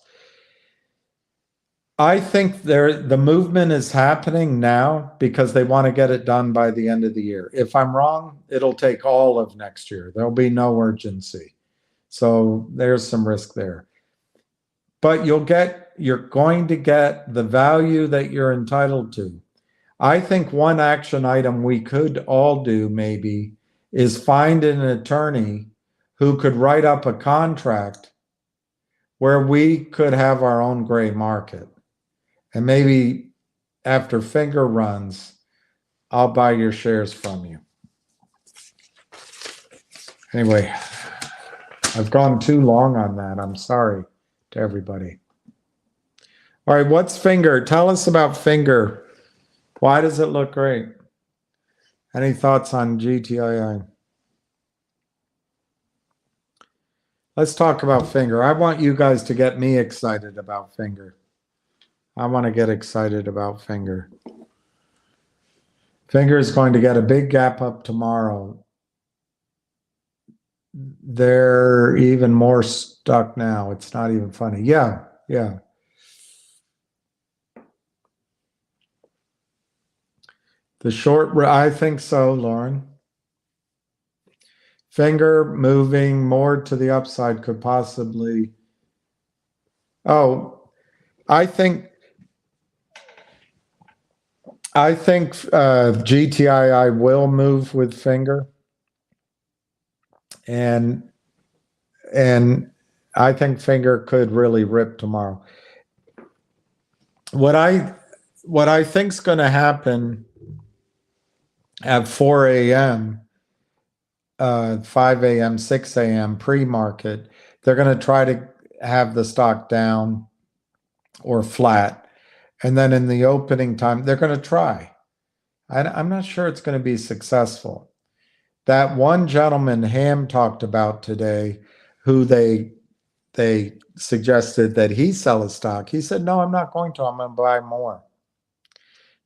I think the movement is happening now because they want to get it done by the end of the year. If I'm wrong, it'll take all of next year. There'll be no urgency. So there's some risk there. But you're going to get the value that you're entitled to. I think one action item we could all do maybe is find an attorney who could write up a contract where we could have our own gray market. And maybe after Finger runs, I'll buy your shares from you. Anyway, I've gone too long on that. I'm sorry to everybody. All right, what's Finger? Tell us about Finger. Why does it look great? Any thoughts on GTII? Let's talk about Finger. I want you guys to get me excited about Finger. I want to get excited about Finger. Finger is going to get a big gap up tomorrow. They're even more stuck now. It's not even funny. Yeah. The short, I think so, Lauren. Finger moving more to the upside could possibly. Oh, I think GTII will move with Finger, and I think Finger could really rip tomorrow. What I think's going to happen at 4 a.m., 5 a.m., 6 a.m. pre-market, they're going to try to have the stock down or flat. And then in the opening time, they're going to try. I'm not sure it's going to be successful. That one gentleman Ham talked about today, who they suggested that he sell a stock. He said, no, I'm not going to. I'm going to buy more.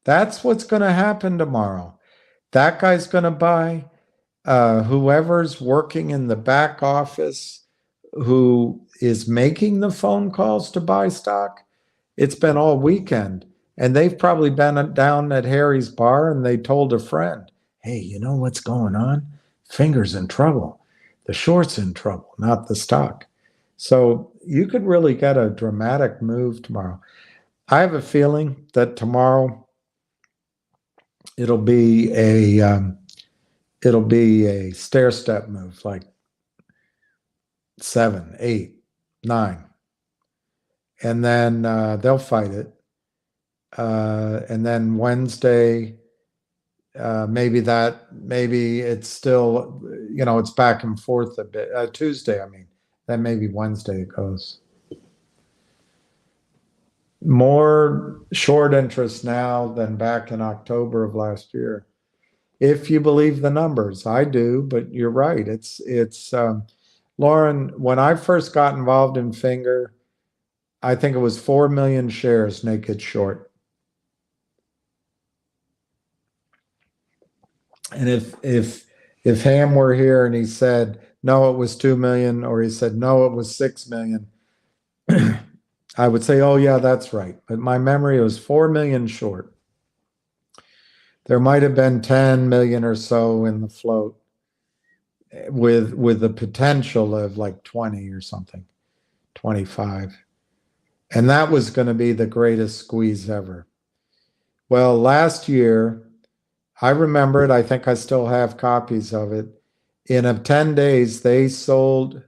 That's what's going to happen tomorrow. That guy's going to buy. Whoever's working in the back office who is making the phone calls to buy stock, it's been all weekend, and they've probably been down at Harry's bar and they told a friend, hey, you know what's going on? Finger's in trouble. The short's in trouble, not the stock. So you could really get a dramatic move tomorrow. I have a feeling that tomorrow it'll be a stair-step move, like 7, 8, 9. And then they'll fight it. And then Wednesday, maybe it's still, it's back and forth a bit. Tuesday, I mean, then maybe Wednesday it goes. More short interest now than back in October of last year. If you believe the numbers, I do, but you're right. It's Lauren, when I first got involved in Finger, I think it was 4 million shares naked short. And if Ham were here and he said, no, it was 2 million, or he said, no, it was 6 million, I would say, oh yeah, that's right. But my memory was 4 million short. There might have been 10 million or so in the float with the potential of like 20 or something, 25. And that was going to be the greatest squeeze ever. Well, last year, I remember it. I think I still have copies of it. In 10 days, they sold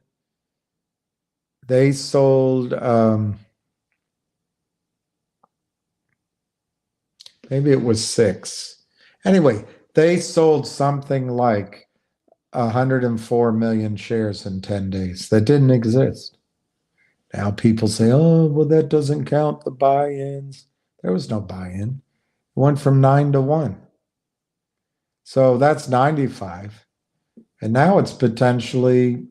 maybe it was 6. Anyway, they sold something like 104 million shares in 10 days that didn't exist. Now people say, oh, well, that doesn't count the buy-ins. There was no buy-in. It went from 9 to 1. So that's 95. And now it's potentially,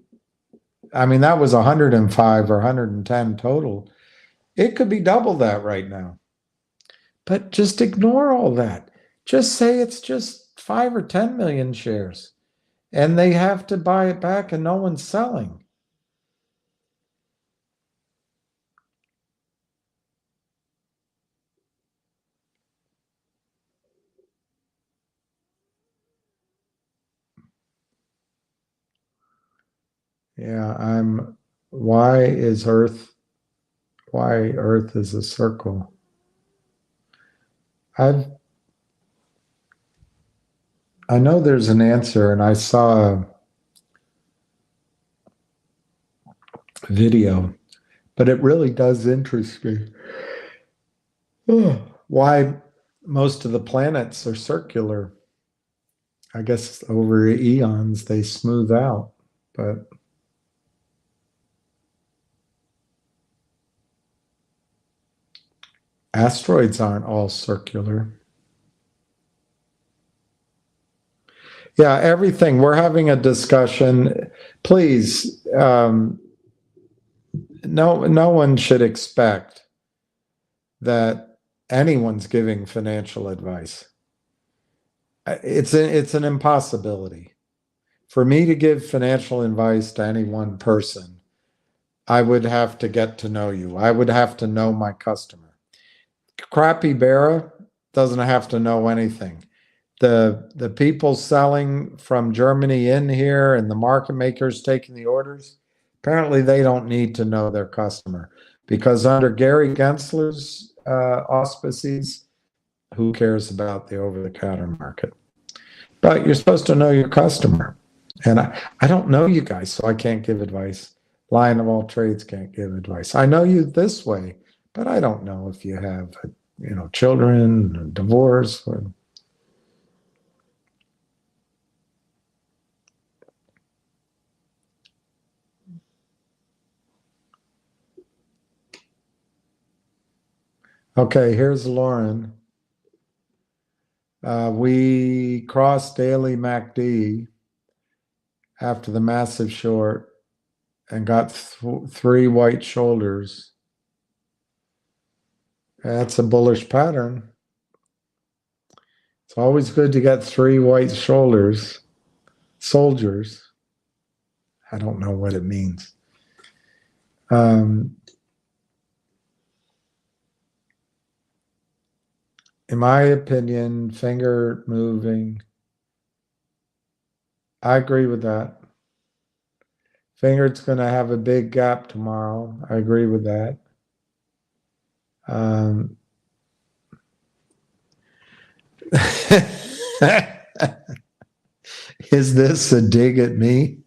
I mean, that was 105 or 110 total. It could be double that right now. But just ignore all that. Just say it's just 5 or 10 million shares. And they have to buy it back and no one's selling. Yeah, why Earth is a circle? I know there's an answer, and I saw a video, but it really does interest me. Why most of the planets are circular. I guess over eons they smooth out, but asteroids aren't all circular. Yeah, everything. We're having a discussion. Please, no one should expect that anyone's giving financial advice. It's an impossibility. For me to give financial advice to any one person, I would have to get to know you. I would have to know my customer. Crappy Barra doesn't have to know anything. The people selling from Germany in here and the market makers taking the orders, apparently they don't need to know their customer, because under Gary Gensler's auspices, who cares about the over-the-counter market? But you're supposed to know your customer. And I don't know you guys, so I can't give advice. Lion of all trades can't give advice. I know you this way, but I don't know if you have, children, divorce, or okay, here's Lauren. We crossed daily MACD after the massive short and got 3 white shoulders. That's a bullish pattern. It's always good to get 3 white soldiers. I don't know what it means. In my opinion, finger moving, I agree with that. Finger's going to have a big gap tomorrow. I agree with that. Is this a dig at me?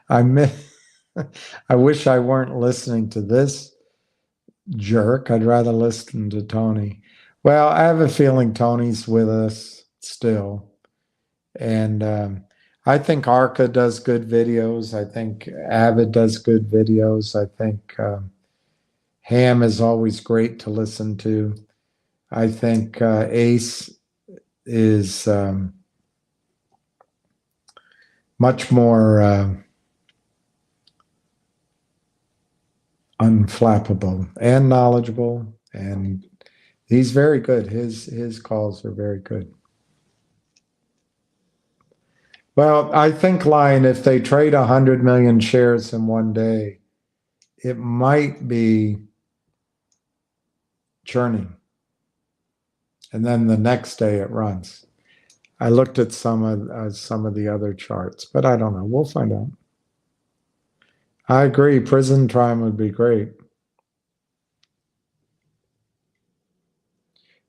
I I wish I weren't listening to this jerk. I'd rather listen to Tony. Well, I have a feeling Tony's with us still. And I think Arca does good videos. I think Avid does good videos. I think Ham is always great to listen to. I think Ace is much more unflappable and knowledgeable, and he's very good. His calls are very good. Well, I think, Lion, if they trade 100 million shares in one day, it might be churning. And then the next day it runs. I looked at some of the other charts, but I don't know. We'll find out. I agree. Prison time would be great.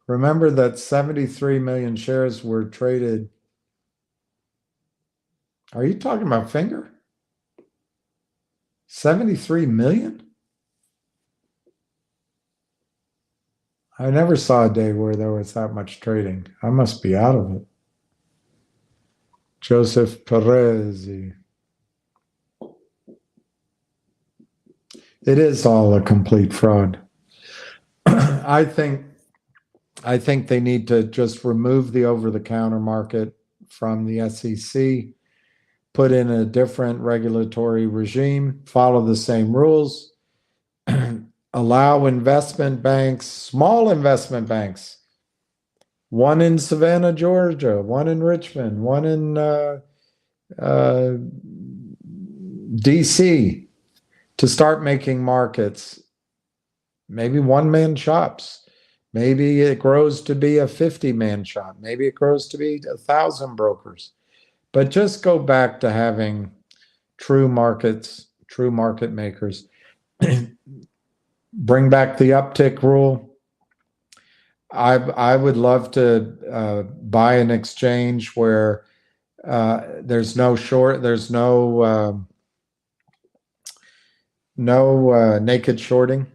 Remember that 73 million shares were traded. Are you talking about Finger? 73 million? I never saw a day where there was that much trading. I must be out of it. Joseph Perez. It is all a complete fraud. I think they need to just remove the over-the-counter market from the SEC, put in a different regulatory regime, follow the same rules, allow investment banks, small investment banks, one in Savannah, Georgia, one in Richmond, one in DC, to start making markets, maybe one-man shops. Maybe it grows to be a 50-man shop. Maybe it grows to be 1,000 brokers. But just go back to having true markets, true market makers. Bring back the uptick rule. I would love to buy an exchange where there's no short, there's no naked shorting.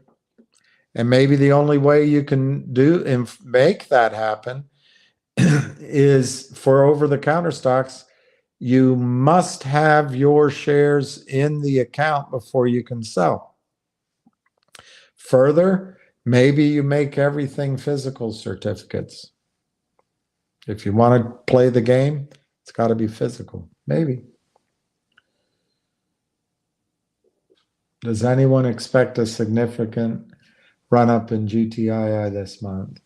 And maybe the only way you can do and make that happen is for over-the-counter stocks. You must have your shares in the account before you can sell. Further, maybe you make everything physical certificates. If you want to play the game, it's got to be physical. Maybe. Does anyone expect a significant run-up in GTII this month?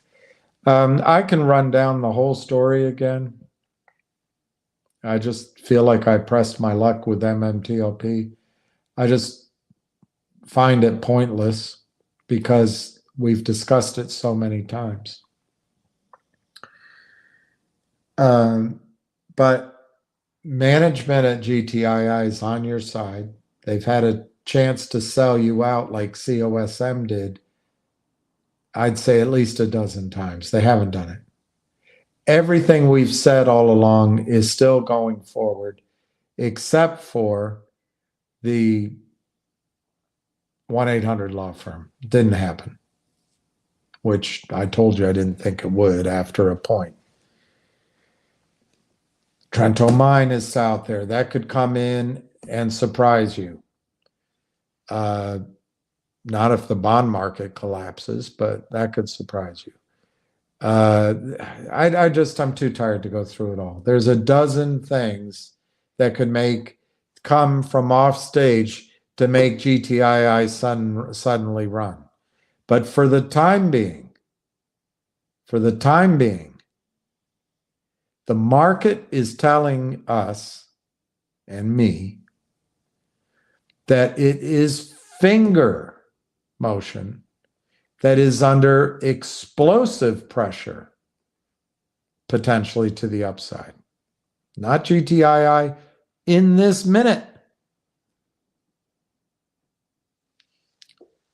I can run down the whole story again. I just feel like I pressed my luck with MMTLP. I just find it pointless because we've discussed it so many times. But management at GTII is on your side. They've had a chance to sell you out like COSM did, I'd say at least a dozen times. They haven't done it. Everything we've said all along is still going forward, except for the 1-800 law firm. Didn't happen, which I told you I didn't think it would after a point. Trento Mine is out there. That could come in and surprise you. Not if the bond market collapses, but that could surprise you. I'm too tired to go through it all. There's a dozen things that could come from off stage to make GTII suddenly run. But for the time being, the market is telling us and me that it is finger motion that is under explosive pressure, potentially to the upside. Not GTII in this minute.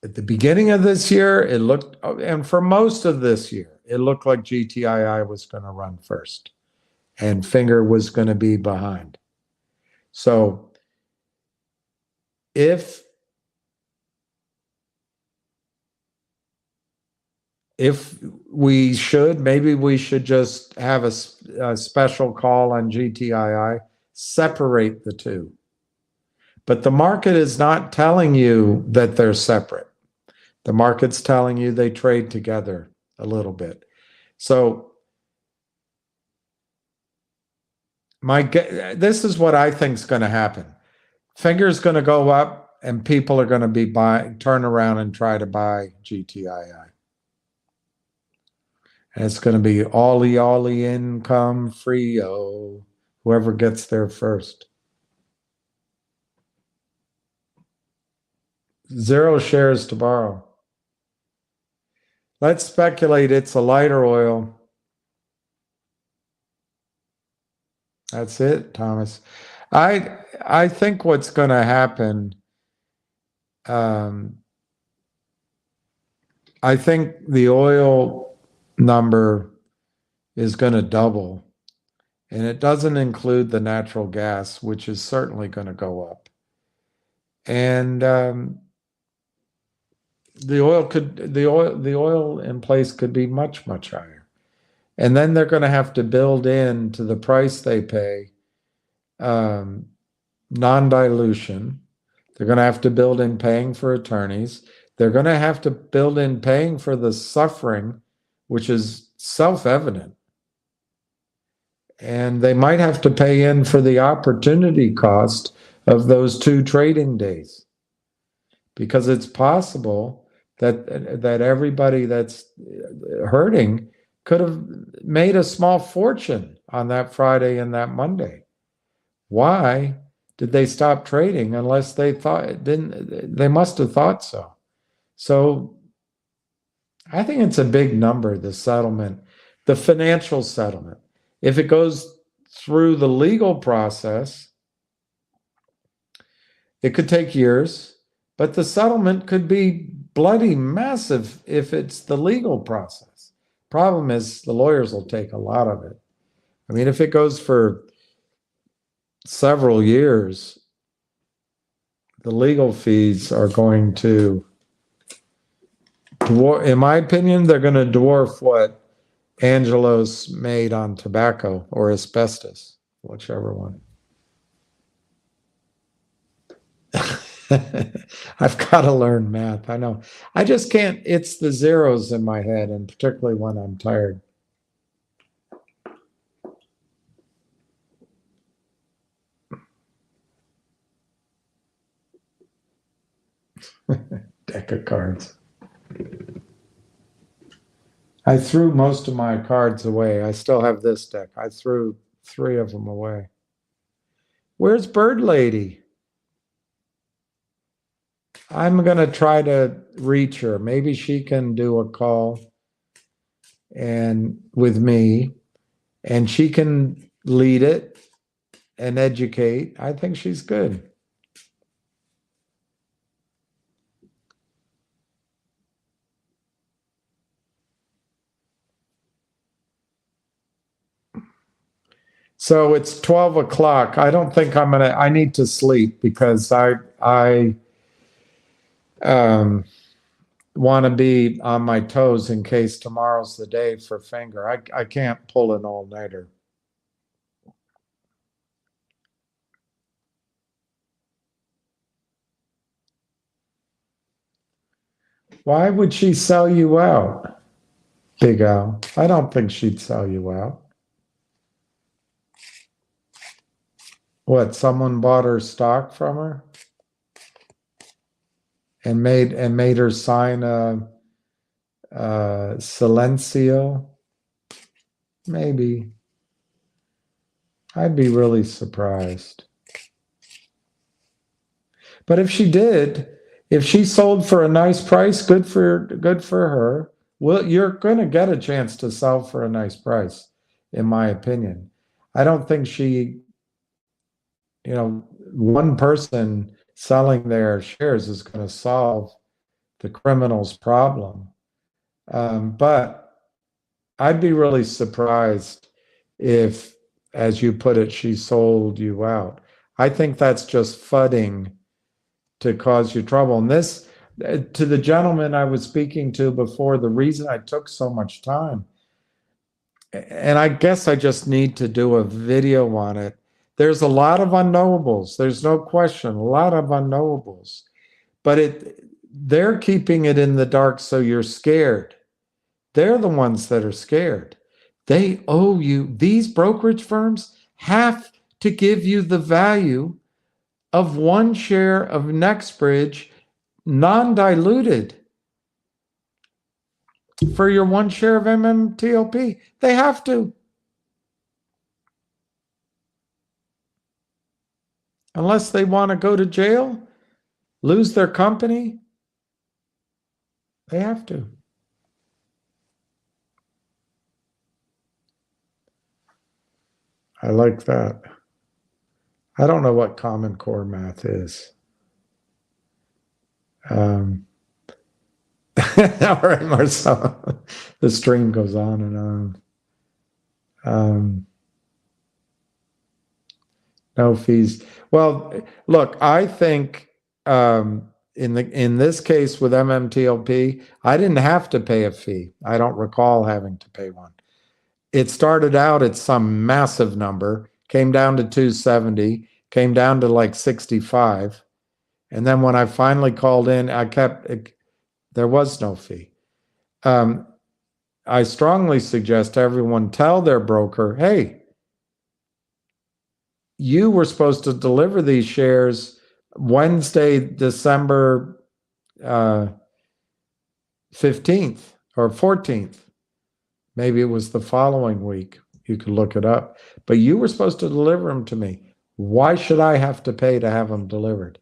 At the beginning of this year, it looked, and for most of this year, it looked like GTII was going to run first and Finger was going to be behind. So if maybe we should just have a special call on GTII, separate the two. But the market is not telling you that they're separate. The market's telling you they trade together a little bit. So this is what I think is going to happen. Finger's going to go up and people are going to be turn around and try to buy GTII. And it's going to be ollie income Frio, whoever gets there first. 0 shares to borrow. Let's speculate it's a lighter oil. That's it, Thomas. I think what's going to happen, I think the oil number is going to double, and it doesn't include the natural gas, which is certainly going to go up. And the oil in place could be much higher. And then they're going to have to build in to the price they pay non-dilution. They're going to have to build in paying for attorneys. They're going to have to build in paying for the suffering, which is self-evident. And they might have to pay in for the opportunity cost of those 2 trading days, because it's possible that everybody that's hurting could have made a small fortune on that Friday and that Monday. Why did they stop trading unless they they must have thought so. So I think it's a big number, the settlement, the financial settlement. If it goes through the legal process, it could take years, but the settlement could be bloody massive if it's the legal process. Problem is the lawyers will take a lot of it. I mean, if it goes for several years, the legal fees are going to dwarf, in my opinion, they're going to dwarf what Angelos made on tobacco or asbestos, whichever one. I've got to learn math. I know. I just can't. It's the zeros in my head, and particularly when I'm tired. Deck of cards. I threw most of my cards away. I still have this deck. I threw 3 of them away. Where's Bird Lady? I'm going to try to reach her. Maybe she can do a call and with me, and she can lead it and educate. I think she's good. So it's 12 o'clock. I don't think I need to sleep because I want to be on my toes in case tomorrow's the day for Finger. I can't pull an all-nighter. Why would she sell you out, Big Al? I don't think she'd sell you out. What, someone bought her stock from her and made her sign a silencio? Maybe. I'd be really surprised. But if she did, if she sold for a nice price, good for her. Well, you're going to get a chance to sell for a nice price, in my opinion. I don't think she, one person selling their shares is going to solve the criminal's problem. But I'd be really surprised if, as you put it, she sold you out. I think that's just fudding to cause you trouble. And this, to the gentleman I was speaking to before, the reason I took so much time, and I guess I just need to do a video on it. There's a lot of unknowables. There's no question, a lot of unknowables. But they're keeping it in the dark so you're scared. They're the ones that are scared. They owe you, these brokerage firms have to give you the value of one share of Nextbridge, non-diluted, for your one share of MMTLP. They have to. Unless they want to go to jail, lose their company, they have to. I like that. I don't know what Common Core math is. All right, Marcel. The stream goes on and on. No fees. Well, look, I think in this case with MMTLP, I didn't have to pay a fee. I don't recall having to pay one. It started out at some massive number, came down to 270, came down to like 65. And then when I finally called in, there was no fee. I strongly suggest everyone tell their broker, hey, you were supposed to deliver these shares Wednesday, December 15th or 14th. Maybe it was the following week. You could look it up. But you were supposed to deliver them to me. Why should I have to pay to have them delivered?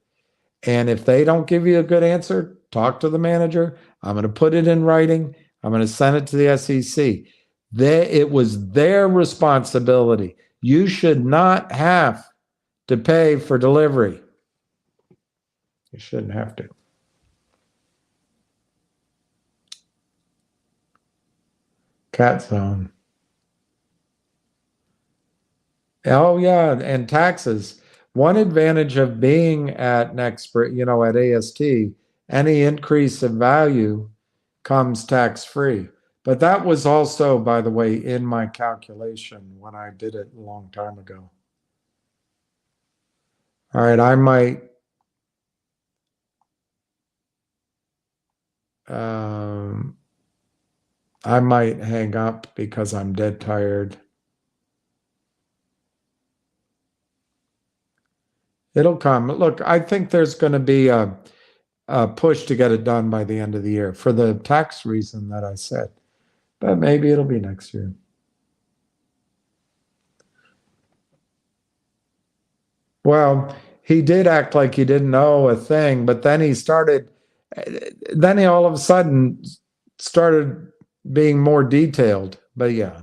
And if they don't give you a good answer, talk to the manager. I'm going to put it in writing. I'm going to send it to the SEC. It was their responsibility. You should not have to pay for delivery. You shouldn't have to. Cat zone. Oh, yeah, and taxes. One advantage of being at Nextbridge, at AST, any increase in value comes tax-free. But that was also, by the way, in my calculation when I did it a long time ago. All right, I might hang up because I'm dead tired. It'll come. Look, I think there's going to be a push to get it done by the end of the year for the tax reason that I said. But maybe it'll be next year. Well, he did act like he didn't know a thing, but then he all of a sudden started being more detailed. But yeah,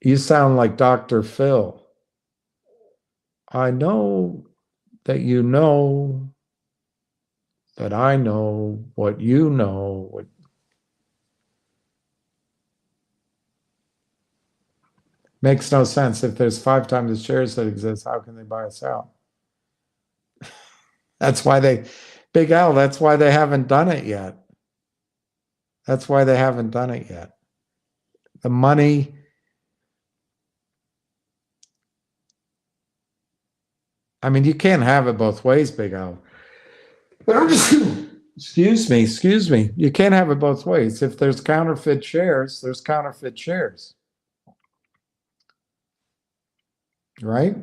you sound like Dr. Phil. I know that you know that I know what you know. Makes no sense. If there's 5 times the shares that exist, how can they buy us out? That's why Big Al, that's why they haven't done it yet. That's why they haven't done it yet. The money. I mean, you can't have it both ways, Big Al. Excuse me. You can't have it both ways. If there's counterfeit shares, there's counterfeit shares. Right?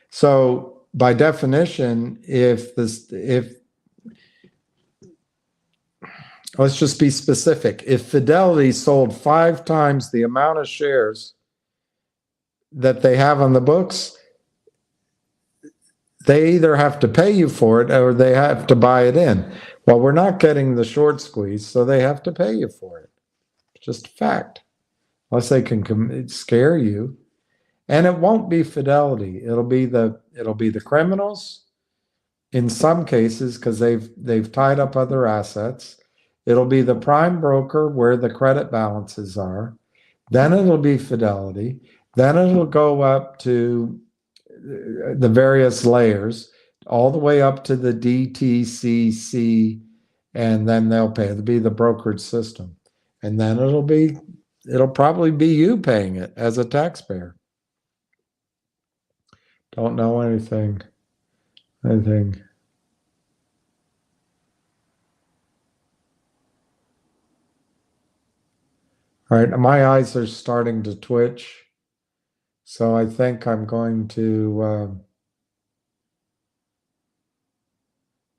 So by definition, let's just be specific. If Fidelity sold 5 times the amount of shares that they have on the books, they either have to pay you for it or they have to buy it in. Well, we're not getting the short squeeze, so they have to pay you for it. It's just a fact. Unless they can scare you. And it won't be Fidelity. It'll be the criminals in some cases because they've tied up other assets. It'll be the prime broker where the credit balances are. Then it'll be Fidelity. Then it'll go up to the various layers, all the way up to the DTCC, and then they'll pay. It'll be the brokerage system. And then it'll probably be you paying it as a taxpayer. Don't know anything. Anything. All right, my eyes are starting to twitch. So I think I'm going to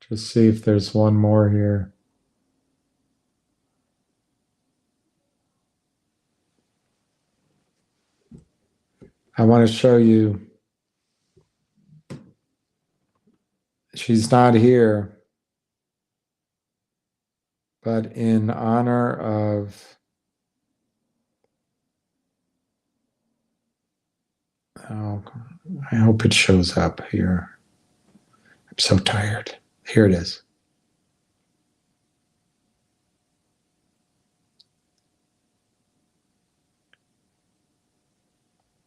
just see if there's one more here. I want to show you. She's not here, but in honor of, oh, I hope it shows up here. I'm so tired. Here it is.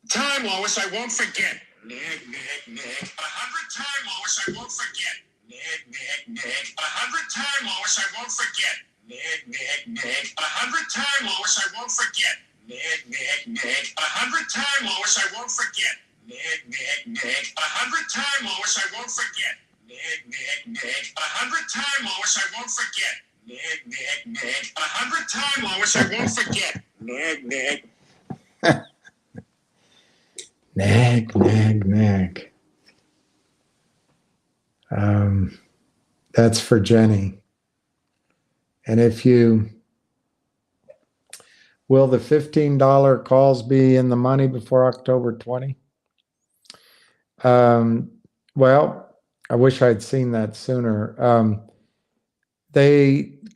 Time, Lois, I won't forget. Neg. 100 time, Lois, I won't forget. Neg. 100 time, Lois, I won't forget. Neg. 100 time, Lois, I won't forget. Neg. 100 time, Lois, I won't forget. Neg. 100 time, Lois, I won't forget. Neg. 100 time, Lois, I won't forget. Neg. 100 time, Lois, I won't forget. Neg. Nag. That's for Jenny. And if will the $15 calls be in the money before October 20? Well, I wish I'd seen that sooner.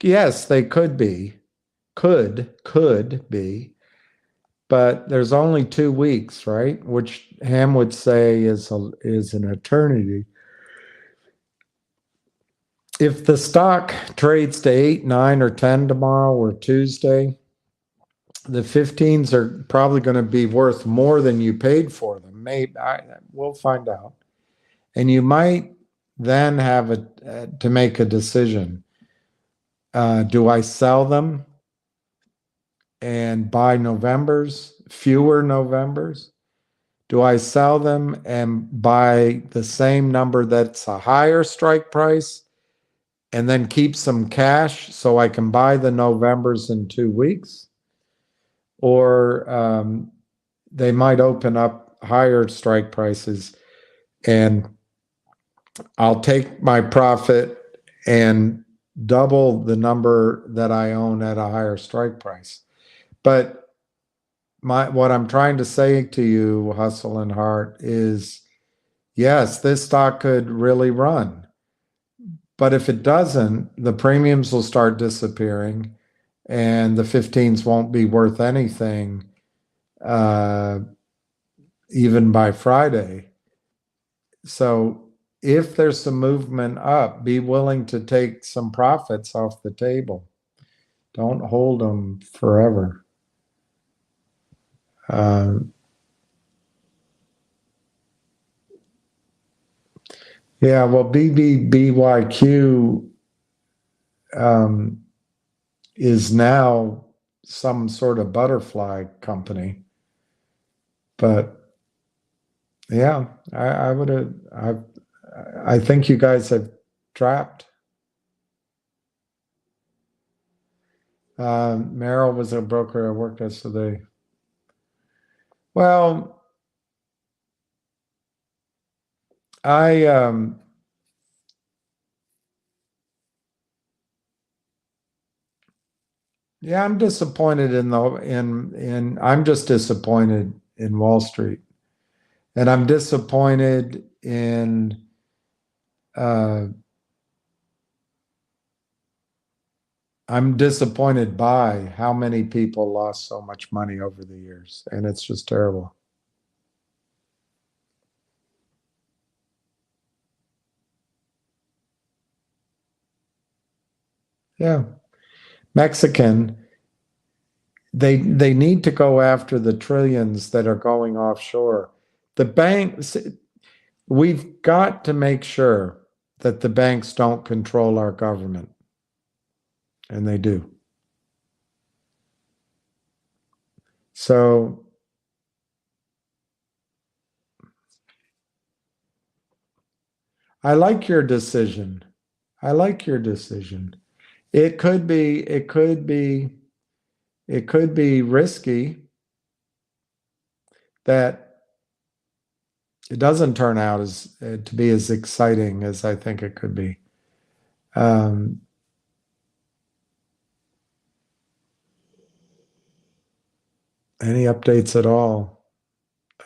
Yes, they could be, could be. But there's only 2 weeks, right? Which Ham would say is an eternity. If the stock trades to 8, 9, or 10 tomorrow or Tuesday, the 15s are probably going to be worth more than you paid for them. Maybe we'll find out. And you might then have to make a decision. Do I sell them and buy Novembers, fewer Novembers? Do I sell them and buy the same number that's a higher strike price and then keep some cash so I can buy the Novembers in 2 weeks? Or they might open up higher strike prices and I'll take my profit and double the number that I own at a higher strike price. But what I'm trying to say to you, Hustle and Heart, is yes, this stock could really run. But if it doesn't, the premiums will start disappearing and the 15s won't be worth anything even by Friday. So if there's some movement up, be willing to take some profits off the table. Don't hold them forever. Yeah, well, BBBYQ is now some sort of butterfly company. But yeah, I think you guys have trapped. Merrill was a broker I worked at, so they, well, I'm disappointed I'm just disappointed in Wall Street. And I'm disappointed in I'm disappointed by how many people lost so much money over the years, and it's just terrible. Yeah. Mexican, they need to go after the trillions that are going offshore. The banks, we've got to make sure that the banks don't control our government. And they do. So I like your decision. I like your decision. It could be risky that it doesn't turn out as to be as exciting as I think it could be. Any updates at all?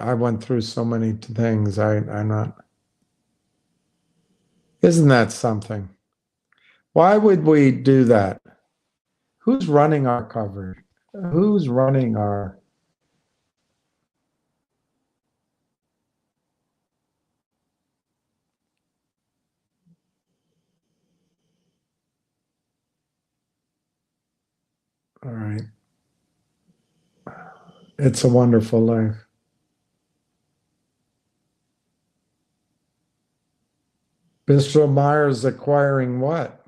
I went through so many things. I'm not. Isn't that something? Why would we do that? Who's running our coverage? Who's running our? All right. It's a wonderful life. Bristol Myers acquiring what?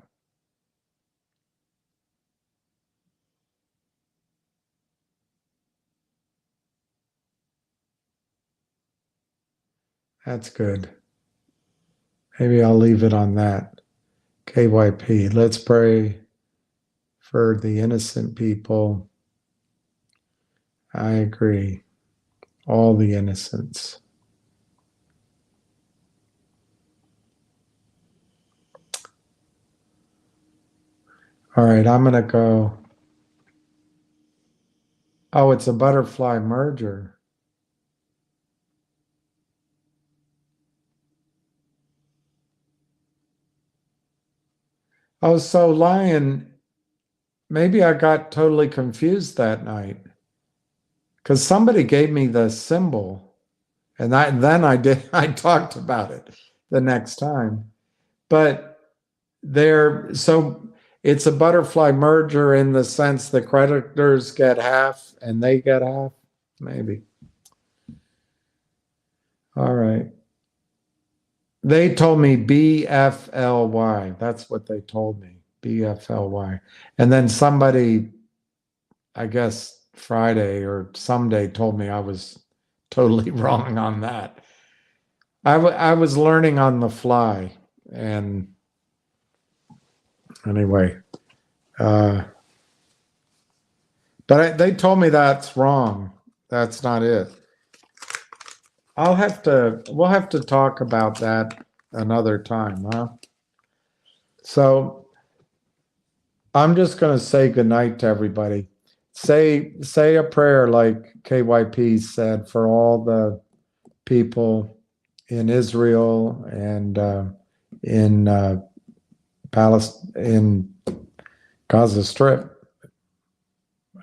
That's good. Maybe I'll leave it on that. KYP. Let's pray for the innocent people. I agree. All the innocents. All right, I'm going to go. Oh, it's a butterfly merger. Oh, so Lion, maybe I got totally confused that night because somebody gave me the symbol and then I talked about it the next time. But so it's a butterfly merger in the sense the creditors get half and they get half, maybe. All right. They told me BFLY. That's what they told me, BFLY. And then somebody, I guess Friday or someday, told me I was totally wrong on that. I was learning on the fly. And anyway, but they told me that's wrong. That's not it. We'll have to talk about that another time, huh? So I'm just going to say goodnight to everybody. Say a prayer like KYP said for all the people in Israel and in Palestine, in Gaza Strip,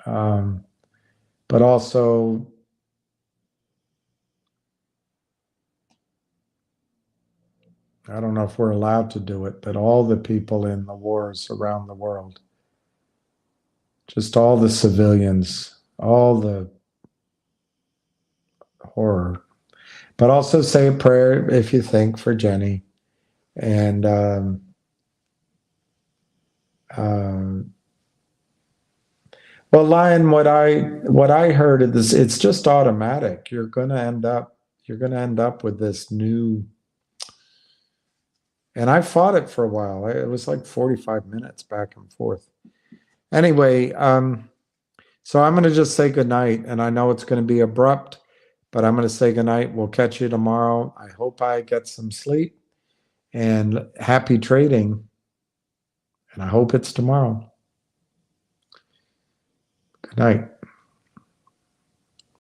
but also I don't know if we're allowed to do it, but all the people in the wars around the world, just all the civilians, all the horror. But also say a prayer if you think for Jenny. And well, Lion, what I heard of this, it's just automatic. You're gonna end up with this new. And I fought it for a while. It was like 45 minutes back and forth. Anyway, so I'm gonna just say goodnight, and I know it's gonna be abrupt, but I'm gonna say goodnight. We'll catch you tomorrow. I hope I get some sleep and happy trading. And I hope it's tomorrow. Good night.